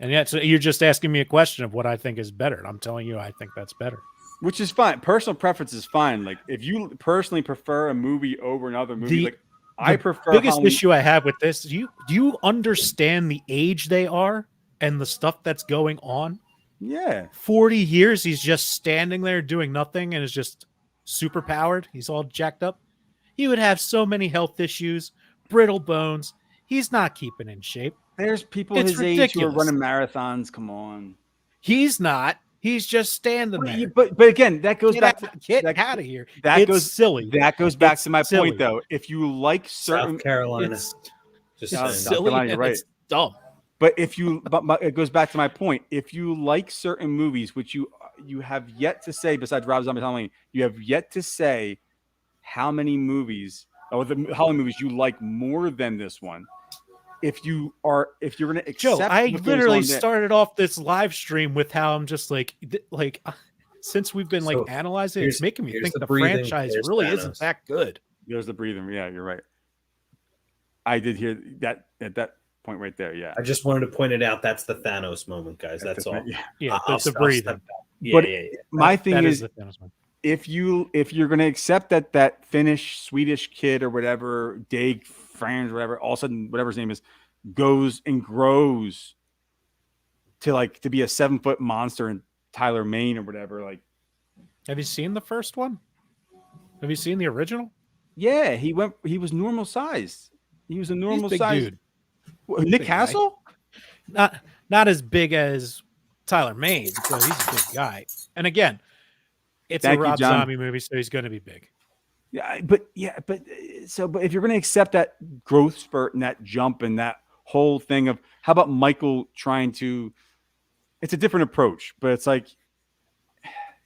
And yet, so you're just asking me a question of what I think is better. And I'm telling you, I think that's better. Which is fine. Personal preference is fine. Like if you personally prefer a movie over another movie, like I prefer. Biggest Halloween- issue I have with this, do you understand the age they are and the stuff that's going on? Yeah, 40 years, he's just standing there doing nothing and is just super powered. He's all jacked up. He would have so many health issues, brittle bones. He's not keeping in shape. there's people It's his age who are ridiculous. running marathons. Come on. He's not. He's just standing there. But again, that goes back. Get that- out of here. that It's goes- silly. That goes back It's to my silly. point, though. If you like certain, South Carolina. It's, Just South it's saying. silly Carolina, you're and right. it's dumb. but if you, but it goes back to my point. If you like certain movies, which you have yet to say, besides Rob Zombie's Halloween, you have yet to say how many movies or the Halloween movies you like more than this one. If you're going to accept, Joe, I what goes literally on there- started off this live stream with how I'm just like since we've been like So, analyzing, it's making me here's think the the breathing, franchise there's really Thanos. isn't that good. There's the breathing. Yeah, you're right. I did hear that at that point right there. Yeah. I just wanted to point it out. That's the Thanos moment, guys. That's all. Yeah. Yeah, I'll the step breathing. back. Yeah, But- yeah. My thing That is, the Thanos one. if you're going to accept that Finnish Swedish kid or whatever, Dag Frans, whatever, all of a sudden whatever his name is, goes and grows to be a 7-foot monster in Tyler, Maine, or whatever. Like, Have you seen the first one? Have you seen the original? yeah, he was normal sized. He was a He's normal a big size. dude. Nick Big guy. Castle? Not as big as Tyler Maine, but he's a big guy. And again, it's Thank a you, Rob John. Zombie movie, so he's going to be big. But if you're going to accept that growth spurt and that jump and that whole thing of how about Michael trying to, it's a different approach, but it's like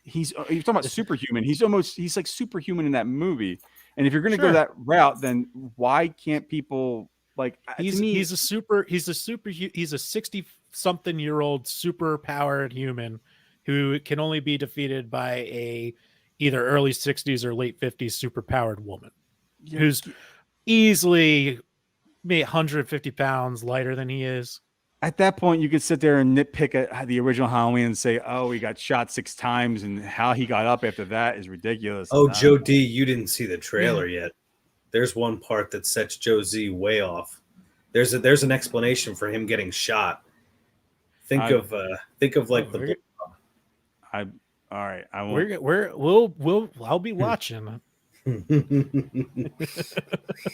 you're talking about superhuman. He's like superhuman in that movie. And if you're going to go that route, then why can't people like? He's a 60-something-year-old super powered human who can only be defeated by a either early 60s or late 50s super powered woman who's easily maybe 150 pounds lighter than he is. At that point, you could sit there and nitpick at the original Halloween and say, "Oh, he got shot 6 times, and how he got up after that is ridiculous." Oh, Joe D, you didn't see the trailer yet. There's one part that sets Joe Z way off. There's an explanation for him getting shot. Think of like the. All right. I won't. I'll be watching.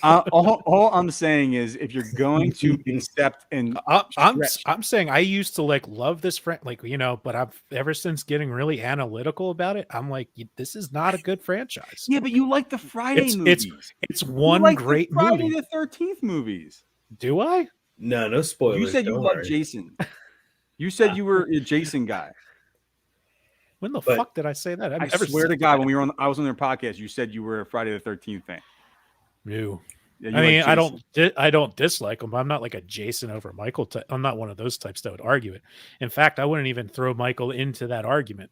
All I'm saying is, if you're going to accept and I'm saying I used to like love this friend, like, you know, but I've ever since getting really analytical about it, I'm like, this is not a good franchise. Yeah, but you like the Friday movies. It's one great Friday movie. the 13th movies. Do I? No spoilers. You said you love Jason. You said you were a Jason guy. When the fuck did I say that? I swear to God, when I was on their podcast, you said you were a Friday the 13th fan. No. Yeah, I mean, I don't dislike him. I'm not like a Jason over Michael. I'm not one of those types that would argue it. In fact, I wouldn't even throw Michael into that argument.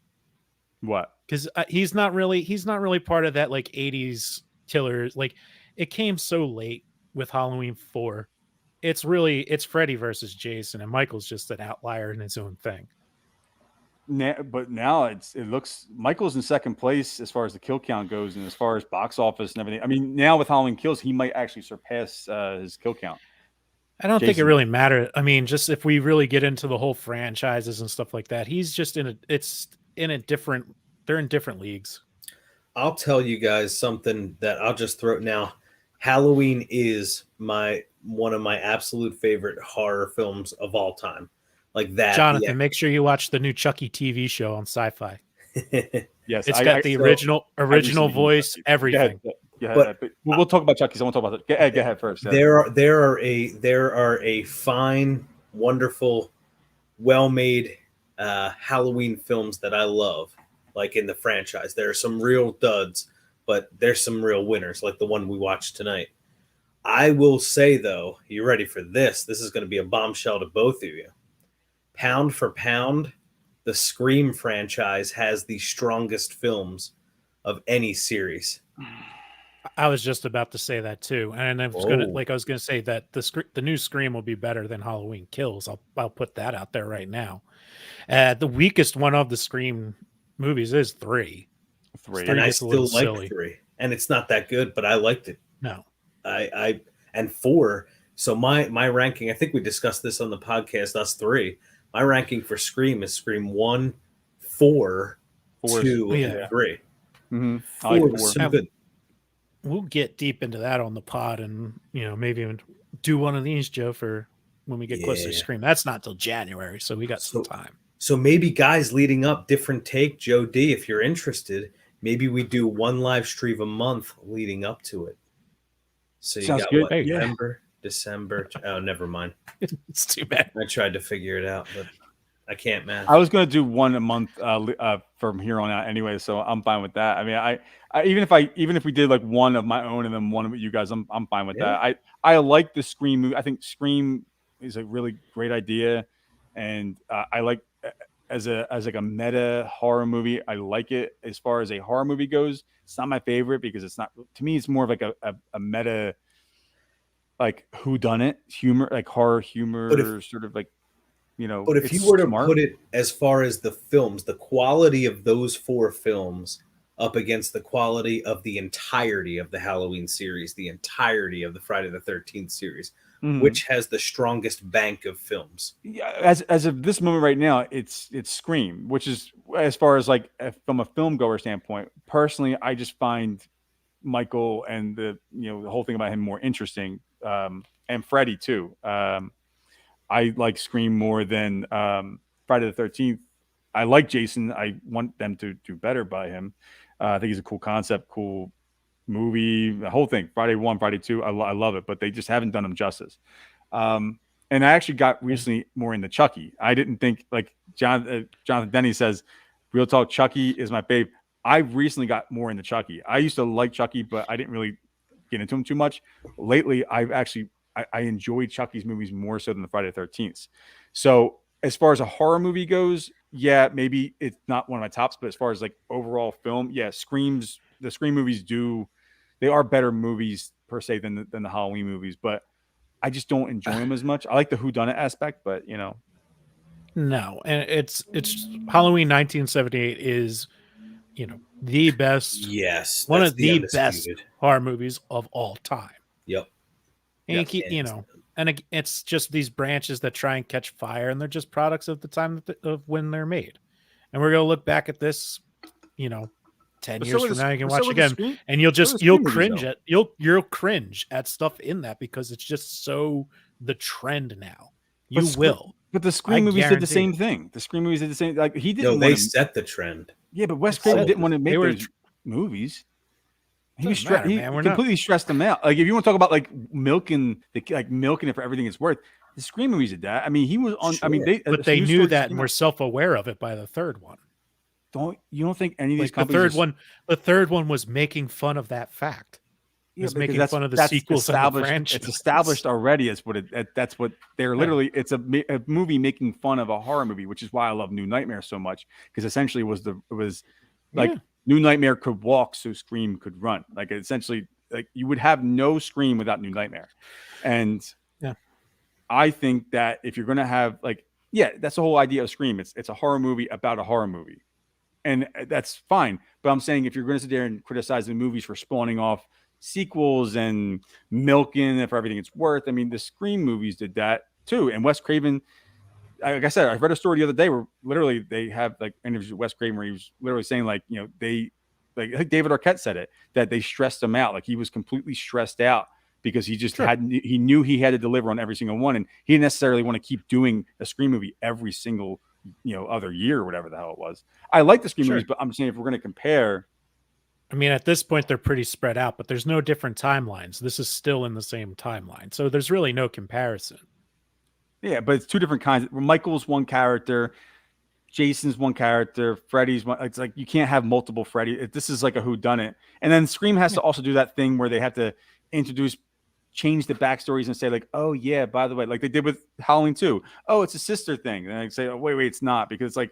What? Because he's not really part of that like 80s killers. Like, it came so late with Halloween 4. It's Freddy versus Jason, and Michael's just an outlier in his own thing. But now it looks Michael's in second place as far as the kill count goes, and as far as box office and everything. I mean, now with Halloween Kills, he might actually surpass his kill count. I don't think it really matters. I mean, just if we really get into the whole franchises and stuff like that, he's just they're in different leagues. I'll tell you guys something that I'll just throw now. Halloween is one of my absolute favorite horror films of all time. Like that. Jonathan, make sure you watch the new Chucky TV show on Sci-Fi. Yes, it's got the original voice, everything. But we'll talk about Chucky. So I want to talk about it. Go ahead first. There are a fine, wonderful, well-made Halloween films that I love, like in the franchise. There are some real duds, but there's some real winners, like the one we watched tonight. I will say, though, you ready for this? This is going to be a bombshell to both of you. Pound for pound, the Scream franchise has the strongest films of any series. I was just about to say that too, and I was going to say that the new Scream will be better than Halloween Kills. I'll put that out there right now. The weakest one of the Scream movies is 3. And I still like 3, and it's not that good, but I liked it. No, I and 4. So my ranking, I think we discussed this on the podcast. Us 3. My ranking for Scream is Scream 1, 4, 2, and 3. Mm-hmm. 4 was so good. We'll get deep into that on the pod, and maybe even do one of these, Joe, for when we get closer to Scream. That's not till January, so we got some time. So maybe, guys, leading up, different take, Joe D, if you're interested, maybe we do one live stream a month leading up to it. So you got what, November, December. Oh, never mind. It's too bad. I tried to figure it out, but I can't, man. I was going to do one a month from here on out anyway, so I'm fine with that. I mean, I even if we did like one of my own and then one of you guys, I'm fine with that. I like the Scream movie. I think Scream is a really great idea, and I like as like a meta horror movie. I like it. As far as a horror movie goes, it's not my favorite because it's not, to me, it's more of like a meta, like whodunit humor, like horror humor, sort of like, But if you were to put it as far as the films, the quality of those 4 films up against the quality of the entirety of the Halloween series, the entirety of the Friday the 13th series, Mhm. which has the strongest bank of films? Yeah, as of this moment right now, it's Scream, which is, as far as like from a film goer standpoint. Personally, I just find Michael and the whole thing about him more interesting, and Freddy too. I like Scream more than Friday the 13th. I like Jason. I want them to do better by him. I think he's a cool concept, cool movie, the whole thing. Friday 1, Friday 2, I love it, but they just haven't done him justice. And I actually got recently more into Chucky. I didn't think, like Jonathan Denny says, real talk, Chucky is my fave. I recently got more into Chucky. I used to like Chucky, but I didn't really get into him too much. Lately, I enjoy Chucky's movies more so than the Friday the 13th. So as far as a horror movie goes, yeah, maybe it's not one of my tops, but as far as like overall film, yeah, the Scream movies they are better movies per se than the Halloween movies, but I just don't enjoy them as much. I like the whodunit aspect, but No, and it's Halloween 1978 is, the best, Yes, one that's of the best undisputed. horror movies of all time. Yep. And Yes. it's just these branches that try and catch fire, and they're just products of the time of when they're made. And we're gonna look back at this, 10 But years so are from the- now, you can but so watch are the again, Scream- and you'll so are the you'll Scream movies, cringe though. at you'll cringe at stuff in that because it's just so the trend now. You But will. But the Scream I movies did the guarantee same it. thing. The Scream movies did the same. Like he No, didn't they want to. set the trend. Yeah, but Wes They Craven said didn't want to make they were those movies. He Doesn't was matter, he man. We're not- completely stressed them out. Like if you want to talk about like milking it for everything it's worth, the Scream movies did that. I mean, he was on. I mean, Sure. but they knew that and were self-aware of it by the third one. You don't think any of these Like companies? the third one was making fun of that fact. Yeah, was because making fun of the sequels and the established. franchise. It's established already. That's what they're literally. It's a movie making fun of a horror movie, which is why I love New Nightmare so much, because essentially it was like Yeah. New Nightmare could walk, so Scream could run. Like essentially, like you would have no Scream without New Nightmare, and Yeah. I think that if you're gonna have that's the whole idea of Scream. It's a horror movie about a horror movie, and that's fine. But I'm saying if you're going to sit there and criticize the movies for spawning off sequels and milking it for everything it's worth, I mean, the Scream movies did that too. And Wes Craven, like I said, I read a story the other day where literally they have like interviews with Wes Craven where he was literally saying like, I think David Arquette said it, that they stressed him out. Like he was completely stressed out because he just he knew he had to deliver on every single one. And he didn't necessarily want to keep doing a Scream movie every single, other year or whatever the hell it was. I like the Scream movies, but I'm saying if we're going to compare, I mean, at this point, they're pretty spread out, but there's no different timelines. This is still in the same timeline. So there's really no comparison. yeah, but it's two different kinds. Michael's one character, Jason's one character, Freddy's one. It's like you can't have multiple Freddy. This is like a whodunit. And then Scream has to also do that thing where they have to change the backstories and say like, oh yeah, by the way, like they did with Halloween 2. Oh, it's a sister thing. And I say, oh, wait, it's not, because it's like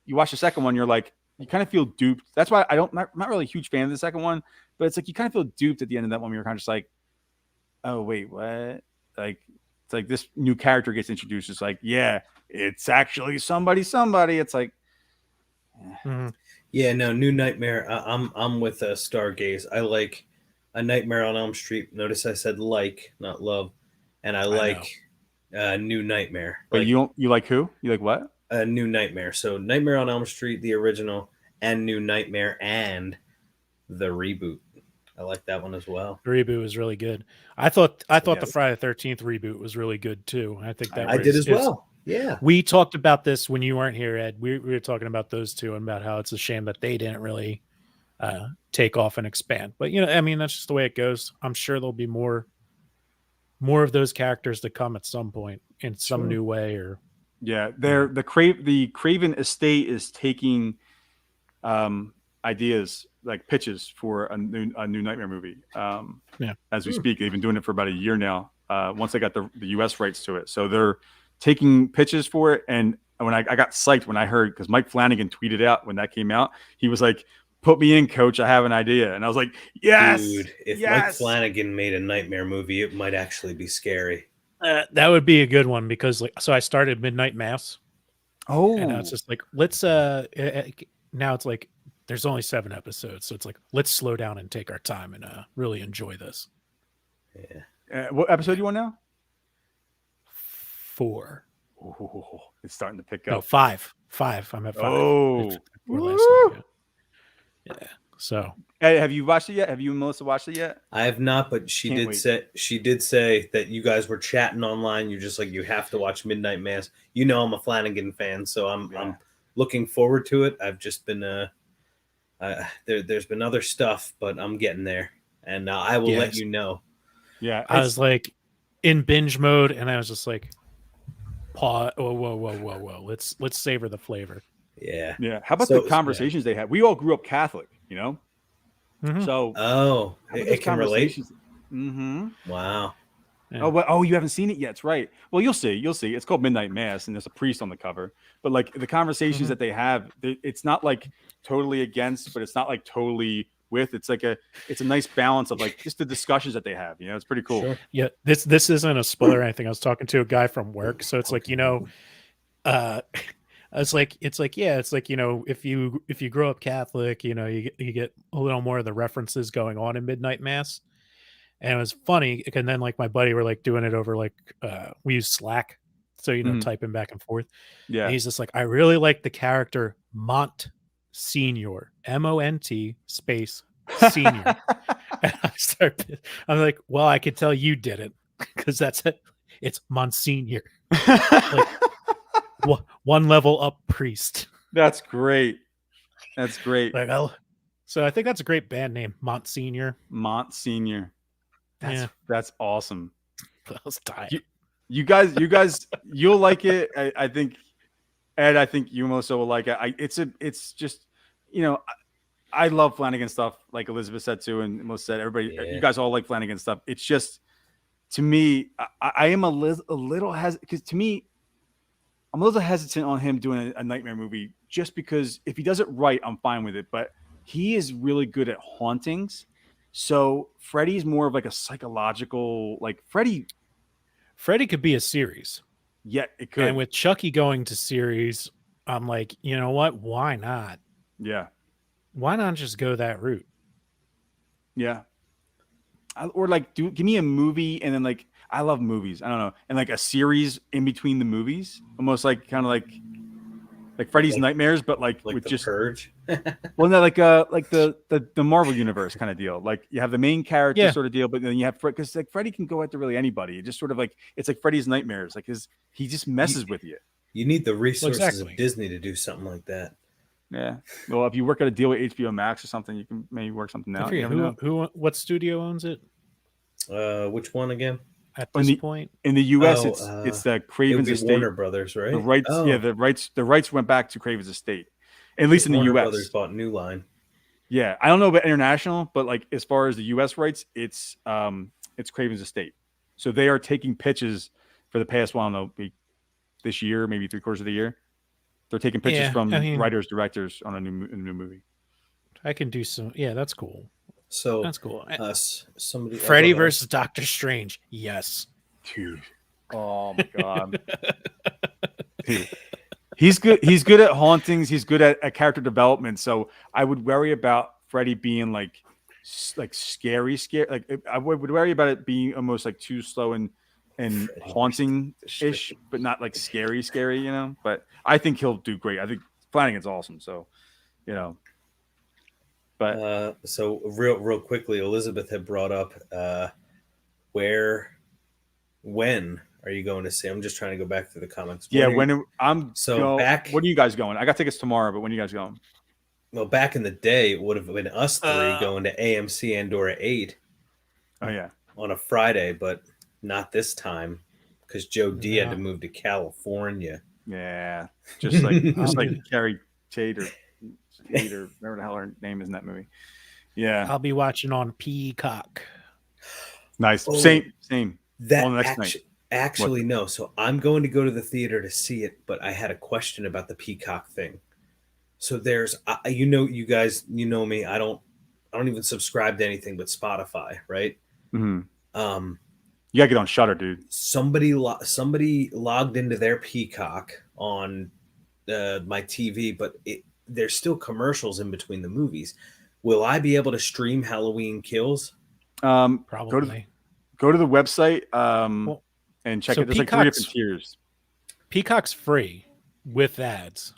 you watch the second one, you're like, you kind of feel duped. That's why I'm not really a huge fan of the second one, but it's like you kind of feel duped at the end of that one. You're kind of just like, oh wait, what? Like it's like this new character gets introduced. It's like, yeah, it's actually somebody. It's like, Yeah, no, New Nightmare. I'm with Stargaze. I like A Nightmare on Elm Street. Notice I said like, not love, and I like New Nightmare. But like, you like who? You like what? New Nightmare. So Nightmare on Elm Street, the original, and New Nightmare, and the reboot. I like that one as well. The reboot was really good. I thought Yeah. the Friday the 13th reboot was really good too. I think that I did as well. Yeah. We talked about this when you weren't here, Ed. We were talking about those two and about how it's a shame that they didn't really take off and expand. But I mean, that's just the way it goes. I'm sure there'll be more of those characters to come at some point in some new way. Or yeah, the Craven estate is taking ideas, like pitches for a new Nightmare movie. As we speak, they've been doing it for about a year now. Once they got the US rights to it, so they're taking pitches for it. And when I got psyched when I heard, because Mike Flanagan tweeted out when that came out, he was like, "Put me in, coach. I have an idea." And I was like, "Yes, dude! If yes. Mike Flanagan made a Nightmare movie, it might actually be scary. that would be a good one, because so I started Midnight Mass. Oh, and now it's just like, let's now it's like there's only 7 episodes, so it's like, let's slow down and take our time and really enjoy this. Yeah. What episode you on now? 4. Ooh, it's starting to pick No, up. 5. 5. I'm at 5. Oh, It's 4 last woo! night. Yeah. So Hey, have you watched it yet? Have you and Melissa watched it yet? I have not, but she Can't did wait. say that you guys were chatting online. You're just like, you have to watch Midnight Mass. You know, I'm a Flanagan fan, so I'm looking forward to it. I've just been there's been other stuff, but I'm getting there, and I will let you know. Yeah, I was like in binge mode, and I was just like, pause. Whoa. Let's savor the flavor. Yeah. yeah. How about the conversations they had? We all grew up Catholic, you know. Mhm. So it can relate. Mm-hmm. Wow. Yeah. Oh, you haven't seen it yet. That's right. Well, you'll see. It's called Midnight Mass, and there's a priest on the cover. But like the conversations that they have, it's not like totally against, but it's not like totally with. It's a nice balance of like just the discussions that they have. You know, it's pretty cool. Sure. Yeah, this isn't a spoiler or anything. I was talking to a guy from work, so it's like, you know, it's like you know, if you grow up Catholic, you know, you get a little more of the references going on in Midnight Mass. And it was funny, and then like my buddy were like doing it over like we use Slack, so you know, typing back and forth. Yeah, and he's just like, I really like the character Mont Senior, MONT space Senior. And I'm like, well, I could tell you did it because that's it. It's Monsignor, like one level up priest. That's great. That's great. Like, so I think that's a great band name, Monsignor. Monsignor. That's awesome. That was tight. You guys, you'll like it. I think, Ed, I think you also will like it. It's just, you know, I love Flanagan stuff, like Elizabeth said too, and most said everybody. You guys all like Flanagan stuff. It's just, to me, I am a little hesitant because to me, I'm a little hesitant on him doing a nightmare movie just because if he does it right, I'm fine with it. But he is really good at hauntings. So Freddy's more of like a psychological, like Freddy could be a series. Yeah, it could. And with Chucky going to series, I'm like, you know what? Why not? Yeah. Why not just go that route? Yeah. Or like give me a movie and then like I love movies. I don't know. And like a series in between the movies, almost like kind of like Freddy's Nightmares, but like with the just Purge. Well, no, like the Marvel universe kind of deal. Like you have the main character sort of deal, but then you have because like Freddy can go after really anybody. It just sort of like it's like Freddy's Nightmares. Like he just messes with you. You need the resources of Disney to do something like that. Yeah. Well, if you work at a deal with HBO Max or something, you can maybe work something out. What studio owns it? Which one again? At this point in the U.S., it's the Craven's Estate. Warner Brothers, right? The rights, the rights went back to Craven's Estate, at least in the U.S. Brothers bought New Line. Yeah, I don't know about international, but like as far as the U.S. rights, it's Craven's Estate. So they are taking pitches for the past this year, maybe 3/4 of the year. They're taking pitches from writers, directors on a new movie. I can do some. Yeah, that's cool. So that's cool. Somebody Freddy versus Doctor Strange. Yes, dude. Oh my god. Dude. He's good. He's good at hauntings. He's good at character development. So I would worry about Freddy being like scary. Like I would worry about it being almost like too slow and haunting ish, but not like scary. You know. But I think he'll do great. I think Flanagan's awesome. So, you know. But so real quickly, Elizabeth had brought up when are you going to see? I'm just trying to go back through the comments. Back. When are you guys going? I got tickets tomorrow, but when are you guys going? Well, back in the day, it would have been us three going to AMC Andorra 8. Oh yeah, on a Friday, but not this time because Joe D had to move to California. Yeah, just like Carrie Tate or whatever the hell her name is in that movie. Yeah, I'll be watching on Peacock. Nice. Same. That on the next night. Actually, no. So I'm going to go to the theater to see it, but I had a question about the Peacock thing. So there's, you guys, you know me. I don't even subscribe to anything but Spotify, right? Mm-hmm. You gotta get on Shudder, dude. Somebody logged into their Peacock on my TV, but there's still commercials in between the movies. Will I be able to stream Halloween Kills? Probably. Go to the website and check it. There's like 3 different tiers. Peacock's free with ads,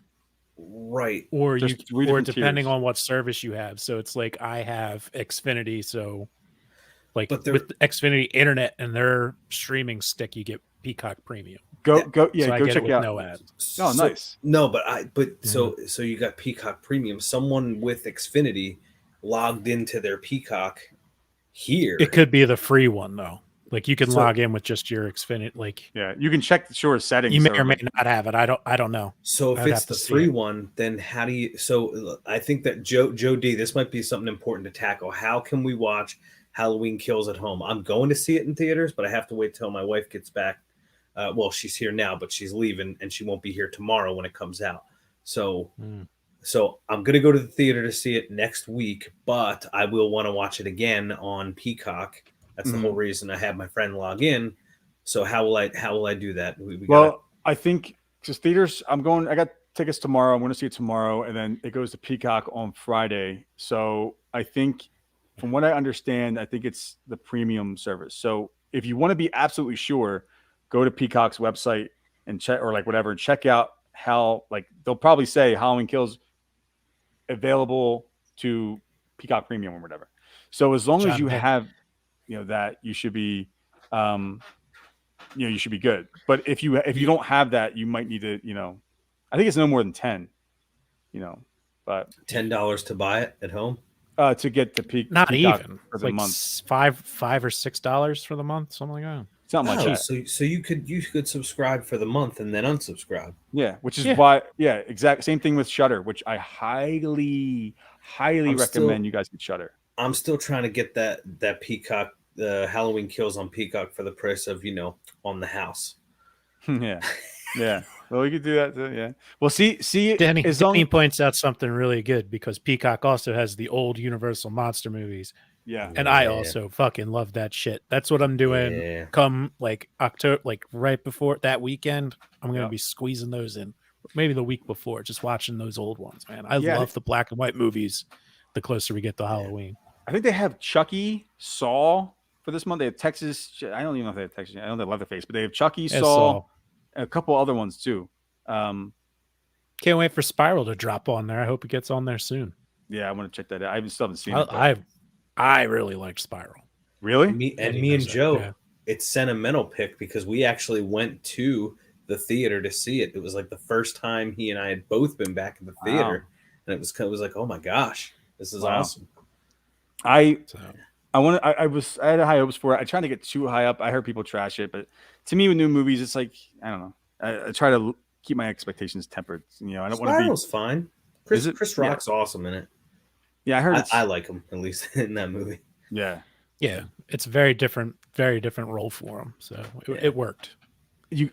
Right. or There's you, 3 or different depending tiers. on what service you have. So it's like I have Xfinity, so like But they're- with Xfinity Internet and their streaming stick, you get Peacock Premium. Go So I go get check it with out. no ads. Oh, So- nice. No, but so you got Peacock Premium. Someone with Xfinity logged into their Peacock here. It could be the free one though. Like you can So- log in with just your Xfinity. Like Yeah, you can check the sure settings. you may so, or may like, not have it. I don't know. So if I'd it's have to the see free it. one, then how do you? So look, I think that Joe D, this might be something important to tackle. How can we watch Halloween Kills at home? I'm going to see it in theaters, but I have to wait till my wife gets back. Well, she's here now, but she's leaving, and she won't be here tomorrow when it comes out. So, so I'm gonna go to the theater to see it next week, but I will want to watch it again on Peacock. That's the whole reason I have my friend log in. So how will I do that? We Well, I think just theaters. I got tickets tomorrow. I'm going to see it tomorrow, and then it goes to Peacock on Friday. So I think, from what I understand, I think it's the premium service. So if you want to be absolutely sure, go to Peacock's website and check, or like whatever, and check out how, like, they'll probably say Halloween Kills available to Peacock Premium or whatever. So as long as you have, that, you should be, you should be good. But if you don't have that, you might need to, I think it's no more than 10, but $10 to buy it at home. To get the Not Peacock even for the like month. $5 or $6 for the month, something like that. Something like that. So you could subscribe for the month and then unsubscribe. Yeah, which is why, exact same thing with Shudder, which I highly recommend you guys get Shudder. I'm still trying to get that Peacock, Halloween Kills on Peacock for the price of on the house. yeah. Well, we could do that too. Yeah. Well, see, Danny points out something really good, because Peacock also has the old Universal monster movies. Yeah. And I also fucking love that shit. That's what I'm doing. Yeah. Come like October, like right before that weekend, I'm going to be squeezing those in. Maybe the week before, just watching those old ones, man. I love the black and white movies the closer we get to Halloween. I think they have Chucky, Saw for this month. They have Texas. I don't even know if they have Texas. I know they have Leatherface, but they have Chucky, Saw, and a couple other ones too. Can't wait for Spiral to drop on there. I hope it gets on there soon. Yeah, I want to check that out. I still haven't seen it. I really liked Spiral. Really? Me and Joe, it's sentimental pick because we actually went to the theater to see it. It was like the first time he and I had both been back in the theater, and it was like, oh my gosh, this is awesome. I had high hopes for it. I tried to get too high up. I heard people trash it, but to me with new movies, it's like, I don't know. I try to keep my expectations tempered. I don't want to be. Spiral's fine. Chris Rock's awesome in it. Yeah, I heard. I like him, at least in that movie. Yeah, it's a very different role for him. So it worked.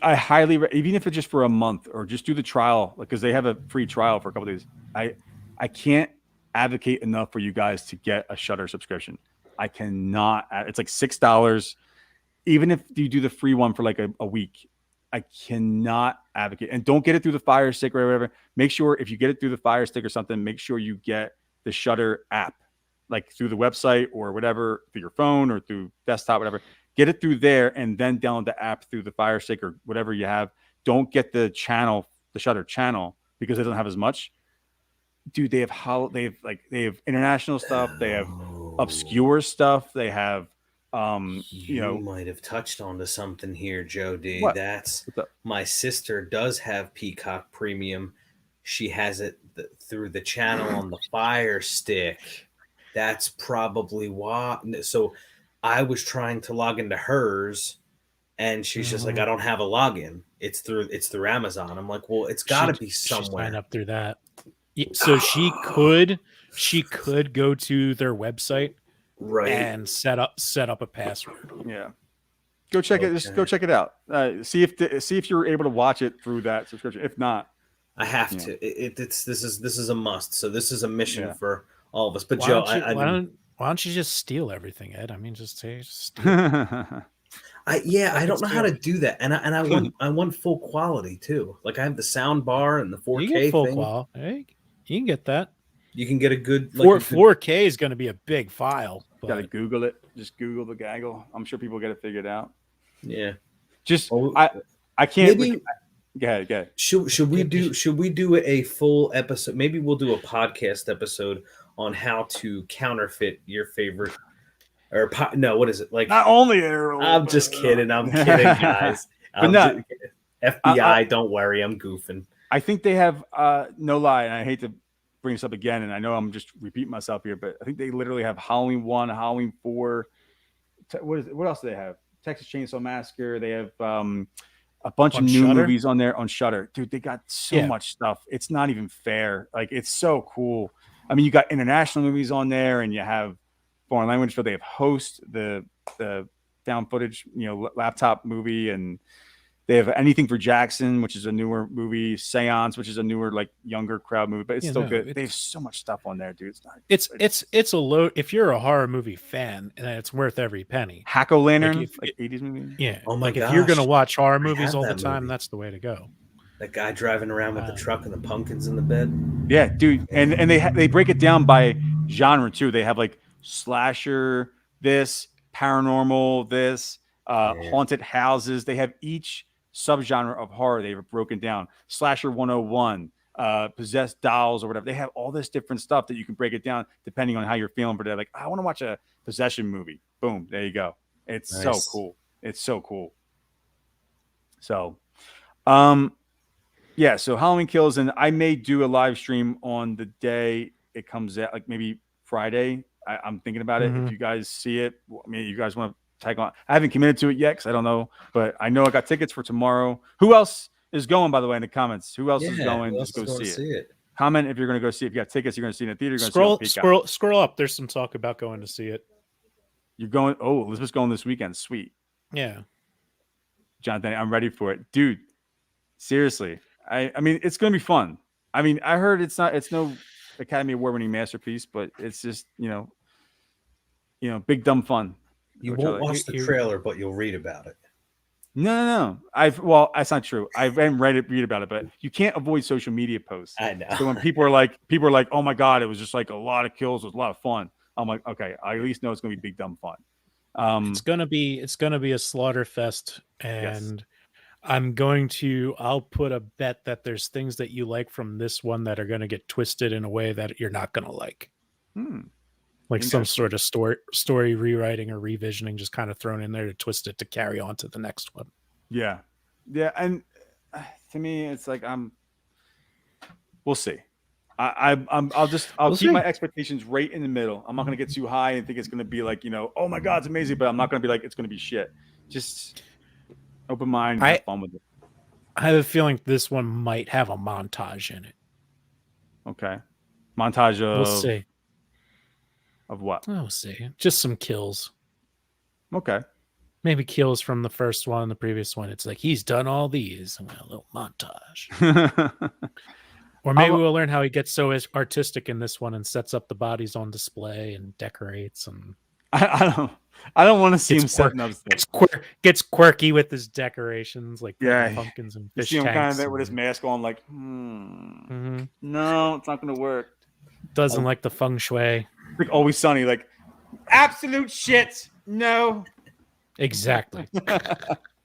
I highly, even if it's just for a month or just do the trial, because they have a free trial for a couple of days. I can't advocate enough for you guys to get a Shudder subscription. I cannot. It's like $6. Even if you do the free one for like a week, I cannot advocate. And don't get it through the Fire Stick or whatever. Make sure if you get it through the Fire Stick or something, make sure you get the Shudder app, like through the website or whatever, through your phone or through desktop, whatever. Get it through there and then download the app through the Fire Stick or whatever you have. Don't get the Shudder channel, because it doesn't have as much. Dude, they have international stuff. They have obscure stuff. They have you might have touched onto something here, Joe D. What? That's my sister does have Peacock Premium. She has it through the channel on the Fire Stick. That's probably why. So I was trying to log into hers, and she's just like, I don't have a login. It's through Amazon. I'm like, well, it's got to be somewhere. Sign up through that. So she could go to their website, right, and set up a password. Yeah, go check it. Just go check it out. See if you're able to watch it through that subscription. If not, I have to. This is a must. So this is a mission for all of us. But why Joe, why don't you just steal everything, Ed? I mean, just steal. I don't know how to do that, and I want full quality too. Like I have the sound bar and the 4K you get full thing. quality. Hey, you can get that. You can get a good 4K is going to be a big file. Got to Google it. Just Google the gaggle. I'm sure people get it figured out. Yeah. Just I can't. Maybe Go ahead. Should we do a full episode? Maybe we'll do a podcast episode on how to counterfeit your favorite no, what is it? Like, Not only I'm just kidding. I'm kidding, guys. But no, FBI, don't worry, I'm goofing. I think they have no lie, and I hate to bring this up again, and I know I'm just repeating myself here, but I think they literally have Halloween 1, Halloween 4. What else do they have? Texas Chainsaw Massacre. They have a bunch of new movies on there on Shudder. Dude, they got so much stuff. It's not even fair. Like, it's so cool. I mean, you got international movies on there, and you have foreign language. So they have Host, the found footage, laptop movie, and they have Anything for Jackson, which is a newer movie, Seance, which is a newer, like, younger crowd movie, but it's still good. They have so much stuff on there, dude. It's a low. If you're a horror movie fan, and it's worth every penny. Hack-O-Lantern, like 80s movie. Yeah. Oh my gosh. If you're gonna watch horror movies all the time, that's the way to go. That guy driving around with the truck and the pumpkins in the bed. Yeah, dude, and they break it down by genre too. They have like slasher, this paranormal, this haunted houses. They have each subgenre of horror they've broken down. Slasher 101, possessed dolls or whatever. They have all this different stuff that you can break it down depending on how you're feeling for the day. Like, I want to watch a possession movie. Boom, there you go. It's so cool. It's so cool. So, yeah. So Halloween Kills, and I may do a live stream on the day it comes out, like maybe Friday. I'm thinking about it. If you guys see it, I mean, you guys want to tag on. I haven't committed to it yet because I don't know, but I know I got tickets for tomorrow. Who else is going, by the way, in the comments? Who else is going? Just go see it. Comment if you're going to go see it. If you got tickets, you're going to see it in the theater. Scroll up. There's some talk about going to see it. You're going. Oh, Elizabeth's going this weekend. Sweet. Yeah. Jonathan, I'm ready for it. Dude, seriously. I mean, it's going to be fun. I mean, I heard it's no Academy Award winning masterpiece, but it's just, big dumb fun. You won't watch the trailer, but you'll read about it. No. That's not true. I haven't read about it, but you can't avoid social media posts. I know. So when people are like, oh my God, it was just like a lot of kills, it was a lot of fun. I'm like, okay, I at least know it's gonna be big dumb fun. It's gonna be a slaughter fest, and I'll put a bet that there's things that you like from this one that are gonna get twisted in a way that you're not gonna like. Like some sort of story rewriting or revisioning, just kind of thrown in there to twist it to carry on to the next one. Yeah, and to me, it's like we'll see. I'll keep my expectations right in the middle. I'm not gonna get too high and think it's gonna be like, oh my God, it's amazing, but I'm not gonna be like it's gonna be shit. Just open mind, have fun with it. I have a feeling this one might have a montage in it. Okay, montage of. We'll see. Of what? We'll see. Just some kills. Okay. Maybe kills from the first one, the previous one. It's like he's done all these. A little montage. Or maybe we'll learn how he gets so artistic in this one and sets up the bodies on display and decorates. And I don't want to see him setting up stuff. Gets quirky with his decorations, like pumpkins and fish tanks. You see him kind of there with his mask on, like, no, it's not going to work. Doesn't like the feng shui. Like Always Sunny, like absolute shit. No. Exactly.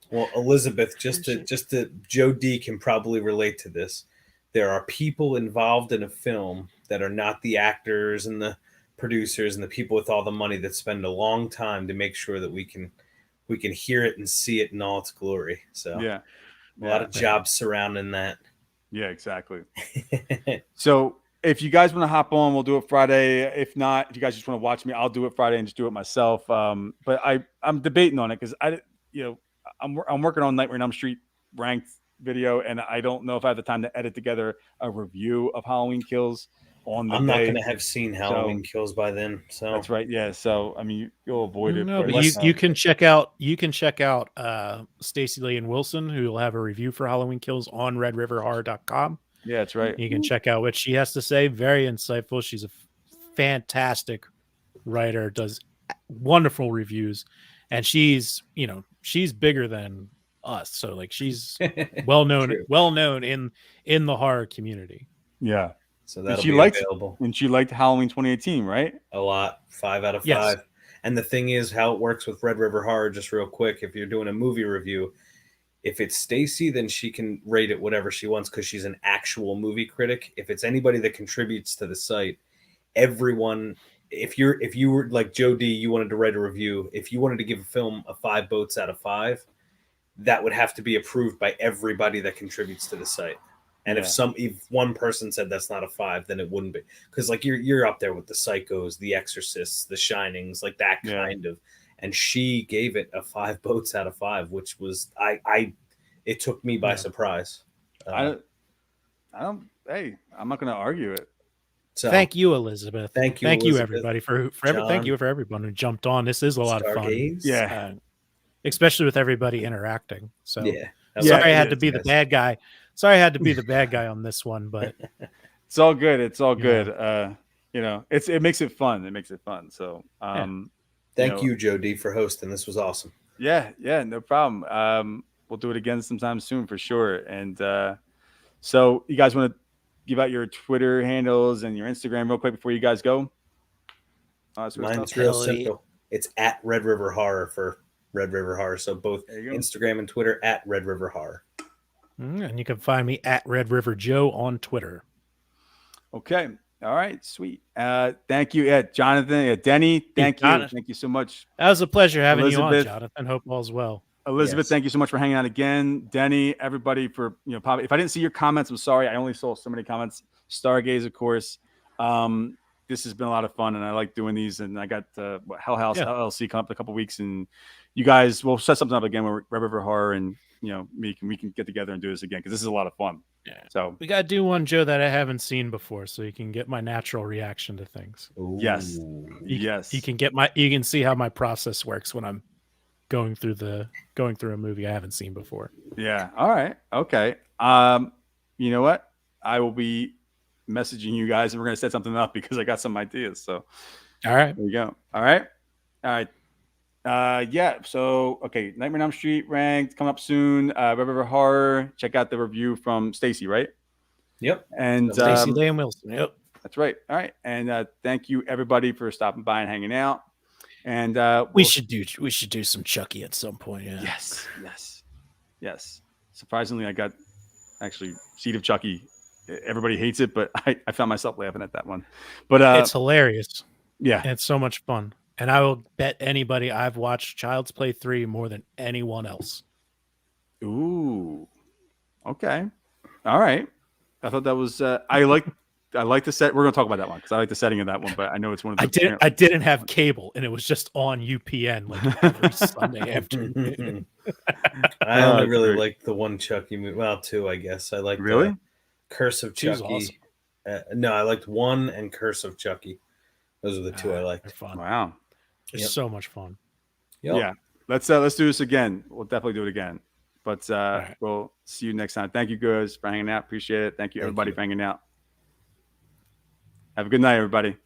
Well, Elizabeth, just to Joe D can probably relate to this. There are people involved in a film that are not the actors and the producers and the people with all the money that spend a long time to make sure that we can hear it and see it in all its glory. So a lot of jobs surrounding that. Yeah, exactly. So if you guys want to hop on, we'll do it Friday. If not, if you guys just want to watch me, I'll do it Friday and just do it myself. But I'm debating on it because I'm working on Nightmare on Elm Street ranked video, and I don't know if I have the time to edit together a review of Halloween Kills on the I'm day. not going to have seen Halloween Kills by then. So that's right. Yeah. So I mean, you'll avoid it. No, but you can check out Stacey Lee and Wilson, who will have a review for Halloween Kills on redriverhorror.com. Yeah, that's right. You can check out what she has to say. Very insightful. She's a fantastic writer, does wonderful reviews, and she's bigger than us. So like she's well known in the horror community. Yeah. So that'll be available. And she liked Halloween 2018, right? A lot. 5 out of 5. Yes. And the thing is, how it works with Red River Horror, just real quick, if you're doing a movie review, If it's Stacy, then she can rate it whatever she wants because she's an actual movie critic. If it's anybody that contributes to the site, everyone, if you were like Joe D, you wanted to write a review. If you wanted to give a film a 5 votes out of 5, that would have to be approved by everybody that contributes to the site. And if one person said that's not a 5, then it wouldn't be, because like you're up there with the Psychos, the Exorcists, the Shinings, like that kind of. And she gave it a 5 votes out of 5, which was it took me by surprise. I don't. Hey, I'm not going to argue it. So, thank you, Elizabeth. Thank you, Elizabeth. Everybody for thank you for everyone who jumped on. This is a lot of fun. Yeah, especially with everybody interacting. So sorry I had to be the bad guy. Sorry, I had to be the bad guy on this one, but it's all good. It's all good. It makes it fun. It makes it fun. So, thank you, Joe D, for hosting. This was awesome. Yeah, no problem. We'll do it again sometime soon for sure. And so, you guys want to give out your Twitter handles and your Instagram real quick before you guys go? Mine's real simple. It's at Red River Horror for Red River Horror. So both Instagram and Twitter at Red River Horror. And you can find me at Red River Joe on Twitter. Okay. All right. Sweet. Thank you, Jonathan. Denny, thank you. Thank you so much. That was a pleasure having you on, Jonathan. Hope all's well. Elizabeth, thank you so much for hanging out again. Denny, everybody for, probably, if I didn't see your comments, I'm sorry. I only saw so many comments. Stargaze, of course. This has been a lot of fun, and I like doing these. And I got Hell House LLC coming up in a couple weeks, and you guys will set something up again with Red River Horror, and we can get together and do this again because this is a lot of fun. Yeah. So we gotta do one, Joe, that I haven't seen before, so you can get my natural reaction to things. Ooh. Yes. You can see how my process works when I'm going through a movie I haven't seen before. Yeah. All right. Okay. You know what? I will be messaging you guys, and we're gonna set something up because I got some ideas. So, all right, there you go. All right. So okay, Nightmare on Elm Street ranked coming up soon. Red River Horror. Check out the review from Stacy, right? Yep. And Stacy Liam Wilson. Yep. That's right. All right. And thank you everybody for stopping by and hanging out. And we should do some Chucky at some point. Yeah. Yes. Surprisingly, I got actually Seed of Chucky. Everybody hates it, but I found myself laughing at that one. But it's hilarious. Yeah. And it's so much fun. And I will bet anybody I've watched Child's Play 3 more than anyone else. Ooh. Okay. All right. I thought that was I like the set. We're going to talk about that one because I like the setting of that one, but I know it's one of the I didn't have cable, and it was just on UPN like every Sunday afternoon. I only really liked the one Chucky movie. Well, 2, I guess. I liked Curse of Chucky. Awesome. No, I liked 1 and Curse of Chucky. Those are the 2 I liked. Fun. Wow. It's so much fun. Yep. Yeah. Let's do this again. We'll definitely do it again. But right. We'll see you next time. Thank you guys for hanging out. Appreciate it. Thank you everybody for hanging out. Have a good night, everybody.